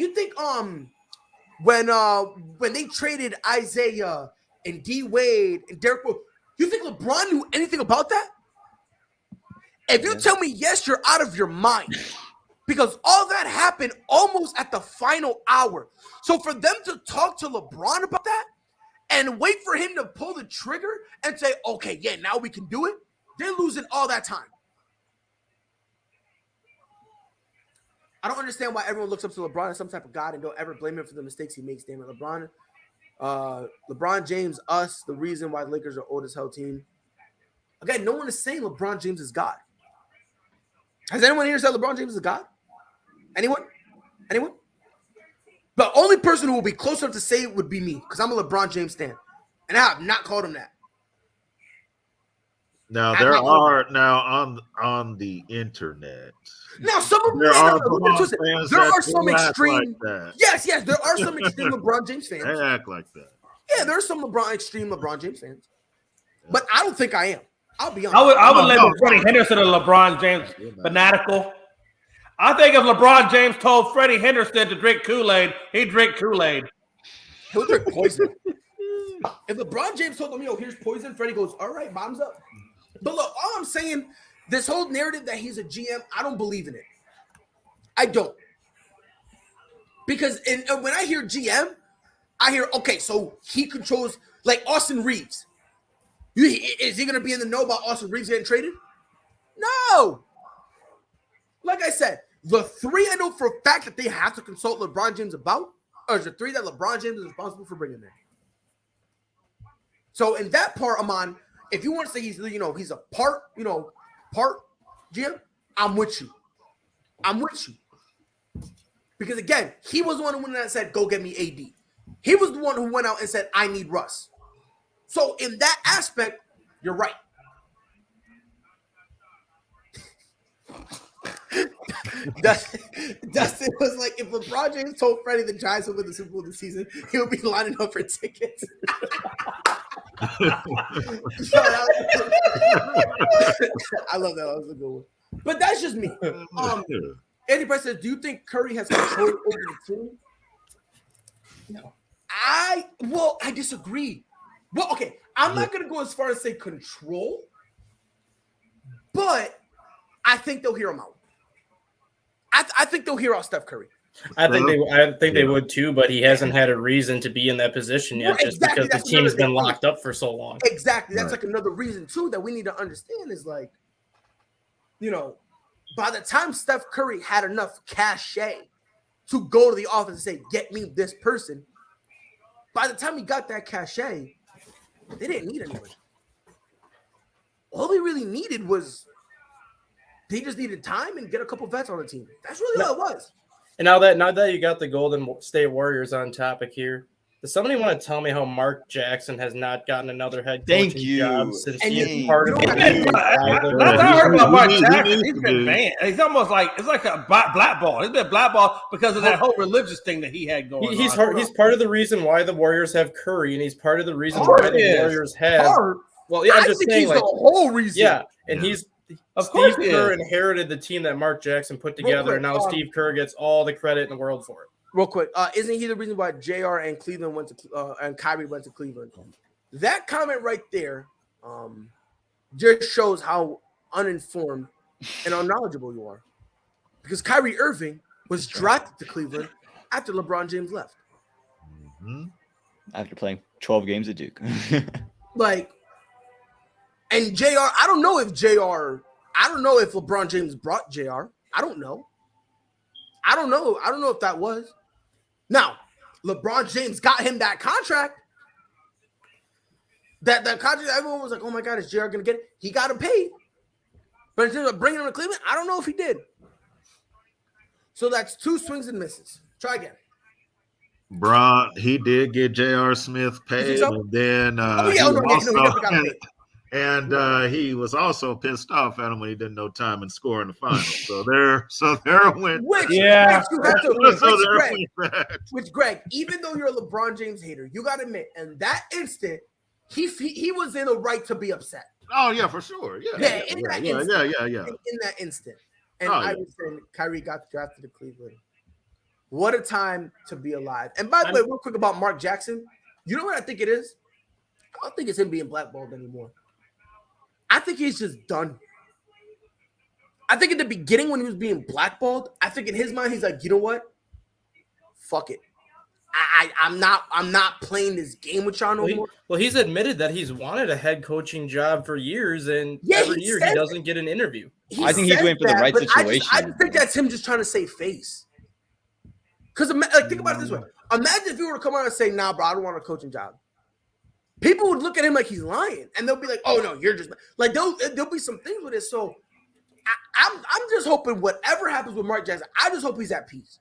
when they traded Isaiah and D Wade and Derrick Rose, you think LeBron knew anything about that? If you tell me yes, you're out of your mind. Because all that happened almost at the final hour. So for them to talk to LeBron about that and wait for him to pull the trigger and say, okay, yeah, now we can do it, they're losing all that time. I don't understand why everyone looks up to LeBron as some type of god and don't ever blame him for the mistakes he makes. Damn it, LeBron James, us, the reason why the Lakers are old as hell team. Again, no one is saying LeBron James is God. Has anyone here said LeBron James is God? Anyone? The only person who will be close enough to say it would be me, because I'm a LeBron James stan, and I have not called him that. Now there are on the internet. Now some of them there are some extreme. Like yes, there are some extreme LeBron James fans. They act like that. Yeah, there are some extreme LeBron James fans, but I don't think I am. I'll be honest. I would label Freddie Henderson a LeBron James fanatical. I think if LeBron James told Freddie Henderson to drink Kool-Aid, he'd drink Kool-Aid. He'll drink poison. If LeBron James told him, yo, here's poison, Freddie goes, all right, bottoms up. But look, all I'm saying, this whole narrative that he's a GM, I don't believe in it. I don't. Because when I hear GM, I hear, okay, so he controls, like Austin Reeves. Is he going to be in the know about Austin Reeves getting traded? No. Like I said, the three I know for a fact that they have to consult LeBron James about are the three that LeBron James is responsible for bringing there. So in that part, Amon, if you want to say he's a part GM, I'm with you. Because again, he was the one who said, go get me AD. He was the one who went out and said, I need Russ. So in that aspect, you're right. Dustin was like, if LeBron James told Freddie the Giants would win the Super Bowl this season, he would be lining up for tickets. I love that. That was a good one. But that's just me. Andy Price says, do you think Curry has control over the team? No. I disagree. Well, okay, I'm not going to go as far as say control, but I think they'll hear him out. I think they'll hear out Steph Curry. I think they would too, but he hasn't had a reason to be in that position yet, just because the team's been locked up for so long. Exactly. That's like another reason too that we need to understand is like, you know, by the time Steph Curry had enough cachet to go to the office and say, get me this person, by the time he got that cachet, they didn't need anyone. All they really needed was they just needed time and get a couple vets on the team. That's really all it was. And now that you got the Golden State Warriors on topic here, does somebody want to tell me how Mark Jackson has not gotten another head coaching job since he is part of the league? I heard about Mark Jackson. He's been banned. He's almost like it's like a blackball. He's been blackballed because of that whole religious thing that he had going on. He's part of the reason why the Warriors have Curry, and he's part of the reason why the Warriors have. Well, yeah, I'm just saying, he's the whole reason. Yeah, and he's Of course Steve he Kerr is. inherited the team that Mark Jackson put together, quick, and now Steve Kerr gets all the credit in the world for it. Real quick, isn't he the reason why JR and Cleveland went to and Kyrie went to Cleveland? That comment right there just shows how uninformed and unknowledgeable you are. Because Kyrie Irving was drafted to Cleveland after LeBron James left. After playing 12 games at Duke. Like, and JR, I don't know if LeBron James brought JR. I don't know. I don't know if that was. Now, LeBron James got him that contract. That contract, everyone was like, oh my God, is JR going to get it? He got him paid. But in terms of bringing him to Cleveland, I don't know if he did. So that's 2 swings and misses. Try again. Bron, he did get J.R. Smith paid, so? and then He definitely got paid. he was also pissed off at him when he didn't know time and score in the finals. So there went. Which Greg, even though you're a LeBron James hater, you got to admit, in that instant, he was in the right to be upset. Oh yeah, for sure. In that instant, and I was saying Kyrie got drafted to Cleveland. What a time to be alive. And by the way, real quick about Mark Jackson, you know what I think it is? I don't think it's him being blackballed anymore. I think he's just done. I think at the beginning when he was being blackballed, I think in his mind, he's like, you know what? Fuck it. I'm not playing this game with y'all no more. Well, he's admitted that he's wanted a head coaching job for years, and every year he doesn't get an interview. I think he's waiting for the right situation. I think that's him just trying to save face. Because think about it this way. Imagine if you were to come out and say, nah, bro, I don't want a coaching job. People would look at him like he's lying. And they'll be like, oh, no, you're just – like there'll be some things with it. So I'm just hoping whatever happens with Mark Jackson, I just hope he's at peace.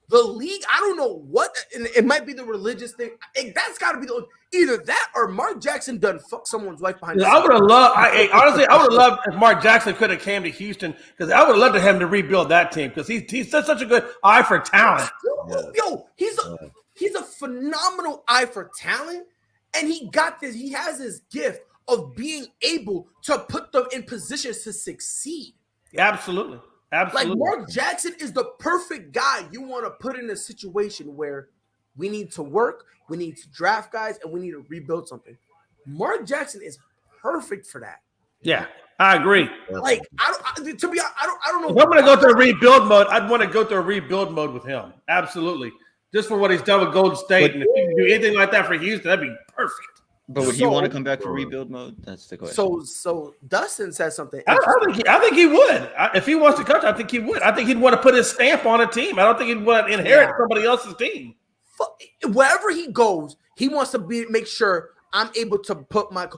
The league, I don't know what – and it might be the religious thing. That's got to be either that or Mark Jackson done fuck someone's wife behind the scenes. I would have loved – honestly, I would have loved if Mark Jackson could have came to Houston because I would have loved to have him to rebuild that team because he's such a good eye for talent. Yo, he's a phenomenal eye for talent, and he has his gift of being able to put them in positions to succeed. Absolutely. Like Mark Jackson is the perfect guy you want to put in a situation where we need to work, we need to draft guys, and we need to rebuild something. Mark Jackson is perfect for that. Yeah, I agree. Like I don't know. If I'm going to go through a rebuild mode, I'd want to go through a rebuild mode with him. Absolutely. Just for what he's done with Golden State. And if he can do anything like that for Houston, that'd be perfect. But would he want to come back for rebuild mode? That's the question. So Dustin says something. I think he would. If he wants to coach, I think he would. I think he'd want to put his stamp on a team. I don't think he'd want to inherit somebody else's team. Wherever he goes, he wants to make sure I'm able to put my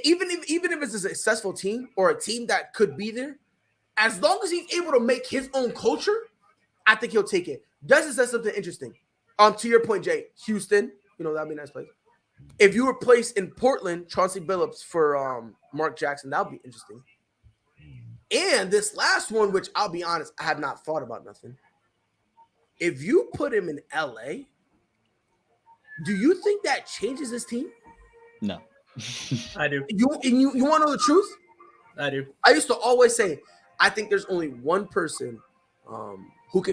even if it's a successful team or a team that could be there, as long as he's able to make his own culture, I think he'll take it. Dustin says something interesting. To your point, Jay, Houston, that'd be a nice place. If you were placed in Portland, Chauncey Billups for Mark Jackson, that would be interesting. And this last one, which I'll be honest, I have not thought about nothing. If you put him in LA, do you think that changes his team? No. I do. You want to know the truth? I do. I used to always say, I think there's only one person who'd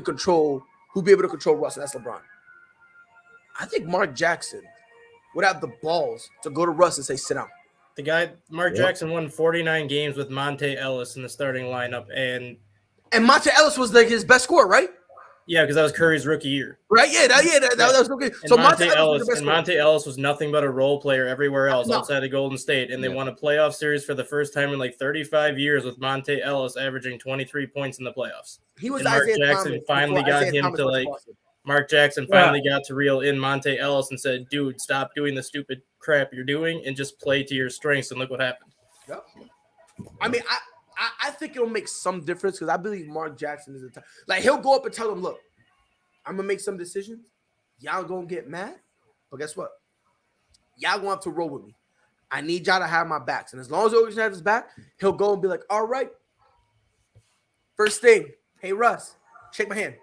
be able to control Russ, and that's LeBron. I think Mark Jackson would have the balls to go to Russ and say, sit down. The guy, Mark Jackson, won 49 games with Monte Ellis in the starting lineup. And Monte Ellis was like his best scorer, right? Yeah, because that was Curry's rookie year. Right? Yeah, that was okay. So Monte Ellis was nothing but a role player everywhere else outside of Golden State. And they won a playoff series for the first time in like 35 years with Monte Ellis averaging 23 points in the playoffs. He was Mark Jackson finally got him to like – Mark Jackson finally got to reel in Monte Ellis and said, dude, stop doing the stupid crap you're doing and just play to your strengths, and look what happened. Yep. I mean, I think it'll make some difference because I believe Mark Jackson is like he'll go up and tell them, look, I'm going to make some decisions. Y'all going to get mad, but guess what? Y'all going to have to roll with me. I need y'all to have my backs. And as long as the organization has his back, he'll go and be like, all right. First thing, hey, Russ, shake my hand.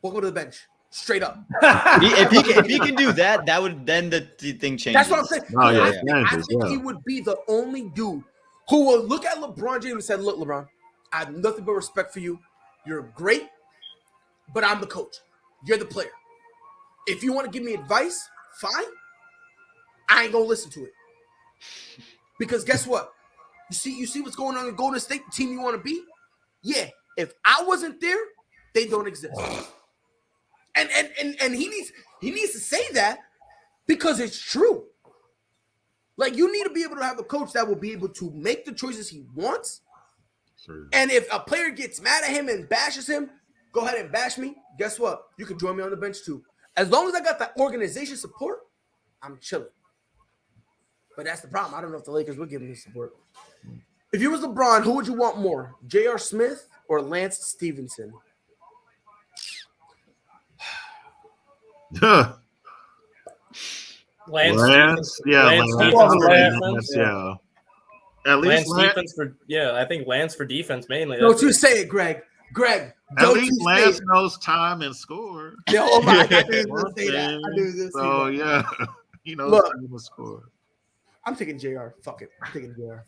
Welcome to the bench. Straight up. if he can do that, that would then the thing changes. That's what I'm saying. Oh, yeah. I think he would be the only dude who will look at LeBron James and say, look, LeBron, I have nothing but respect for you. You're great, but I'm the coach. You're the player. If you want to give me advice, fine. I ain't going to listen to it. Because guess what? You see what's going on in Golden State, the team you want to be? Yeah, if I wasn't there, they don't exist. And he needs to say that because it's true. Like, you need to be able to have a coach that will be able to make the choices he wants. Sure. And if a player gets mad at him and bashes him, go ahead and bash me. Guess what? You can join me on the bench too. As long as I got that organization support, I'm chilling. But that's the problem. I don't know if the Lakers would give me support. If you was LeBron, who would you want more? J.R. Smith or Lance Stevenson? Lance, yeah. At least Lance defense for I think Lance for defense mainly. Don't you say it, Greg. Greg, at least Lance knows time and score. Yeah, oh my God, I knew he was gonna say that. I knew he was gonna say so that. Yeah, he knows time and score. I'm taking JR. Fuck it. I'm taking JR.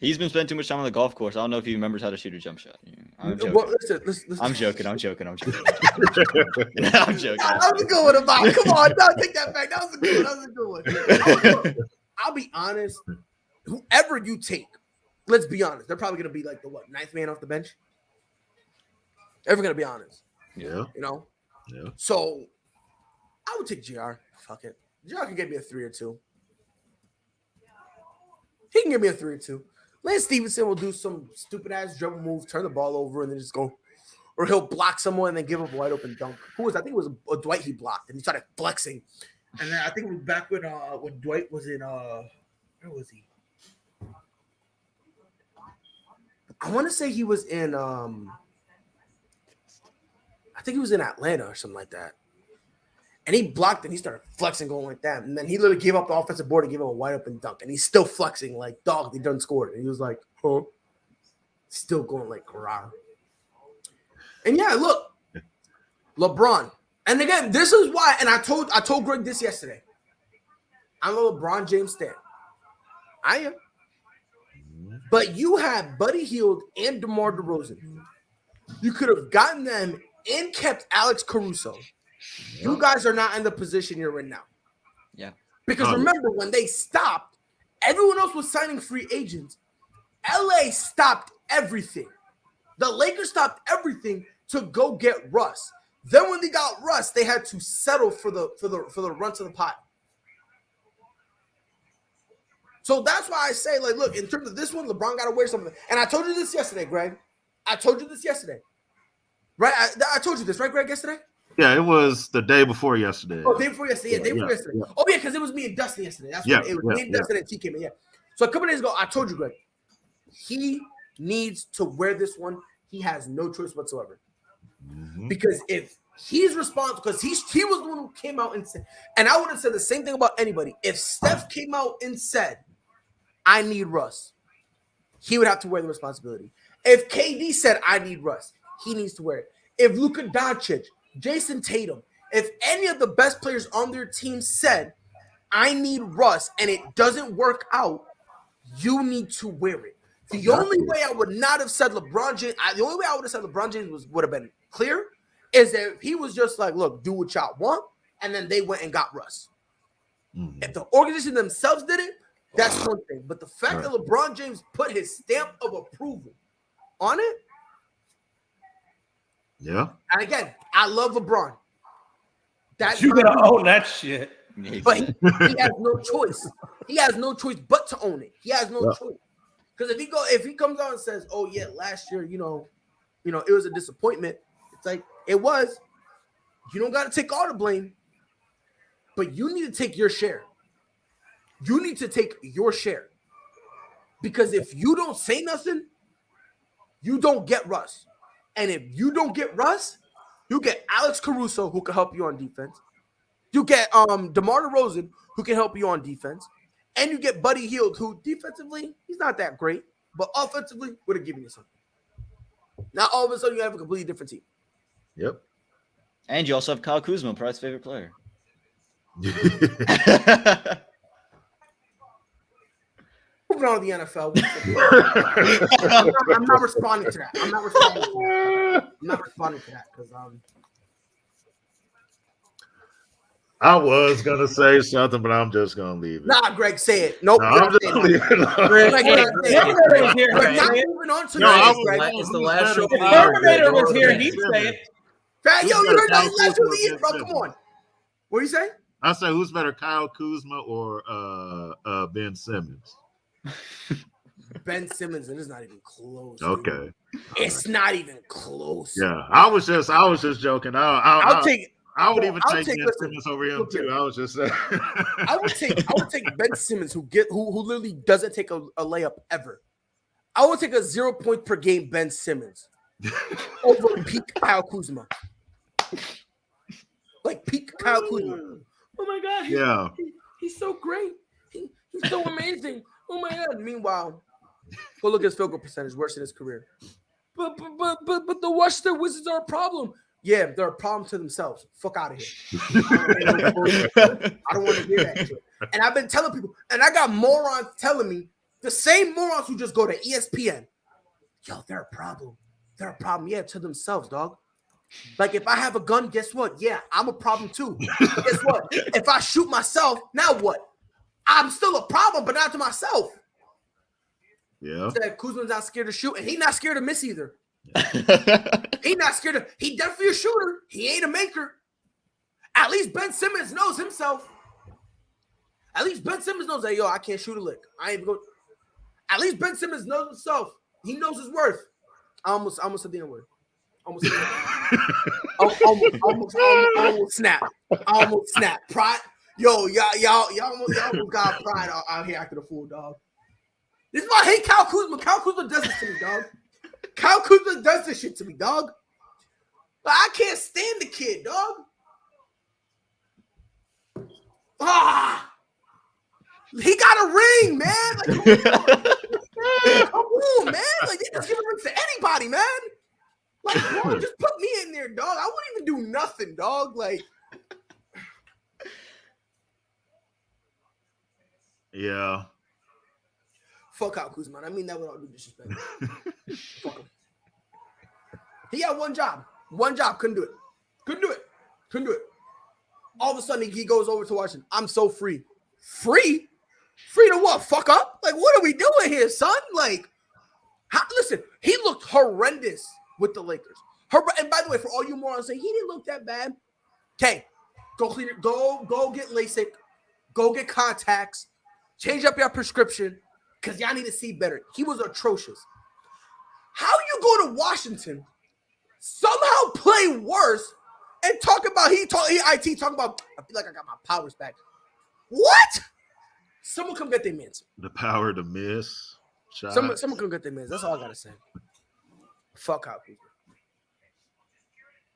He's been spending too much time on the golf course. I don't know if he remembers how to shoot a jump shot. I'm joking. Well, listen. I'm joking. I'm joking. I'm joking. That was a good one, about. Come on, no, take that back. That was a good one. I'll be honest. Whoever you take, let's be honest. They're probably gonna be like the ninth man off the bench. Ever gonna be honest. Yeah. You know? Yeah. So I would take JR. Fuck it. JR can get me a 3 or 2. He can give me a 3 or 2. Lance Stevenson will do some stupid ass dribble move, turn the ball over, and then just go. Or he'll block someone and then give up a wide open dunk. I think it was a Dwight he blocked, and he started flexing. And then I think it was back when Dwight was in where was he? I want to say he was in I think he was in Atlanta or something like that. And he blocked and he started flexing, going like that. And then he literally gave up the offensive board and gave him a wide open dunk. And he's still flexing like, dog, they done scored. And he was like, huh? Still going like, rah. And yeah, look, LeBron. And again, this is why, and I told Greg this yesterday. I'm a LeBron James stan. I am. But you have Buddy Hield and DeMar DeRozan. You could have gotten them and kept Alex Caruso. You guys are not in the position you're in now. Yeah. Because remember, when they stopped, everyone else was signing free agents. LA stopped everything. The Lakers stopped everything to go get Russ. Then when they got Russ, they had to settle for the run to the pot. So that's why I say, like, look, in terms of this one, LeBron got to wear something. And I told you this yesterday, Greg. I told you this yesterday. Right? I told you this, right, Greg, yesterday? Yeah, it was the day before yesterday. Oh, day before yesterday. Yeah, day before yesterday. Yeah. Oh, yeah, because it was me and Dustin yesterday. That's what it was. Me and Dustin and T came in. Yeah. So a couple days ago, I told you, Greg, he needs to wear this one. He has no choice whatsoever. Mm-hmm. Because if he's responsible, because he was the one who came out and said, and I would have said the same thing about anybody. If Steph came out and said, I need Russ, he would have to wear the responsibility. If KD said, I need Russ, he needs to wear it. If Luka Doncic, Jason Tatum, if any of the best players on their team said, I need Russ, and it doesn't work out, you need to wear it. The only way I would not have said LeBron James, the only way I would have said LeBron James would have been clear is that he was just like, look, do what y'all want, and then they went and got Russ. Mm-hmm. If the organization themselves did it, that's one thing. But the fact that LeBron James put his stamp of approval on it, yeah. And again, I love LeBron. You gotta own that shit. But he has no choice. He has no choice but to own it. He has no choice. Because if he comes out and says, "Oh yeah, last year, you know, it was a disappointment," it's like it was. You don't got to take all the blame, but you need to take your share. You need to take your share. Because if you don't say nothing, you don't get Russ. And if you don't get Russ, you get Alex Caruso, who can help you on defense. You get DeMar DeRozan, who can help you on defense. And you get Buddy Hield, who defensively, he's not that great, but offensively would have given you something. Now, all of a sudden, you have a completely different team. Yep. And you also have Kyle Kuzma, Pride's favorite player. Moving on to the NFL. I'm not responding to that. I'm not responding to that because I was gonna say something, but I'm just gonna leave it. Nah, Greg, say it. Nope. No, I'm just leaving it. Terminator was here. We're not Greg. moving on to No, that. I It's the last show. If Terminator was here, he'd say it. Yo, you heard that Kyle last Kuzma of the year, bro. against Come on. What do you say? I say, who's better, Kyle Kuzma or Ben Simmons? Ben Simmons, and it's not even close. Dude. Okay, It's not even close. yeah. I was just joking. I'll take. I would Bro, even I'll take take- Ben listen, Simmons over him look too. here. I was just saying. I would take Ben Simmons, who literally doesn't take a layup ever. I would take a 0 point per game Ben Simmons over peak Kyle Kuzma. Like peak Kyle Kuzma. Oh my god, he's so great. He's so amazing. Oh my god. Meanwhile, go look at his field goal percentage, worse in his career. But the Washington Wizards are a problem. Yeah, they're a problem to themselves. Fuck out of here. I don't want to hear that shit. And I've been telling people, and I got morons telling me, the same morons who just go to ESPN. Yo, they're a problem. They're a problem, yeah, to themselves, dog. Like, if I have a gun, guess what? Yeah, I'm a problem too. But guess what? If I shoot myself, now what? I'm still a problem, but not to myself. Yeah. Said Kuzma's not scared to shoot, and he's not scared to miss either. He not scared of. He definitely a shooter. He ain't a maker. At least Ben Simmons knows himself. At least Ben Simmons knows that, yo, I can't shoot a lick. I ain't go. At least Ben Simmons knows himself. He knows his worth. I almost said the N-word. Almost snap. Almost snap. Pride. Yo, y'all almost got pride out here acting a fool, dog. This is why I hate Kyle Kuzma. Kyle Kuzma does this to me, dog. Kyle Kuzma does this shit to me, dog. But I can't stand the kid, dog. He got a ring, man. Like, come on, man. Like, they just give a ring to anybody, man. Like, bro, just put me in there, dog. I wouldn't even do nothing, dog. Like, Yeah. fuck Kyle Kuzma. I mean that with all due disrespect. Fuck him. He had one job. One job. Couldn't do it. All of a sudden, he goes over to Washington. I'm so free. Free? Free to what? Fuck up? Like, what are we doing here, son? Like, listen, he looked horrendous with the Lakers. And by the way, for all you morons saying he didn't look that bad, okay, go clean it. Go get LASIK. Go get contacts. Change up your prescription because y'all need to see better. He was atrocious. How you go to Washington, somehow play worse, and talk about IT talking about I feel like I got my powers back. What? Someone come get their mans. The power to miss. Shots. Someone come get their mans. That's all I gotta say. Fuck out, people.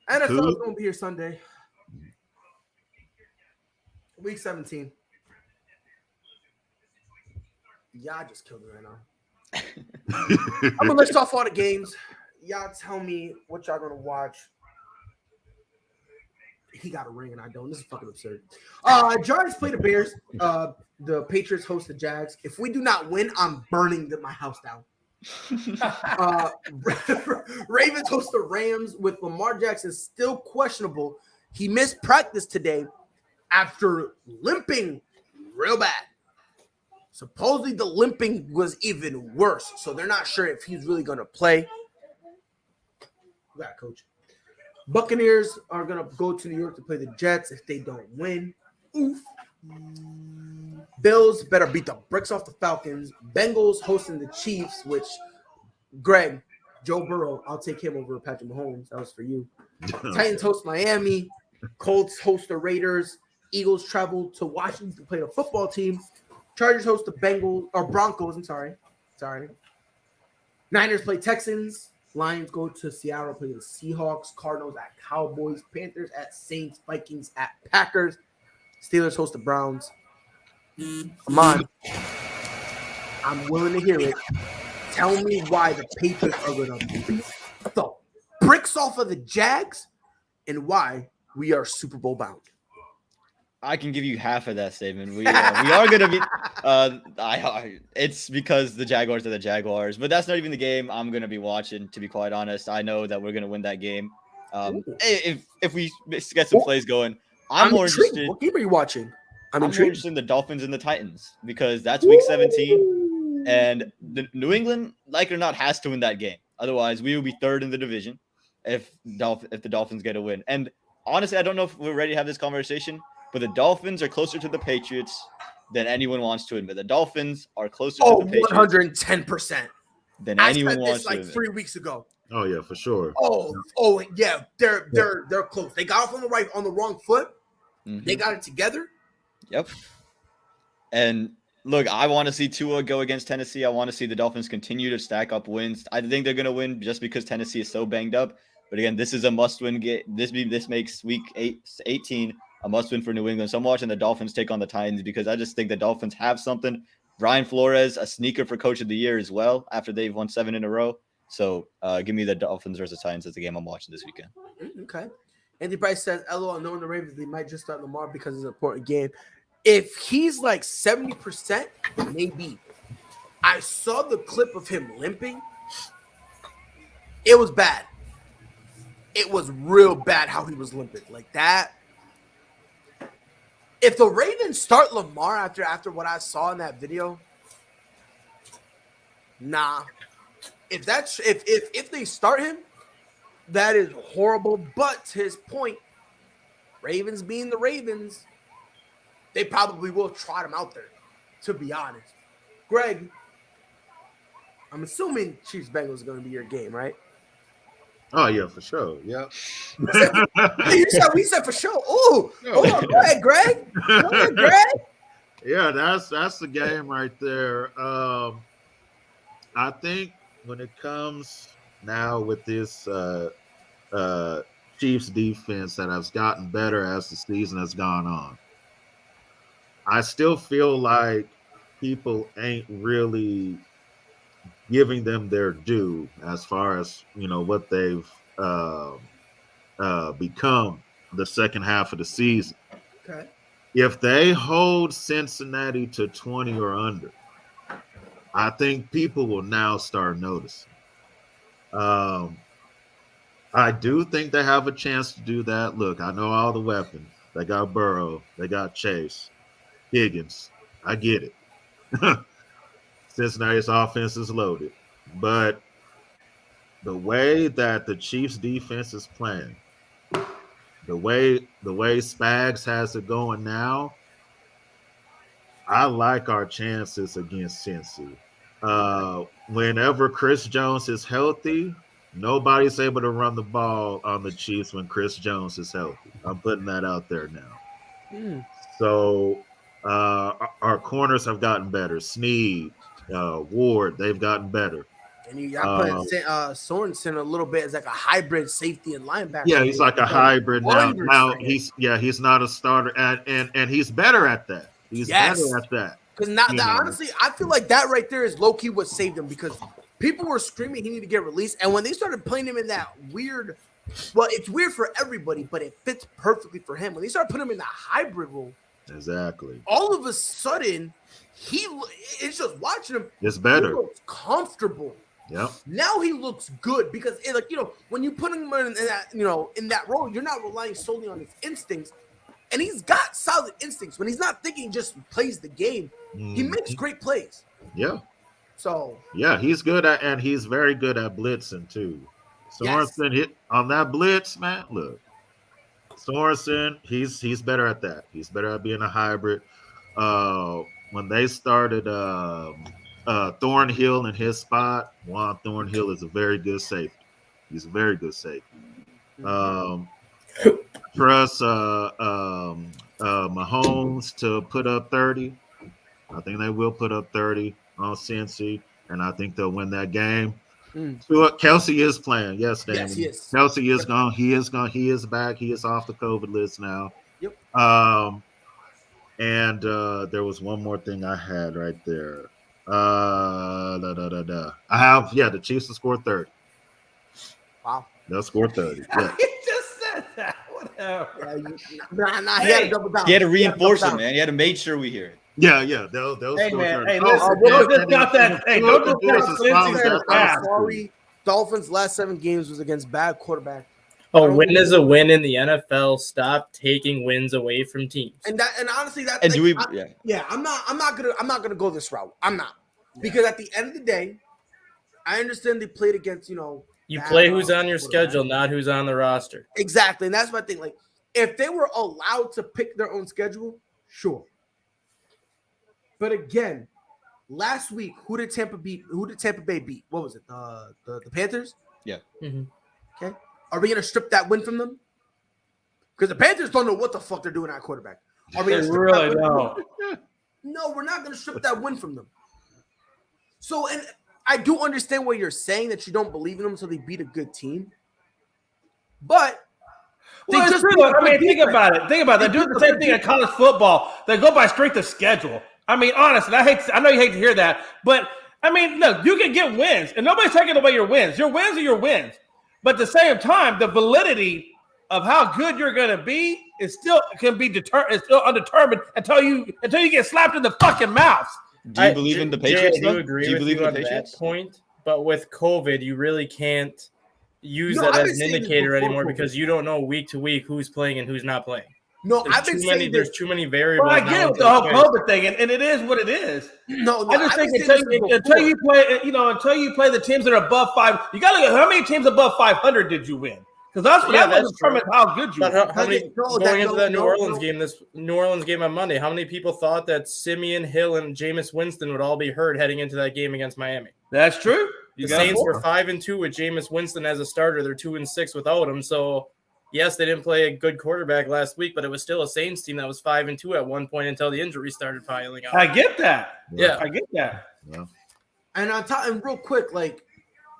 NFL is gonna be here Sunday. Week 17. Y'all just killed me right now. I'm gonna list off all the games. Y'all tell me what y'all gonna watch. He got a ring and I don't. This is fucking absurd. Giants play the Bears. The Patriots host the Jags. If we do not win, I'm burning my house down. Ravens host the Rams with Lamar Jackson still questionable. He missed practice today after limping real bad. Supposedly the limping was even worse, so they're not sure if he's really going to play. You got it, coach. Buccaneers are going to go to New York to play the Jets if they don't win. Oof. Bills better beat the bricks off the Falcons. Bengals hosting the Chiefs, which, Greg, Joe Burrow, I'll take him over Patrick Mahomes. That was for you. Titans host Miami. Colts host the Raiders. Eagles travel to Washington to play the football team. Chargers host the Broncos. I'm sorry. Niners play Texans. Lions go to Seattle, play the Seahawks. Cardinals at Cowboys. Panthers at Saints. Vikings at Packers. Steelers host the Browns. Come on. I'm willing to hear it. Tell me why the Patriots are going to beat the bricks off of the Jags and why we are Super Bowl bound. I can give you half of that statement. We are going to be. It's because the Jaguars are the Jaguars, but that's not even the game I'm going to be watching. To be quite honest, I know that we're going to win that game. If we get some plays going, I'm more interested. What game are you watching? I'm more interested in the Dolphins and the Titans because that's week 17, and the New England, like it or not, has to win that game. Otherwise, we will be third in the division if the Dolphins get a win. And honestly, I don't know if we're ready to have this conversation, but the Dolphins are closer to the Patriots than anyone wants to admit. The Dolphins are closer to the Patriots 110%. than anyone wants to like admit. 3 weeks ago. Oh yeah, for sure. Oh yeah, they're close. They got off on the wrong foot. Mhm. They got it together. Yep. And look, I want to see Tua go against Tennessee. I want to see the Dolphins continue to stack up wins. I think they're going to win just because Tennessee is so banged up. But again, this is a must-win game. This makes week 18 a must-win for New England. So I'm watching the Dolphins take on the Titans because I just think the Dolphins have something. Brian Flores, a sneaker for Coach of the Year as well after they've won 7 in a row. So give me the Dolphins versus Titans as the game I'm watching this weekend. Okay. Andy Price says, LOL, knowing the Ravens, they might just start Lamar because it's an important game. If he's like 70%, maybe. I saw the clip of him limping. It was bad. It was real bad how he was limping. Like that. If the Ravens start Lamar after what I saw in that video, nah. If they start him, that is horrible. But to his point, Ravens being the Ravens, they probably will trot him out there, to be honest. Greg, I'm assuming Chiefs Bengals is going to be your game, right? Oh yeah, for sure. Yeah. We said for sure. Oh, hold on, go ahead, Greg. Go ahead, Greg. Yeah, that's the game right there. I think when it comes now with this Chiefs defense that has gotten better as the season has gone on, I still feel like people ain't really giving them their due as far as what they've become the second half of the season. Okay. If they hold Cincinnati to 20 or under, I think people will now start noticing. I do think they have a chance to do that. Look, I know all the weapons. They got Burrow. They got Chase, Higgins. I get it. Cincinnati's offense is loaded. But the way that the Chiefs defense is playing, the way Spags has it going now, I like our chances against Cincy. Whenever Chris Jones is healthy, nobody's able to run the ball on the Chiefs when Chris Jones is healthy. I'm putting that out there now. So our corners have gotten better. Snead, Ward, they've gotten better. And you got putting Sorensen a little bit as like a hybrid safety and linebacker. Yeah, he's like a hybrid now. Now he's not a starter, and he's better at that. He's better at that. Because honestly, I feel like that right there is low key what saved him because people were screaming he needed to get released, and when they started playing him in that weird, well, it's weird for everybody, but it fits perfectly for him. When they started putting him in the hybrid role, exactly, all of a sudden it's just watching him. It's better. He looks comfortable. Yep. Now he looks good because, when you put him in that role, you're not relying solely on his instincts, and he's got solid instincts. When he's not thinking, he just plays the game. He makes great plays. Yeah. So. Yeah, he's good and he's very good at blitzing too. Sorensen hit on that blitz, man. Look, Sorensen, he's better at that. He's better at being a hybrid. When they started Thornhill in his spot, Juan Thornhill is a very good safety. He's a very good safety. Trust Mahomes to put up 30. I think they will put up 30 on Cincy, and I think they'll win that game. Kelsey is playing. Yes, Danny. Yes, he is. Kelsey is gone. He is gone. He is back. He is off the COVID list now. Yep. And there was one more thing I had right there. I have the Chiefs will score 30. Wow. They'll score 30. Yeah. He just said that. Whatever. Nah. He had to double down. He had to reinforce double it, man. He had to make sure we hear it. Yeah. They'll Hey, still man. turn. Hey, Oh, listen. and- Don't and discount then- that. Hey, don't and discount Doris' Clinton's songs, in the that's past. Sorry, Dolphins' last 7 games was against bad quarterback. A win is a win in the NFL. Stop taking wins away from teams. And honestly, that. And do we? I'm not gonna go this route. I'm not, because at the end of the day, I understand they played against You bad play who's on your quarterback. schedule, not who's on the roster. Exactly, and that's my thing. Like, if they were allowed to pick their own schedule, sure. But again, last week, who did Tampa Bay beat? What was it? The Panthers? Yeah. Mm-hmm. Okay. Are we gonna strip that win from them? Because the Panthers don't know what the fuck they're doing at quarterback. Are we gonna They strip really that win from them? don't. No, we're not gonna strip that win from them. So, and I do understand what you're saying, that you don't believe in them, so they beat a good team. But Well, they it's just true. beat a I mean, good think defense. about it. Think about it. They do the same thing in college football. They go by strength of schedule. I mean, honestly, I know you hate to hear that, but I mean, look, you can get wins, and nobody's taking away your wins. Your wins are your wins. But at the same time, the validity of how good you're going to be is still is still undetermined until you get slapped in the fucking mouth. Do you believe in the Patriots? Jay, I do agree with you on that point, but with COVID, you really can't use that as an indicator anymore because you don't know week to week who's playing and who's not playing. No, there's too many variables. Well, I get it with the whole COVID thing, and it is what it is. No, I just think until you play the teams that are above 5, you got to look at how many teams above 500 did you win? Because that's determines how good you are. How many going into that New Orleans game on Monday? How many people thought that Simeon, Hill, and Jameis Winston would all be hurt heading into that game against Miami? That's true. The Saints were 5-2 with Jameis Winston as a starter. They're 2-6 without him. So yes, they didn't play a good quarterback last week, but it was still a Saints team that was 5-2 at one point until the injuries started piling up. I get that. Yeah, I get that. Yeah. And and real quick, like,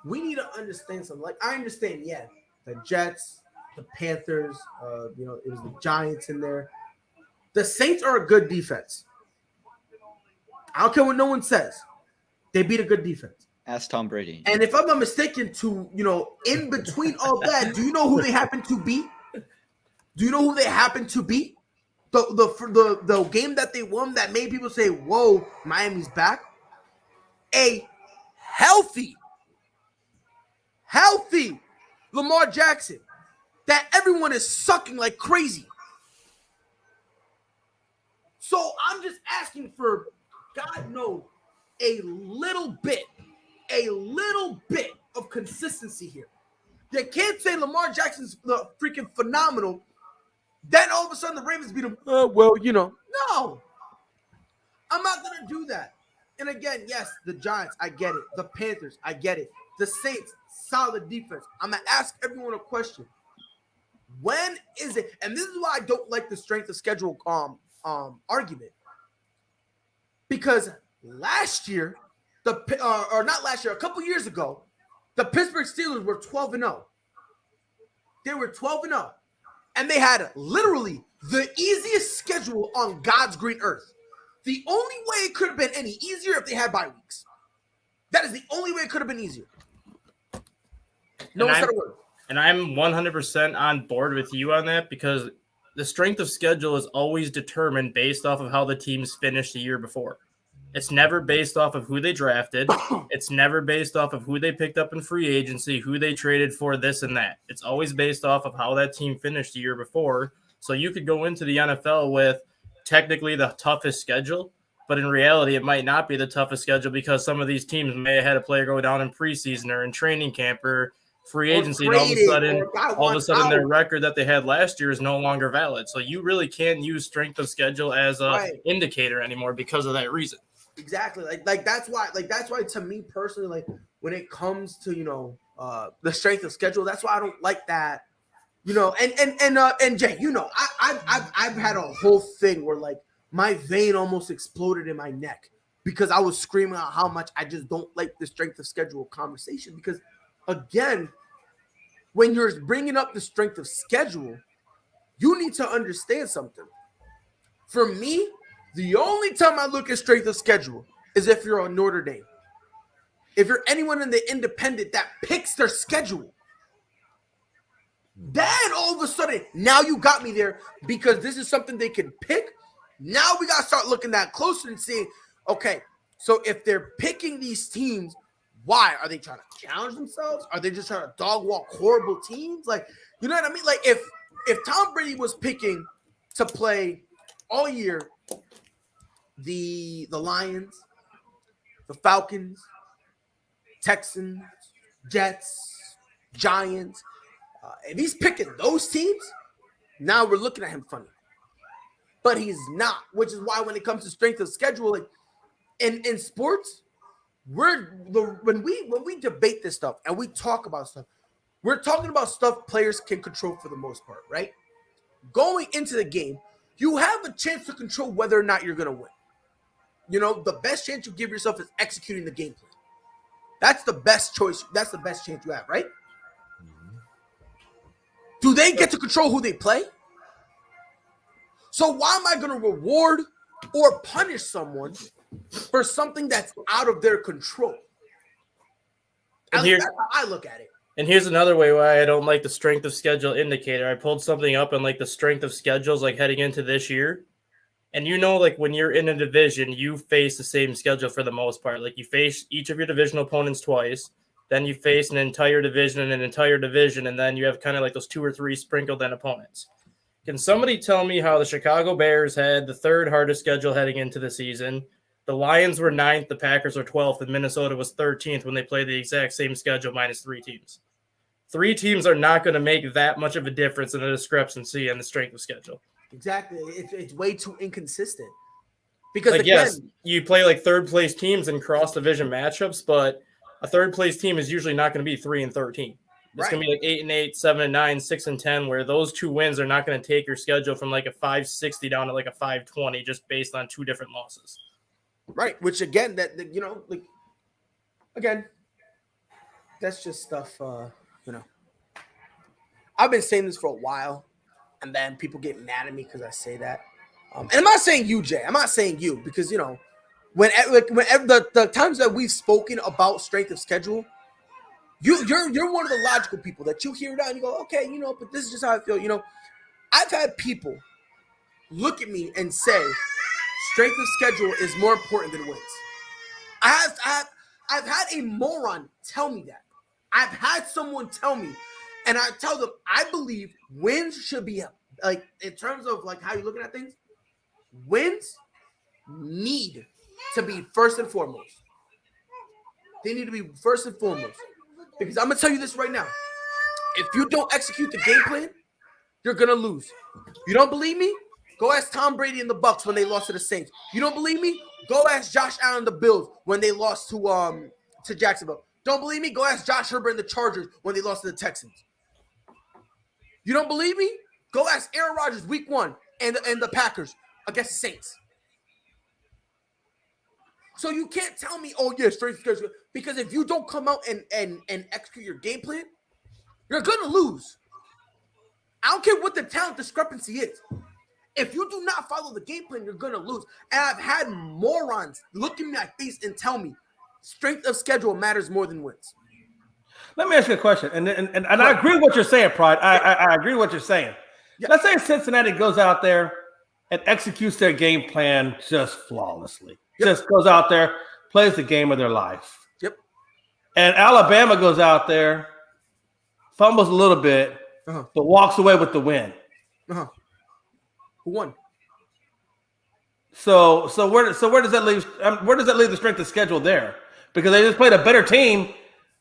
we need to understand something. Like, I understand, the Jets, the Panthers, it was the Giants in there. The Saints are a good defense. I don't care what no one says. They beat a good defense. Ask Tom Brady. And if I'm not mistaken, in between all that, do you know who they happen to beat? Do you know who they happen to beat? The game that they won that made people say, "Whoa, Miami's back." A healthy Lamar Jackson that everyone is sucking like crazy. So I'm just asking for, God knows, a little bit of consistency here. You can't say Lamar Jackson's freaking phenomenal. Then all of a sudden the Ravens beat him. No. I'm not going to do that. And again, yes, the Giants, I get it. The Panthers, I get it. The Saints, solid defense. I'm going to ask everyone a question. When is it? And this is why I don't like the strength of schedule argument. Because last year, a couple years ago, the Pittsburgh Steelers were 12-0. They were 12-0. And they had literally the easiest schedule on God's green earth. The only way it could have been any easier if they had bye weeks. That is the only way it could have been easier. No one said a word. And I'm 100% on board with you on that because the strength of schedule is always determined based off of how the teams finished the year before. It's never based off of who they drafted. It's never based off of who they picked up in free agency, who they traded for, this and that. It's always based off of how that team finished the year before. So you could go into the NFL with technically the toughest schedule, but in reality, it might not be the toughest schedule because some of these teams may have had a player go down in preseason or in training camp or free agency, and all of a sudden their record that they had last year is no longer valid. So you really can't use strength of schedule as a indicator anymore because of that reason. Exactly. Like that's why to me personally, like when it comes to the strength of schedule, that's why I don't like that. And Jay, I've had a whole thing where like my vein almost exploded in my neck because I was screaming out how much I just don't like the strength of schedule conversation. Because again, when you're bringing up the strength of schedule, you need to understand something. For me, the only time I look at strength of schedule is if you're on Notre Dame. If you're anyone in the independent that picks their schedule. Then all of a sudden, now you got me there because this is something they can pick. Now we got to start looking that closer and seeing, okay, so if they're picking these teams, why? Are they trying to challenge themselves? Are they just trying to dog walk horrible teams? Like, you know what I mean? Like if Tom Brady was picking to play all year the Lions, the Falcons, Texans, Jets, Giants, if he's picking those teams, now we're looking at him funny. But he's not, which is why when it comes to strength of schedule, like in sports, when we debate this stuff and we talk about stuff, we're talking about stuff players can control for the most part, right? Going into the game, you have a chance to control whether or not you're going to win. You know, the best chance you give yourself is executing the game plan. That's the best choice. That's the best chance you have, right? Do they get to control who they play? So why am I going to reward or punish someone for something that's out of their control? That's how I look at it. And here's another way why I don't like the strength of schedule indicator. I pulled something up and like the strength of schedules like heading into this year. And you know, like when you're in a division, you face the same schedule for the most part. Like you face each of your divisional opponents twice. Then you face an entire division and an entire division. And then you have kind of like those 2 or 3 sprinkled in opponents. Can somebody tell me how the Chicago Bears had the 3rd hardest schedule heading into the season? The Lions were 9th, the Packers were 12th, and Minnesota was 13th when they played the exact same schedule minus 3 teams. 3 teams are not going to make that much of a difference in the discrepancy and the strength of schedule. Exactly. It's way too inconsistent. Because like, again, yes, you play like 3rd place teams in cross division matchups, but a 3rd place team is usually not going to be 3-13. It's going to be like 8-8, 7-9, 6-10, where those 2 wins are not going to take your schedule from like a 560 down to like a 520 just based on 2 different losses. Right. Which again, that you know, like again, that's just stuff. You know, I've been saying this for a while, and then people get mad at me because I say that. And I'm not saying you, Jay. I'm not saying you because you know, whenever the times that we've spoken about strength of schedule. You're one of the logical people that you hear it out and you go, okay, you know, but this is just how I feel. You know, I've had people look at me and say strength of schedule is more important than wins. I've had a moron tell me that. I've had someone tell me, and I tell them I believe wins should be like in terms of like how you're looking at things. Wins need to be first and foremost. They need to be first and foremost. Because I'm going to tell you this right now. If you don't execute the game plan, you're going to lose. You don't believe me? Go ask Tom Brady and the Bucs when they lost to the Saints. You don't believe me? Go ask Josh Allen and the Bills when they lost to Jacksonville. Don't believe me? Go ask Josh Herbert and the Chargers when they lost to the Texans. You don't believe me? Go ask Aaron Rodgers week 1 and the Packers against the Saints. So you can't tell me, oh, yeah, straight schedule. Because if you don't come out and execute your game plan, you're going to lose. I don't care what the talent discrepancy is. If you do not follow the game plan, you're going to lose. And I've had morons look in my face and tell me strength of schedule matters more than wins. Let me ask you a question. And I agree with what you're saying, Pride. I agree with what you're saying. Yeah. Let's say Cincinnati goes out there and executes their game plan just flawlessly. Yep. Just goes out there, plays the game of their life. Yep. And Alabama goes out there, fumbles a little bit, but walks away with the win. Who won? So where does that leave? Where does that leave the strength of schedule there? Because they just played a better team,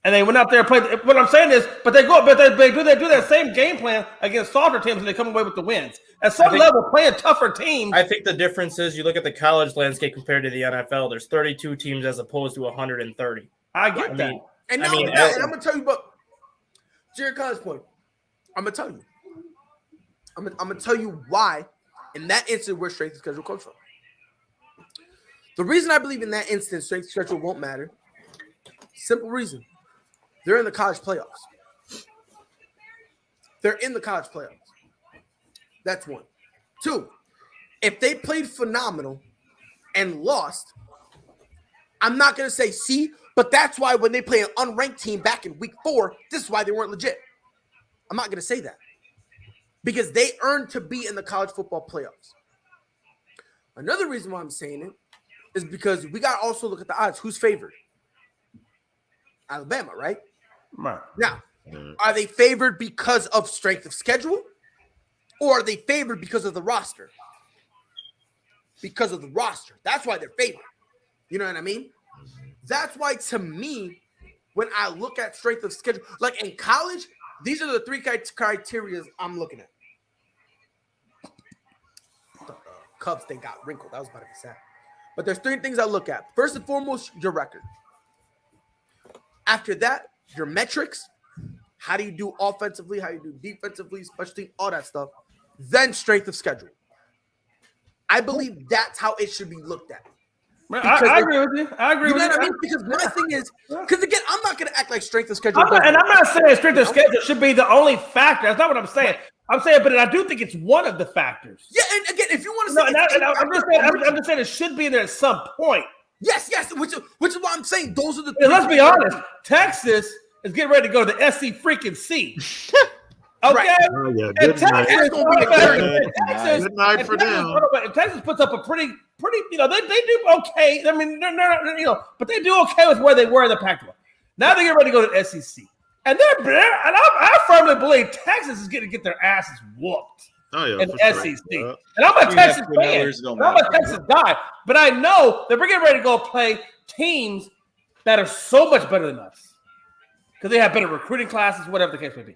and they went out there and played. What I'm saying is, they do that same game plan against softer teams, and they come away with the wins. At some level, playing tougher teams. I think the difference is you look at the college landscape compared to the NFL. There's 32 teams as opposed to 130. I get that. And I'm going to tell you about Jared Collins' point. I'm going to tell you. I'm going to tell you why in that instance where strength of schedule comes from. The reason I believe in that instance strength of schedule won't matter, simple reason. They're in the college playoffs. They're in the college playoffs. That's one. 2, if they played phenomenal and lost, I'm not going to say, see, but that's why when they play an unranked team back in week 4, this is why they weren't legit. I'm not going to say that. because they earned to be in the college football playoffs. Another reason why I'm saying it is because we got to also look at the odds. Who's favored? Alabama, right? Right. Now, are they favored because of strength of schedule, or are they favored because of the roster? Because of the roster. That's why they're favored. You know what I mean? That's why, to me, when I look at strength of schedule, like in college, these are the three criteria I'm looking at. The Cubs thing got wrinkled. That was about to be sad. But there's three things I look at. First and foremost, your record. After that, your metrics. How do you do offensively? How do you do defensively? Special team, all that stuff. Then strength of schedule. I believe that's how it should be looked at. I agree with you. I agree with you. You know what I mean? Because my thing is, because again, I'm not going to act like strength of schedule. I'm not saying strength of schedule should be the only factor. That's not what I'm saying. I'm saying, but I do think it's one of the factors. Yeah, and again, if you want to say, I'm just saying it should be there at some point. Yes, which is why I'm saying those are the. Let's be honest. Texas is getting ready to go to the SC freaking C. Okay. Right. Oh, yeah. Good night for them. If Texas puts up a pretty, they do okay. I mean, they're but they do okay with where they were in the Pac-12. Now they get ready to go to the SEC, and I firmly believe Texas is going to get their asses whooped in the SEC. And I'm a Texas fan. I'm a Texas guy, but I know that we're getting ready to go play teams that are so much better than us because they have better recruiting classes, whatever the case may be.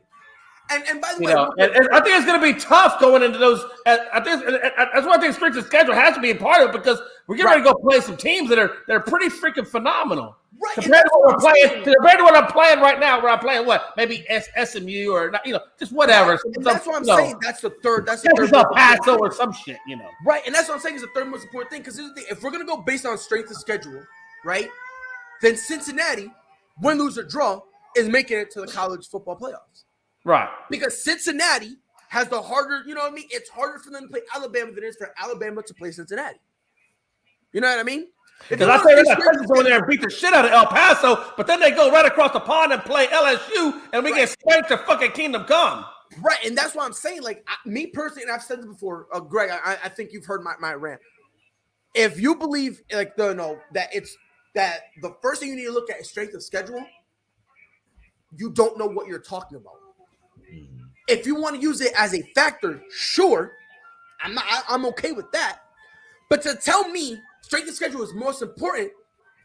And by the way, and I think it's going to be tough going into those. That's why I think strength of schedule has to be a part of it because we're getting ready to go play some teams that are pretty freaking phenomenal. Right. Compared to what we're playing, compared to what I'm playing right now, where I'm playing what maybe SMU or just whatever. And that's what I'm saying. That's the third. That's the third. El Paso or some shit, Right, and that's what I'm saying is the third most important thing because here's the thing: if we're gonna go based on strength of schedule, right, then Cincinnati, win, lose, or draw, is making it to the college football playoffs. Right. Because Cincinnati has the harder, you know what I mean? It's harder for them to play Alabama than it is for Alabama to play Cincinnati. You know what I mean? Because I say that Texas go in there and beat the shit out of El Paso, but then they go right across the pond and play LSU, and we get spanked to fucking Kingdom Come. Right, and that's why I'm saying, like, me personally, and I've said this before, Greg, I think you've heard my rant. If you believe, like, that the first thing you need to look at is strength of schedule, you don't know what you're talking about. If you want to use it as a factor, sure, I'm okay with that. But to tell me strength of schedule is most important,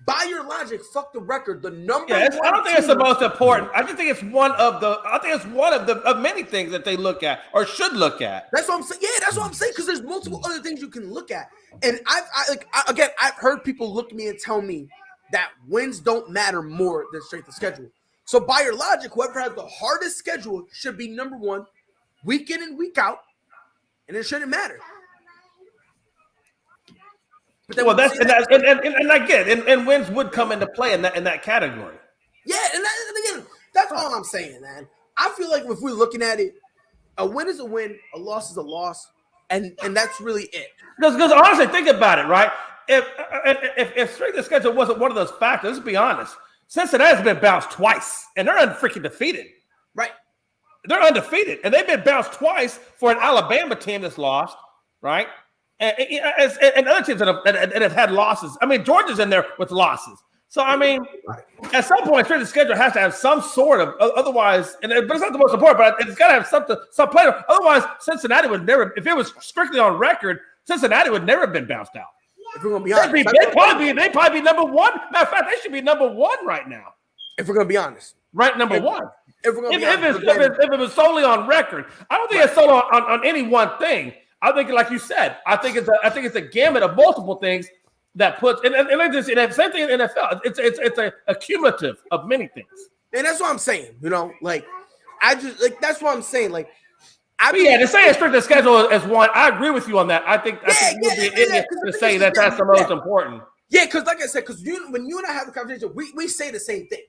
by your logic, fuck the record. The number one. I don't think it's the most important. I just think it's one of the many things that they look at or should look at. That's what I'm saying. Yeah, that's what I'm saying. Because there's multiple other things you can look at. And I've heard people look at me and tell me that wins don't matter more than strength of schedule. So by your logic, whoever has the hardest schedule should be number one, week in and week out, and it shouldn't matter. But then and I get it, and wins would come into play in that category. Yeah, and again, that's all I'm saying, man. I feel like if we're looking at it, a win is a win, a loss is a loss, and that's really it. Because honestly, think about it, right? If strength of schedule wasn't one of those factors, let's be honest. Cincinnati's been bounced twice, and they're unfreaking defeated. Right. They're undefeated, and they've been bounced twice for an Alabama team that's lost, right? And other teams that have had losses. I mean, Georgia's in there with losses. So, I mean, at some point, strength of schedule has to have some sort of, otherwise, but it's not the most important, but it's got to have some player. Otherwise, Cincinnati would never, if it was strictly on record, Cincinnati would never have been bounced out. If we're gonna be honest, they'd probably be number one. Matter of fact, they should be number one right now. If we're gonna be honest, right, number one. If it was solely on record, I don't think it's solely on any one thing. I think, like you said, I think it's a gamut of multiple things that puts and same thing in NFL. It's a cumulative of many things. And that's what I'm saying. That's what I'm saying. Like. To say a stricter schedule as one, I agree with you on that. I think you'd be an idiot to say that that's the most important. Yeah, because like I said, when you and I have a conversation, we say the same thing.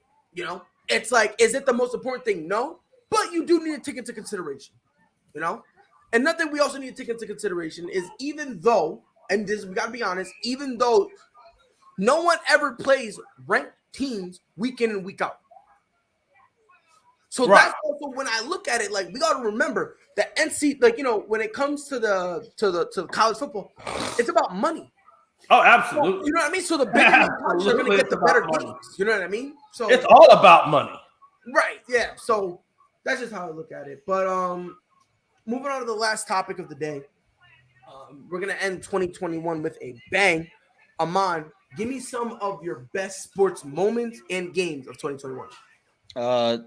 It's like, is it the most important thing? No, but you do need to take into consideration. And nothing we also need to take into consideration is even though, and this we gotta be honest, even though no one ever plays ranked teams week in and week out. So that's also when I look at it, like we gotta remember. the NC, like, you know, when it comes to the college football, it's about money. Oh, absolutely. You know what I mean? So the bigger name colleges are going to get the better games. You know what I mean? So it's all about money. Right. Yeah. So that's just how I look at it. But moving on to the last topic of the day, we're going to end 2021 with a bang. Aman, give me some of your best sports moments and games of 2021.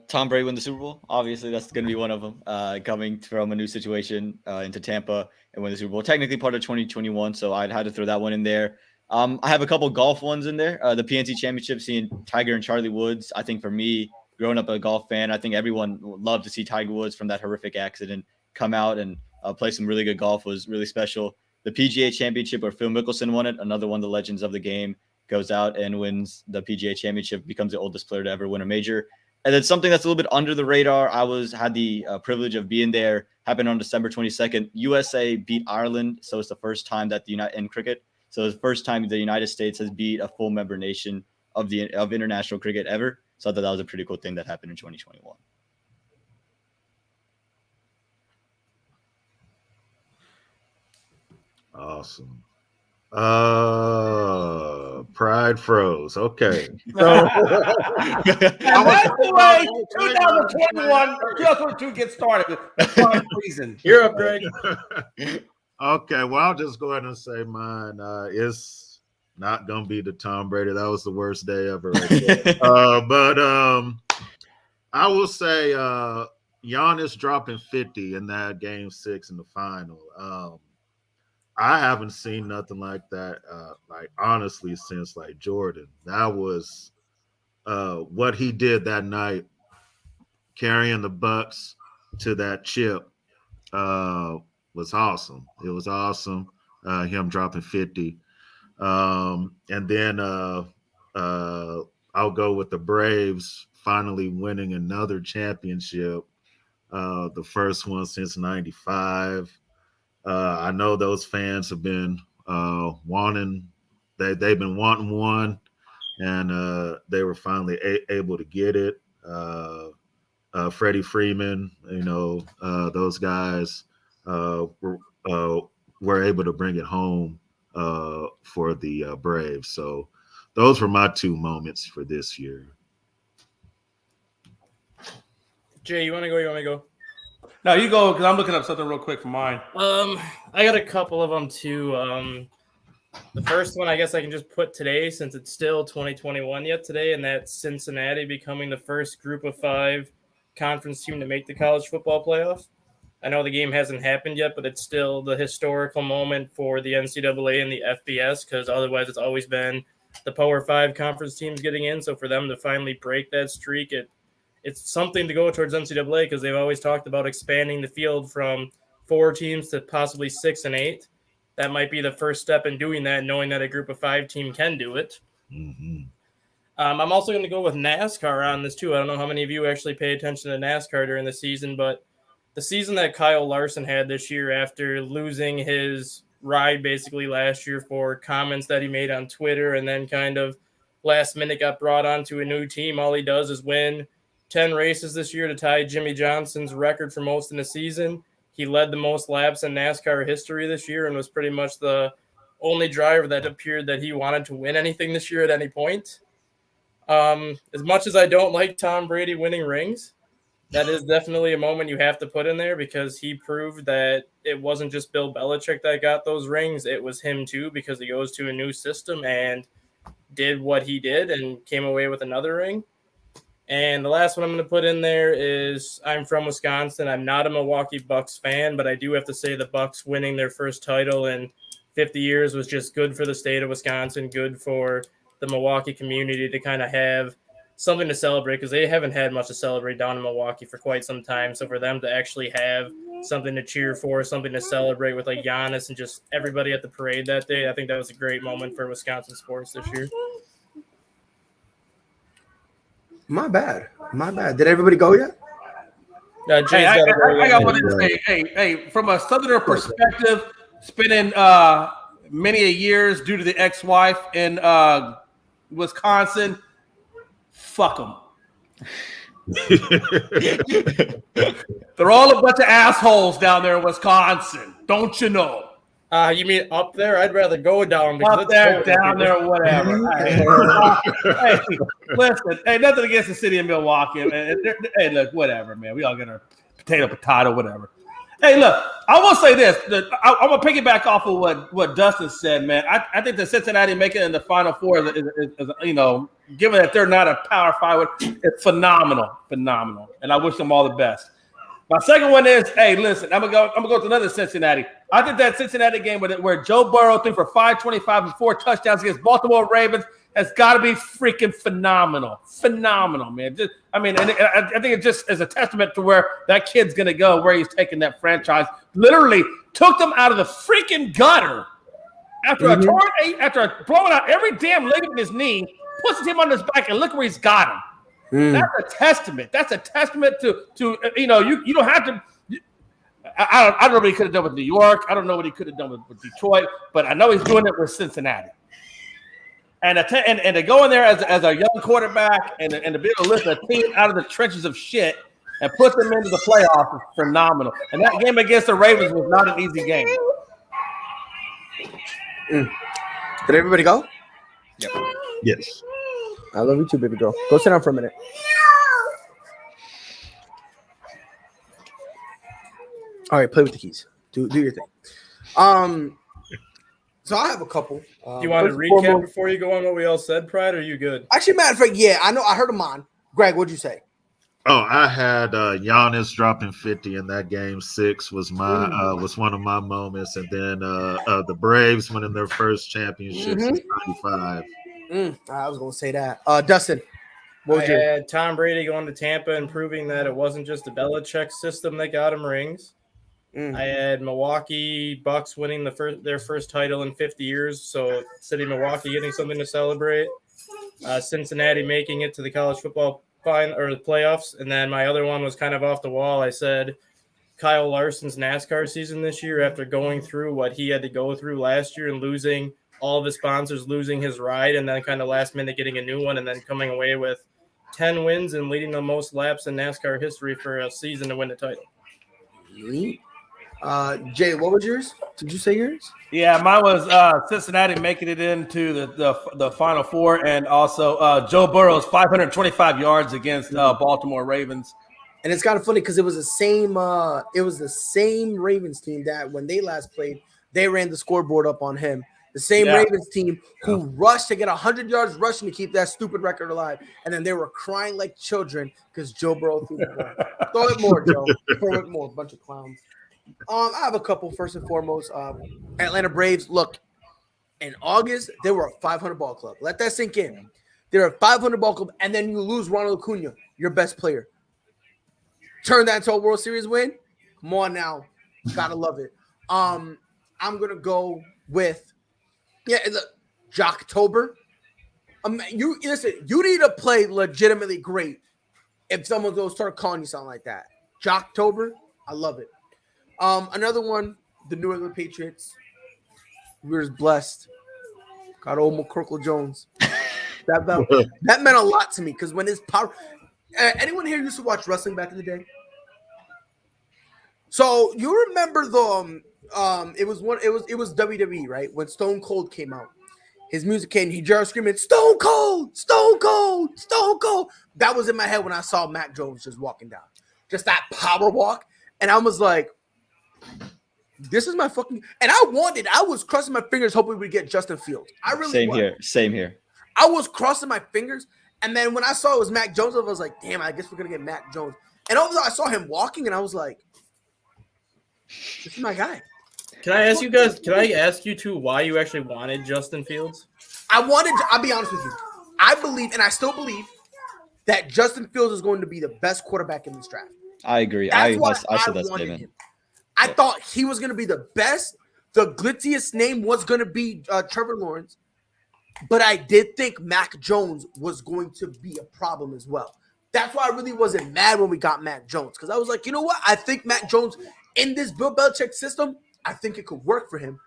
Tom Brady win the Super Bowl. Obviously, that's going to be one of them. Coming from a new situation into Tampa and win the Super Bowl. Technically part of 2021, so I'd had to throw that one in there. I have a couple golf ones in there. The PNC Championship, seeing Tiger and Charlie Woods. I think for me, growing up a golf fan, I think everyone would love to see Tiger Woods from that horrific accident come out and play some really good golf was really special. The PGA Championship, where Phil Mickelson won it, another one of the legends of the game, goes out and wins the PGA Championship, becomes the oldest player to ever win a major. And then something that's a little bit under the radar, I had the privilege of being there, happened on December 22nd. USA beat Ireland, so it's the first time that in cricket. So it's the first time the United States has beat a full member nation of international cricket ever. So I thought that was a pretty cool thing that happened in 2021. Awesome. Pride froze. Okay. So And that's the way 2022 gets started. Pride freezing. You're up, Greg. Okay, well, I'll just go ahead and say mine. It's not gonna be the Tom Brady. That was the worst day ever. Right there. But I will say Giannis dropping 50 in that game 6 in the final. I haven't seen nothing like that, like honestly, since like Jordan. That was what he did that night, carrying the Bucks to that chip. Was awesome. It was awesome. Him dropping 50. And then I'll go with the Braves finally winning another championship. The first one since '95. I know those fans have been wanting. They've been wanting one, and they were finally able to get it. Freddie Freeman, those guys were able to bring it home for the Braves. So those were my two moments for this year. Jay, you want to go? You want me to go? No, you go, because I'm looking up something real quick for mine. I got a couple of them too. The first one, I guess I can just put today, since it's still 2021 yet today, and that's Cincinnati becoming the first Group of 5 conference team to make the college football playoff. I know the game hasn't happened yet, but it's still the historical moment for the NCAA and the FBS, because otherwise it's always been the Power 5 conference teams getting in. So for them to finally break that streak, it's something to go towards NCAA, because they've always talked about expanding the field from 4 teams to possibly 6 and 8. That might be the first step in doing that, knowing that a Group of 5 team can do it. Mm-hmm. I'm also going to go with NASCAR on this too. I don't know how many of you actually pay attention to NASCAR during the season, but the season that Kyle Larson had this year, after losing his ride basically last year for comments that he made on Twitter, and then kind of last minute got brought onto a new team, all he does is win 10 races this year to tie Jimmy Johnson's record for most in the season. He led the most laps in NASCAR history this year and was pretty much the only driver that appeared that he wanted to win anything this year at any point. As much as I don't like Tom Brady winning rings, that is definitely a moment you have to put in there, because he proved that it wasn't just Bill Belichick that got those rings. It was him too, because he goes to a new system and did what he did and came away with another ring. And the last one I'm going to put in there is, I'm from Wisconsin. I'm not a Milwaukee Bucks fan, but I do have to say the Bucks winning their first title in 50 years was just good for the state of Wisconsin, good for the Milwaukee community to kind of have something to celebrate, because they haven't had much to celebrate down in Milwaukee for quite some time. So for them to actually have something to cheer for, something to celebrate with like Giannis and just everybody at the parade that day, I think that was a great moment for Wisconsin sports this year. My bad. Did everybody go yet? Jay's I got one got to say. Hey, from a Southerner perspective, spending many a years due to the ex-wife in Wisconsin, fuck them. They're all a bunch of assholes down there in Wisconsin. Don't you know? You mean up there? I'd rather go down. Because Up there, down there, whatever. Hey, listen. Hey, nothing against the city of Milwaukee. Hey, look, whatever, man. We all get our potato, whatever. Hey, look, I will say this. I'm going to piggyback off of what Dustin said, man. I think the Cincinnati making it in the Final Four is, given that they're not a Power 5, it's phenomenal. And I wish them all the best. My second one is, hey, listen, I'm gonna go to another Cincinnati. I think that Cincinnati game where Joe Burrow threw for 525 and 4 touchdowns against Baltimore Ravens has got to be freaking phenomenal, man. I think it just is a testament to where that kid's gonna go, where he's taking that franchise. Literally took them out of the freaking gutter after after blowing out every damn ligament in his knee, puts him on his back, and look where he's got him. That's a testament. That's a testament to you don't have to. I don't know what he could have done with New York. I don't know what he could have done with Detroit, but I know he's doing it with Cincinnati. And to go in there as a young quarterback and to be able to lift a team out of the trenches of shit and put them into the playoffs is phenomenal. And that game against the Ravens was not an easy game. Did everybody go? Yep. Yes. I love you too, baby girl. Go sit down for a minute. All right, play with the keys. Do your thing. So I have a couple. Do you want to recap before you go on what we all said, Pride, or are you good? Actually, matter of fact, yeah, I know. I heard him on. Greg, what'd you say? Oh, I had Giannis dropping 50 in that game. 6 was was one of my moments, and then the Braves winning their first championship since '95. I was gonna say that. Dustin, I had Tom Brady going to Tampa and proving that it wasn't just the Belichick system that got him rings. I had Milwaukee Bucks winning their first title in 50 years, so City of Milwaukee getting something to celebrate. Cincinnati making it to the college football the playoffs, and then my other one was kind of off the wall. I said Kyle Larson's NASCAR season this year, after going through what he had to go through last year and losing all of his sponsors, losing his ride, and then kind of last minute getting a new one, and then coming away with 10 wins and leading the most laps in NASCAR history for a season to win the title. Jay, what was yours? Did you say yours? Yeah, mine was Cincinnati making it into the Final Four, and also Joe Burrow's 525 yards against Baltimore Ravens. And it's kind of funny because it was the same Ravens team that when they last played, they ran the scoreboard up on him. The same Ravens team who rushed to get 100 yards rushing to keep that stupid record alive. And then they were crying like children because Joe Burrow threw the ball. Throw it more, Joe. Throw it more. Bunch of clowns. I have a couple. First and foremost, Atlanta Braves. Look, in August, they were a 500 ball club. Let that sink in. They're a 500 ball club, and then you lose Ronald Acuna, your best player. Turn that into a World Series win. Come on now. Gotta love it. I'm going to go with Jocktober. You need to play legitimately great if someone's going to start calling you something like that. Jocktober, I love it. Another one, the New England Patriots. We were blessed. Got old McCorkle Jones. That meant a lot to me because when his power. Anyone here used to watch wrestling back in the day? So you remember it was WWE, right? When Stone Cold came out, his music came. He just screaming, "Stone Cold, Stone Cold, Stone Cold." That was in my head when I saw Mac Jones just walking down, just that power walk, and I was like, "This is my fucking." And I was crossing my fingers hoping we get Justin Fields. I really Same here. I was crossing my fingers, and then when I saw it was Mac Jones, I was like, "Damn, I guess we're gonna get Mac Jones." And all of a sudden, I saw him walking, and I was like, "This is my guy." Can I ask you guys? Can I ask you two why you actually wanted Justin Fields? I'll be honest with you. I believe, and I still believe, that Justin Fields is going to be the best quarterback in this draft. I agree. I said that statement. Him. I thought he was going to be the best. The glitziest name was going to be Trevor Lawrence. But I did think Mac Jones was going to be a problem as well. That's why I really wasn't mad when we got Mac Jones. Because I was like, you know what? I think Mac Jones, in this Bill Belichick system, I think it could work for him.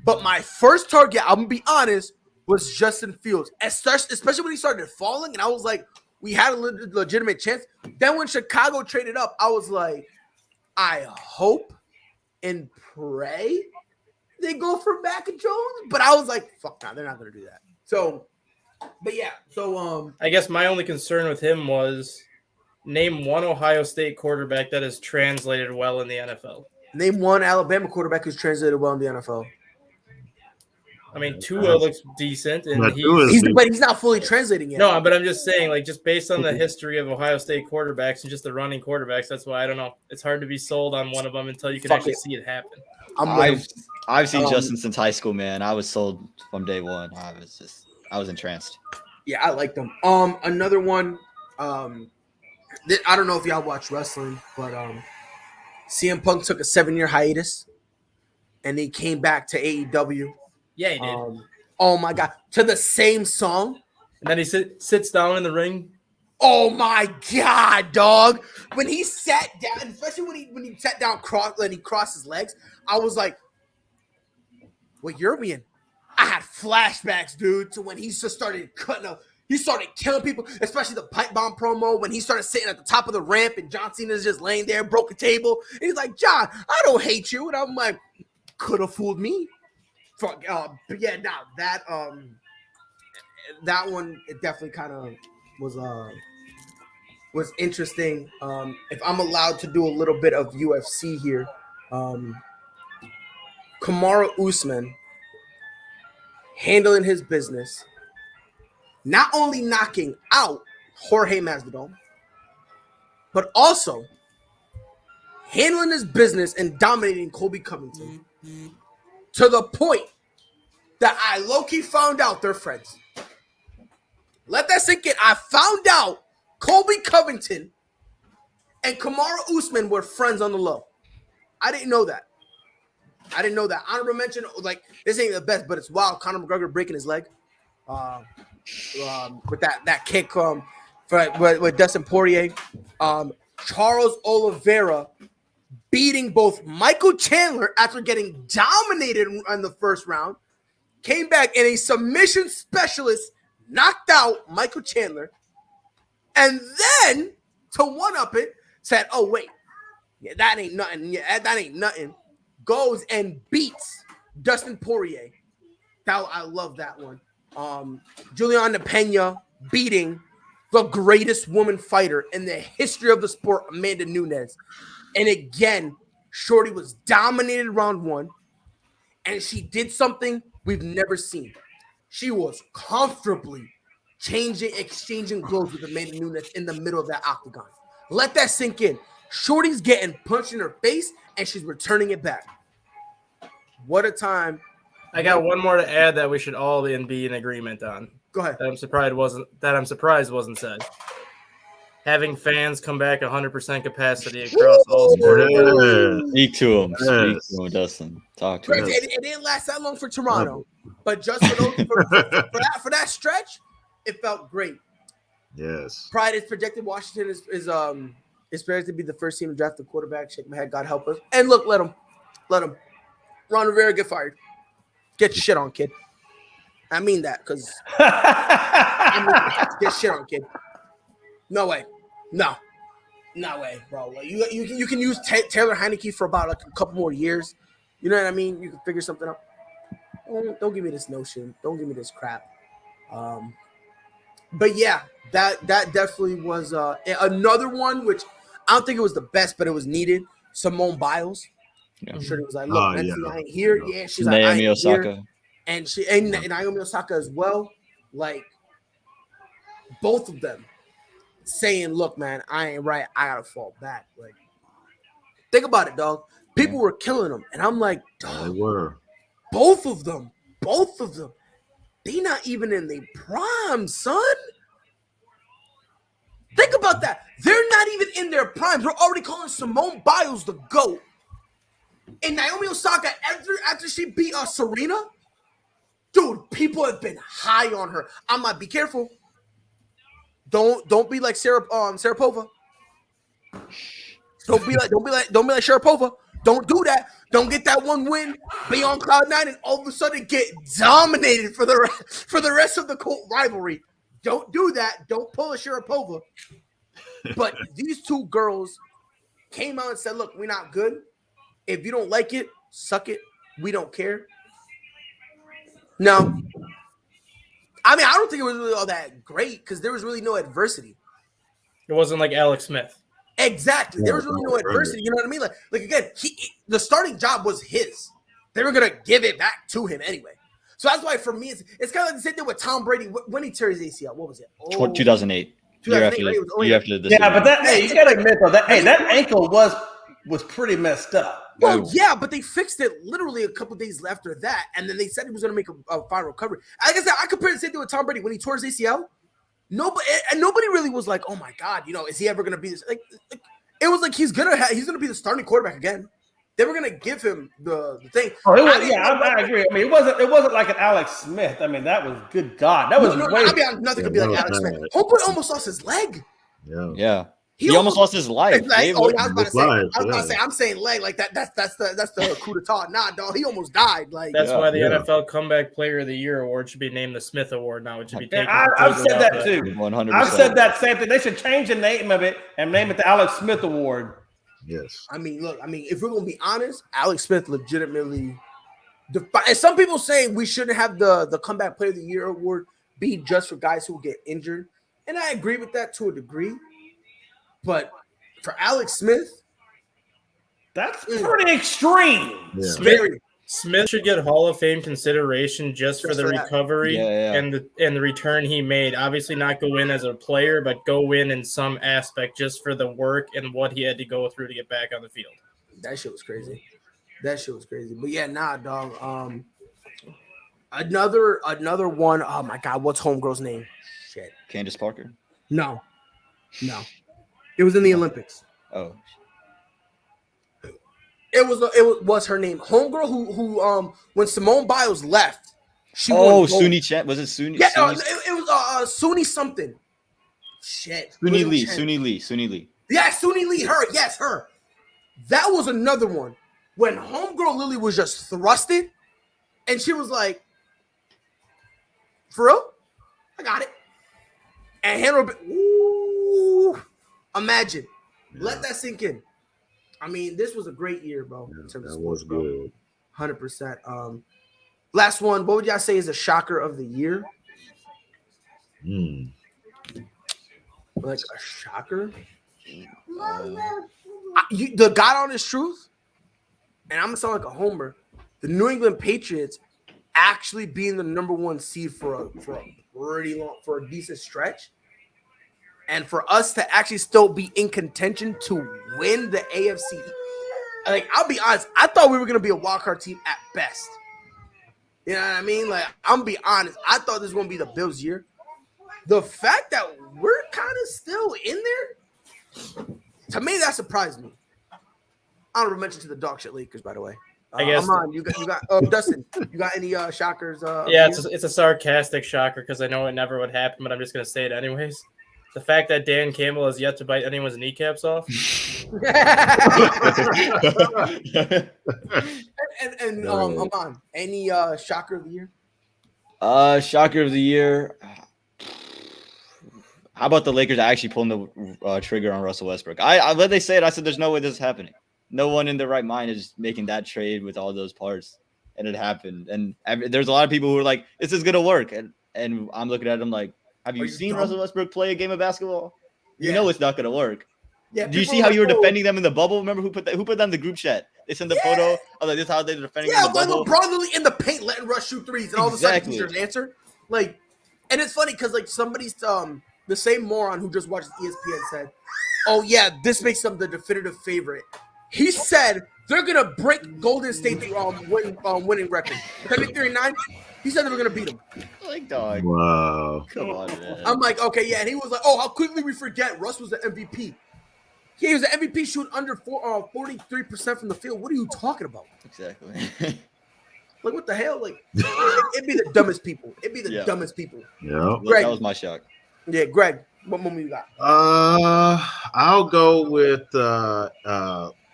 But my first target, I'm going to be honest, was Justin Fields. Especially when he started falling. And I was like, we had a legitimate chance. Then when Chicago traded up, I was like, I hope and pray they go for Mac Jones. But I was like, fuck, nah, they're not going to do that. So, but yeah. So, I guess my only concern with him was name one Ohio State quarterback that has translated well in the NFL. Name one Alabama quarterback who's translated well in the NFL. I mean, Tua looks decent, and but he's not fully translating yet. No, but I'm just saying, like, just based on the history of Ohio State quarterbacks and just the running quarterbacks, that's why I don't know. It's hard to be sold on one of them until you can actually see it happen. I've seen Justin since high school, man. I was sold from day one. I was entranced. Yeah, I like them. Another one. I don't know if y'all watch wrestling, but CM Punk took a 7-year hiatus, and he came back to AEW. Yeah, he did. Oh my God, to the same song, and then he sits down in the ring. Oh my God, dog! When he sat down, especially when he sat down, and he crossed his legs, I was like, "What year are we in?" I had flashbacks, dude, to when he just started cutting up. He started killing people, especially the pipe bomb promo when he started sitting at the top of the ramp and John Cena's just laying there, broke a table. And he's like, John, I don't hate you. And I'm like, could have fooled me. Fuck, but yeah, nah, that one, it definitely kind of was interesting. If I'm allowed to do a little bit of UFC here, Kamaru Usman handling his business, not only knocking out Jorge Masvidal, but also handling his business and dominating Colby Covington to the point that I low-key found out they're friends. Let that sink in. I found out Colby Covington and Kamaru Usman were friends on the low. I didn't know that. Honorable mention, like, this ain't the best, but it's wild. Conor McGregor breaking his leg. With that kick with Dustin Poirier, Charles Oliveira beating both Michael Chandler after getting dominated in the first round, came back and a submission specialist knocked out Michael Chandler, and then to one-up it, said, "Oh wait, yeah, that ain't nothing. Yeah, that ain't nothing." Goes and beats Dustin Poirier. I love that one. Juliana Pena beating the greatest woman fighter in the history of the sport, Amanda Nunes. And again, Shorty was dominated round one, and she did something we've never seen. She was comfortably exchanging blows with Amanda Nunes in the middle of that octagon. Let that sink in. Shorty's getting punched in her face, and she's returning it back. What a time. I got one more to add that we should all be in agreement on. Go ahead. That I'm surprised wasn't said. Having fans come back 100% capacity across all sports. Speak to him, Dustin. Talk to him. It didn't last that long for Toronto, but just for that stretch, it felt great. Yes. Pride is projected. Washington is expected to be the first team to draft the quarterback. Shake my head, God help us. And look, let him. Ron Rivera get fired. Get your shit on, kid. I mean that because get shit on, kid. No way. No way, bro. Like, you can use Taylor Heineke for about like a couple more years. You know what I mean? You can figure something out. Don't give me this notion. Don't give me this crap. But yeah, that definitely was another one, which I don't think it was the best, but it was needed. Simone Biles. Yeah. I'm sure it was like, look, I ain't here. Yeah, she's like, Naomi Osaka. Here. And Naomi Osaka as well. Like, both of them saying, look, man, I ain't right. I gotta fall back. Like, think about it, dog. People were killing them. And I'm like, dog. They were. Both of them. They not even in their prime, son. Think about that. They're not even in their prime. They're already calling Simone Biles the GOAT. And Naomi Osaka, after she beat Serena, dude, people have been high on her. I'm like, be careful. Don't be like Sharapova. Don't be like Sharapova. Don't do that. Don't get that one win, be on cloud 9, and all of a sudden get dominated for the rest of the Colt rivalry. Don't do that. Don't pull a Sharapova. But these two girls came out and said, look, we're not good. If you don't like it, suck it. We don't care. No. I mean, I don't think it was really all that great because there was really no adversity. It wasn't like Alex Smith. Exactly. There was really no adversity. You know what I mean? Like again, the starting job was his. They were going to give it back to him anyway. So that's why for me, it's kind of like the same thing with Tom Brady when he tore his ACL. What was it? 2008. Year after the yeah, but you gotta admit though that ankle was pretty messed up. Well, yeah, but they fixed it literally a couple days after that, and then they said he was going to make a fine recovery. Like I said, I compared the same thing with Tom Brady when he tore his ACL. Nobody really was like, "Oh my God, is he ever going to be this?" Like, it was like he's gonna be the starting quarterback again. They were gonna give him the thing. Oh, I agree. I mean, it wasn't like an Alex Smith. I mean, that was good God. That was I'll be honest, nothing could be like Alex Smith. Homeboy almost lost his leg. Yeah. He almost lost his life. I was about to say, I'm saying leg like that. That's the coup d'etat. Nah, dog. He almost died. Like that's why the NFL Comeback Player of the Year award should be named the Smith Award now. It should be taken. I've said that too. 100%. I've said that same thing. They should change the name of it and name it the Alex Smith Award. Yes. I mean, look. If we're gonna be honest, Alex Smith legitimately. And some people saying we shouldn't have the Comeback Player of the Year award be just for guys who get injured, and I agree with that to a degree. But for Alex Smith, that's pretty extreme. Yeah. Smith should get Hall of Fame consideration just for the recovery and the return he made. Obviously, not go in as a player, but go in some aspect just for the work and what he had to go through to get back on the field. That shit was crazy. But yeah, nah, dog. Another one. Oh my God, what's homegirl's name? Shit. Candace Parker. No. It was in the Olympics. Oh. It was her name. Homegirl who when Simone Biles left, she Suni Chen. Was it Suni? Yeah, it was Suni something. Shit. Suni Lee. Yeah, Suni Lee, her. That was another one. When homegirl Lily was just thrusted, and she was like, for real? I got it. And Hannah, imagine. Let that sink in. I mean, this was a great year, bro. Yeah, in terms that of sports, was good. 100%. Last one. What would y'all say is a shocker of the year? Like a shocker? The God honest truth, and I'm gonna sound like a homer. The New England Patriots actually being the number one seed for a decent stretch. And for us to actually still be in contention to win the AFC, like I'll be honest, I thought we were gonna be a wildcard team at best. You know what I mean? Like I'm gonna be honest, I thought this was gonna be the Bills' year. The fact that we're kind of still in there, to me, that surprised me. Honorable mention to the dog shit Lakers, by the way. I guess. You got Dustin. You got any shockers? Yeah, it's a sarcastic shocker because I know it never would happen, but I'm just gonna say it anyways. The fact that Dan Campbell has yet to bite anyone's kneecaps off. and Aman, any shocker of the year? Shocker of the year. How about the Lakers actually pulling the trigger on Russell Westbrook? I let they say it. I said there's no way this is happening. No one in their right mind is making that trade with all those parts, and it happened. And there's a lot of people who are like, "This is gonna work," and I'm looking at them like, "Have you seen Russell Westbrook play a game of basketball? You know it's not gonna work." Yeah. Do you see how you were defending them in the bubble? Remember who put that in the group chat? They sent the photo of like this how they're defending. Yeah, in the like bubble. LeBron literally in the paint letting Russ shoot threes, and all of a sudden he's your answer. Like, and it's funny because like somebody's the same moron who just watches ESPN said, "Oh yeah, this makes them the definitive favorite." He said they're gonna break Golden State's winning record. 39. He said they were gonna beat them. Like dog. Wow. Come on, man. I'm like, okay, yeah. And he was like, oh, how quickly we forget Russ was the MVP. He was the MVP shooting under 43% from the field. What are you talking about? Exactly. Like, what the hell? Like, it'd be the dumbest people. It'd be the dumbest people. Yeah. Greg, that was my shock. Yeah, Greg, what moment you got? I'll go with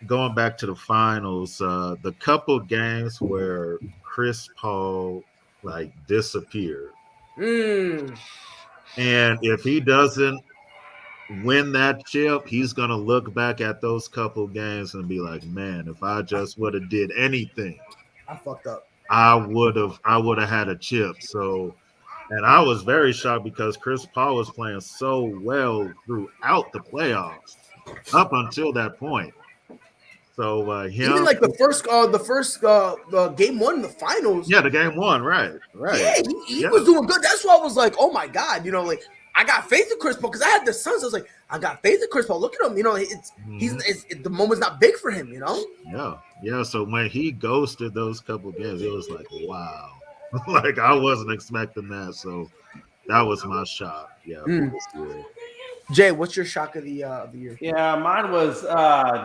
going back to the finals. The couple games where Chris Paul like disappeared. And if he doesn't win that chip, he's gonna look back at those couple games and be like, man, if I just would have did anything, I fucked up. I would have had a chip. So, and I was very shocked because Chris Paul was playing so well throughout the playoffs up until that point. So even like the first game one in the finals. Yeah, the game one, right. Yeah, he was doing good. That's why I was like, oh my God, like I got faith in Chris Paul because I had the Suns. I was like, I got faith in Chris Paul. Look at him, the moment's not big for him, Yeah. So when he ghosted those couple games, it was like, wow, like I wasn't expecting that. So that was my shock. Yeah. Jay, what's your shock of the year? Yeah, mine was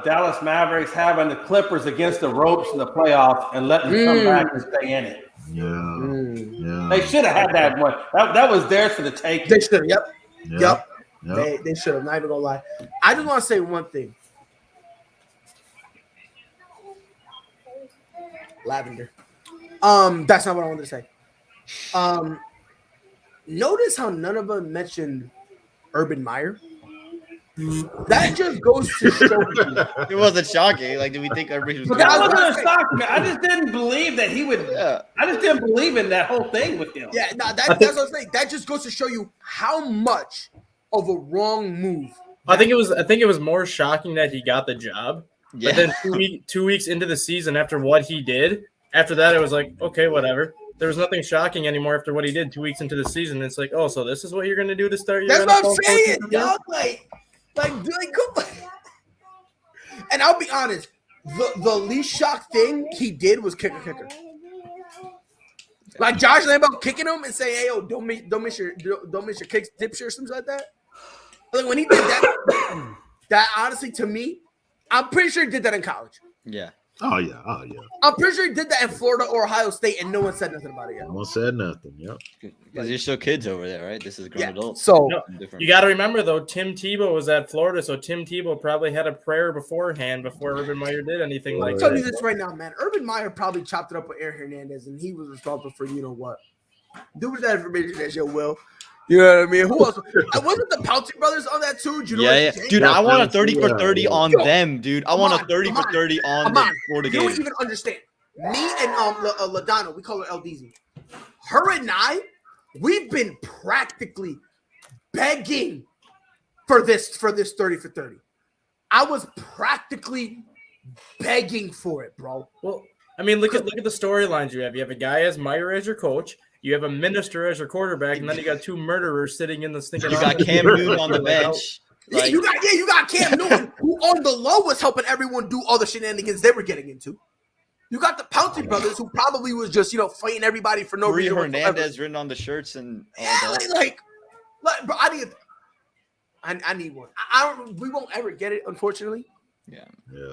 Dallas Mavericks having the Clippers against the ropes in the playoffs and letting them come back and stay in it. Yeah. They should have had that one. That was theirs for the taking. They should have. Yep. They should have. Not even gonna lie. I just want to say one thing. Lavender. That's not what I wanted to say. Notice how none of them mentioned Urban Meyer. That just goes to show you. It wasn't shocking. Like, did we think everybody was? That wasn't a shock, man. I just didn't believe that he would. Yeah. I just didn't believe in that whole thing with him. Yeah, no, that's what I'm saying. That just goes to show you how much of a wrong move. I think it was more shocking that he got the job. Yeah. But then 2 weeks into the season, after what he did, after that, it was like, okay, whatever. There was nothing shocking anymore after what he did 2 weeks into the season. It's like, oh, so this is what you're going to do to start your. That's what I'm saying, dog. Like, come on. And I'll be honest, the least shock thing he did was kicker. Like Josh Lambo kicking him and saying, "Hey, yo, don't miss your kicks, dipshit," or something like that. Like when he did that, that honestly to me, I'm pretty sure he did that in college. Yeah. Oh yeah. I'm pretty sure he did that in Florida or Ohio State, and no one said nothing about it yet. No one said nothing. Yep. Because you're still kids over there, right? This is grown adults. So you got to remember though, Tim Tebow was at Florida, so Tim Tebow probably had a prayer beforehand before Urban Meyer did anything like that. I'll tell you this right now, man. Urban Meyer probably chopped it up with Aaron Hernandez, and he was responsible for what. Do with that information as you will. You know what I mean? Who else? Wasn't the Pouncey brothers on that too? Yeah. Dude, I want a 30 for 30 on them, dude. I want a 30 for 30 on the Florida game. You don't even understand. Me and LaDonna, we call her LDZ. Her and I, we've been practically begging for this 30 for 30. I was practically begging for it, bro. Well, I mean, look at the storylines you have. You have a guy as Meyer as your coach. You have a minister as your quarterback, and then you got two murderers sitting in the stinking. You got Cam Newton on the bench. Like, you got Cam Newton, who on the low was helping everyone do all the shenanigans they were getting into. You got the Pouncey brothers, who probably was just fighting everybody for no reason. Hernandez written on the shirts and all that. Like, bro, I need one. We won't ever get it, unfortunately. Yeah.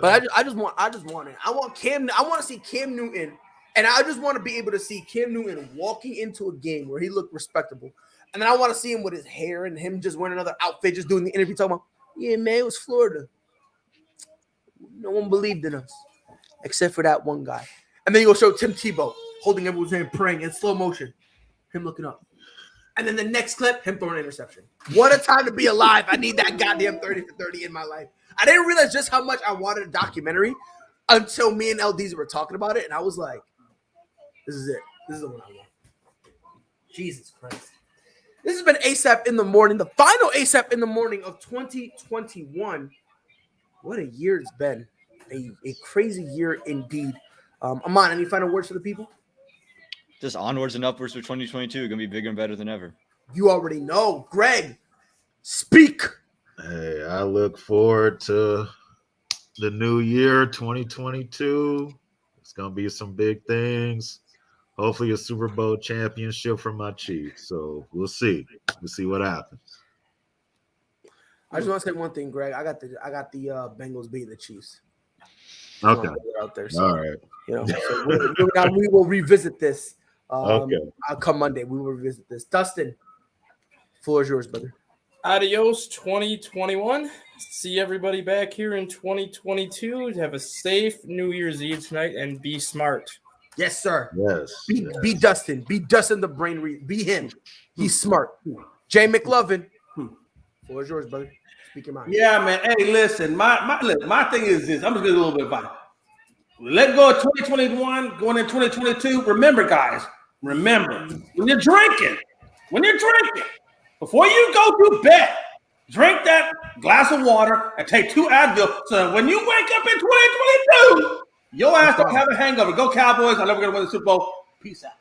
But I just want it. I want to see Cam Newton. And I just want to be able to see Cam Newton walking into a game where he looked respectable. And then I want to see him with his hair and him just wearing another outfit, just doing the interview, talking about, yeah, man, it was Florida. No one believed in us except for that one guy. And then you'll show Tim Tebow holding everyone's hand, praying in slow motion, him looking up. And then the next clip, him throwing an interception. What a time to be alive. I need that goddamn 30 for 30 in my life. I didn't realize just how much I wanted a documentary until me and LDZ were talking about it. And I was like, this is it. This is the one I want. Jesus Christ. This has been ASAP in the morning, the final ASAP in the morning of 2021. What a year it's been. A crazy year indeed. Aman, any final words for the people? Just onwards and upwards for 2022. Going to be bigger and better than ever. You already know. Greg, speak. Hey, I look forward to the new year, 2022. It's going to be some big things. Hopefully a Super Bowl championship for my Chiefs. So we'll see. We'll see what happens. I just want to say one thing, Greg. I got the Bengals beating the Chiefs. Okay. Out there, so, all right. So we will revisit this. Okay. I'll come Monday. We will revisit this. Dustin, floor is yours, brother. Adios, 2021. See everybody back here in 2022. Have a safe New Year's Eve tonight and be smart. Yes, sir. Yes. Be Dustin. Be Dustin the brain. Be him. He's smart. Jay McLovin. Floor is yours, brother. Speak your mind. Yeah, man. Hey, listen, my thing is this. I'm just gonna do a little bit of advice. Let go of 2021, going in 2022. Remember, guys, when you're drinking, before you go to bed, drink that glass of water and take 2 Advil. So when you wake up in 2022, your ass don't have a hangover. Go Cowboys. I'm never gonna win the Super Bowl. Peace out.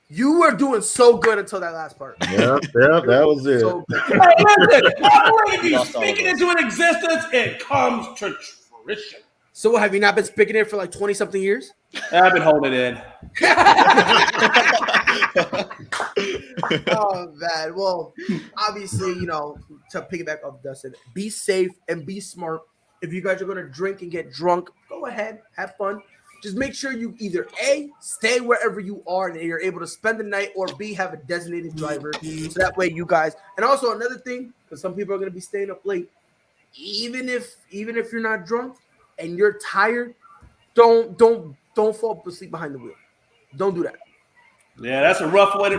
You were doing so good until that last part. Yeah, that was it. So Hey, listen, I believe you speak it into an existence, it comes to fruition. So have you not been speaking it for like 20-something years? I've been holding it in. Oh, man. Well, obviously, to piggyback off Dustin, be safe and be smart. If you guys are going to drink and get drunk, go ahead, have fun. Just make sure you either A, stay wherever you are and you're able to spend the night, or B, have a designated driver. So that way you guys, and also another thing, because some people are going to be staying up late, even if you're not drunk and you're tired, don't fall asleep behind the wheel. Don't do that. Yeah, that's a rough way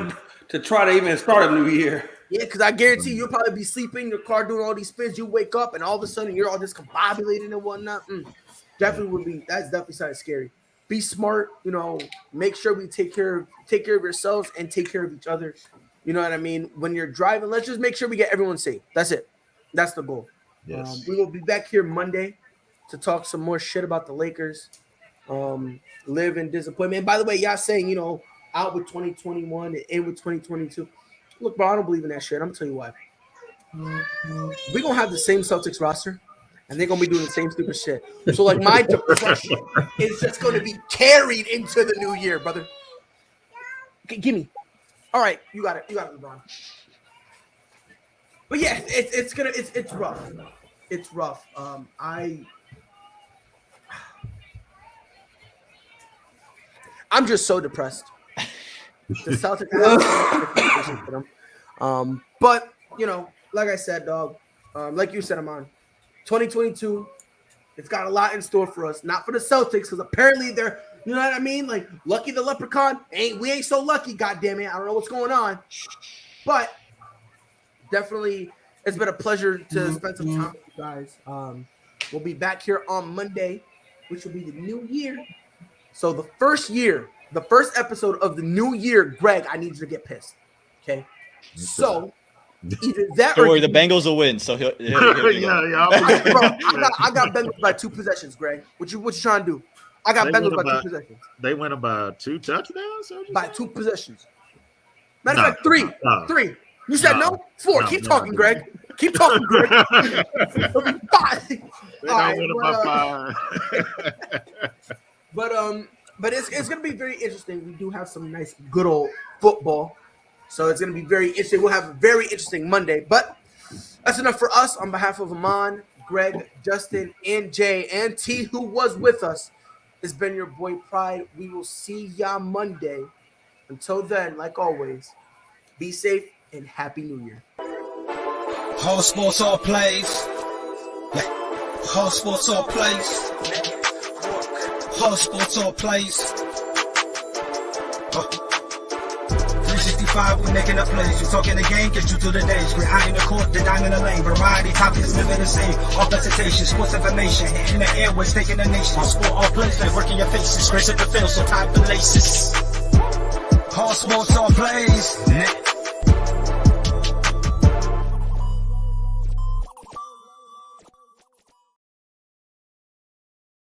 to try to even start a new year. Yeah, because I guarantee you'll probably be sleeping in your car doing all these spins. You wake up and all of a sudden you're all discombobulated and whatnot. That's definitely sounding scary. Be smart, make sure we take care of yourselves and take care of each other. You know what I mean? When you're driving, let's just make sure we get everyone safe. That's it. That's the goal. Yes. We will be back here Monday to talk some more shit about the Lakers. Live in disappointment. And by the way, y'all saying, out with 2021 and in with 2022. Look, bro, I don't believe in that shit. I'm going to tell you why. We're going to have the same Celtics roster, and they're going to be doing the same stupid shit. So, like, my depression is just going to be carried into the new year, brother. Okay, give me. All right, you got it. You got it, LeBron. But, yeah, it's rough. It's rough. I'm just so depressed. The Celtics for them. But like I said, dog, like you said, Amon, 2022, it's got a lot in store for us. Not for the Celtics, because apparently they're, you know what I mean? Like, lucky the leprechaun. We ain't so lucky, goddammit. I don't know what's going on. But definitely, it's been a pleasure to spend some time with you guys. We'll be back here on Monday, which will be the new year. So the first episode of the new year, Greg, I need you to get pissed. Okay? So either that Don't or worry, the Bengals will win. So he'll I got Bengals by 2 possessions, Greg. What you trying to do? I got Bengals by 2 possessions. They went about 2 touchdowns? By 2 possessions. Matter of fact, 3. 3. You said no? 4. Keep talking, Greg. Keep talking, Greg. 5. They don't win about 5. But it's gonna be very interesting. We do have some nice good old football, so it's gonna be very interesting. We'll have a very interesting Monday. But that's enough for us. On behalf of Amon, Greg, Justin, and Jay, and T, who was with us, it's been your boy Pride. We will see y'all Monday. Until then, like always, be safe and Happy New Year. Whole sports all plays. Whole sports all plays. Whole sports all plays. 365, we're making up plays. You talking the game, get you through the days. We're high in the court, the dime in the lane. Variety topics, living the same. All presentation, sports information. Hitting the airways, taking the nation. Sport all plays, like working your faces. Grace at the field, so tie the laces. Whole sports all plays.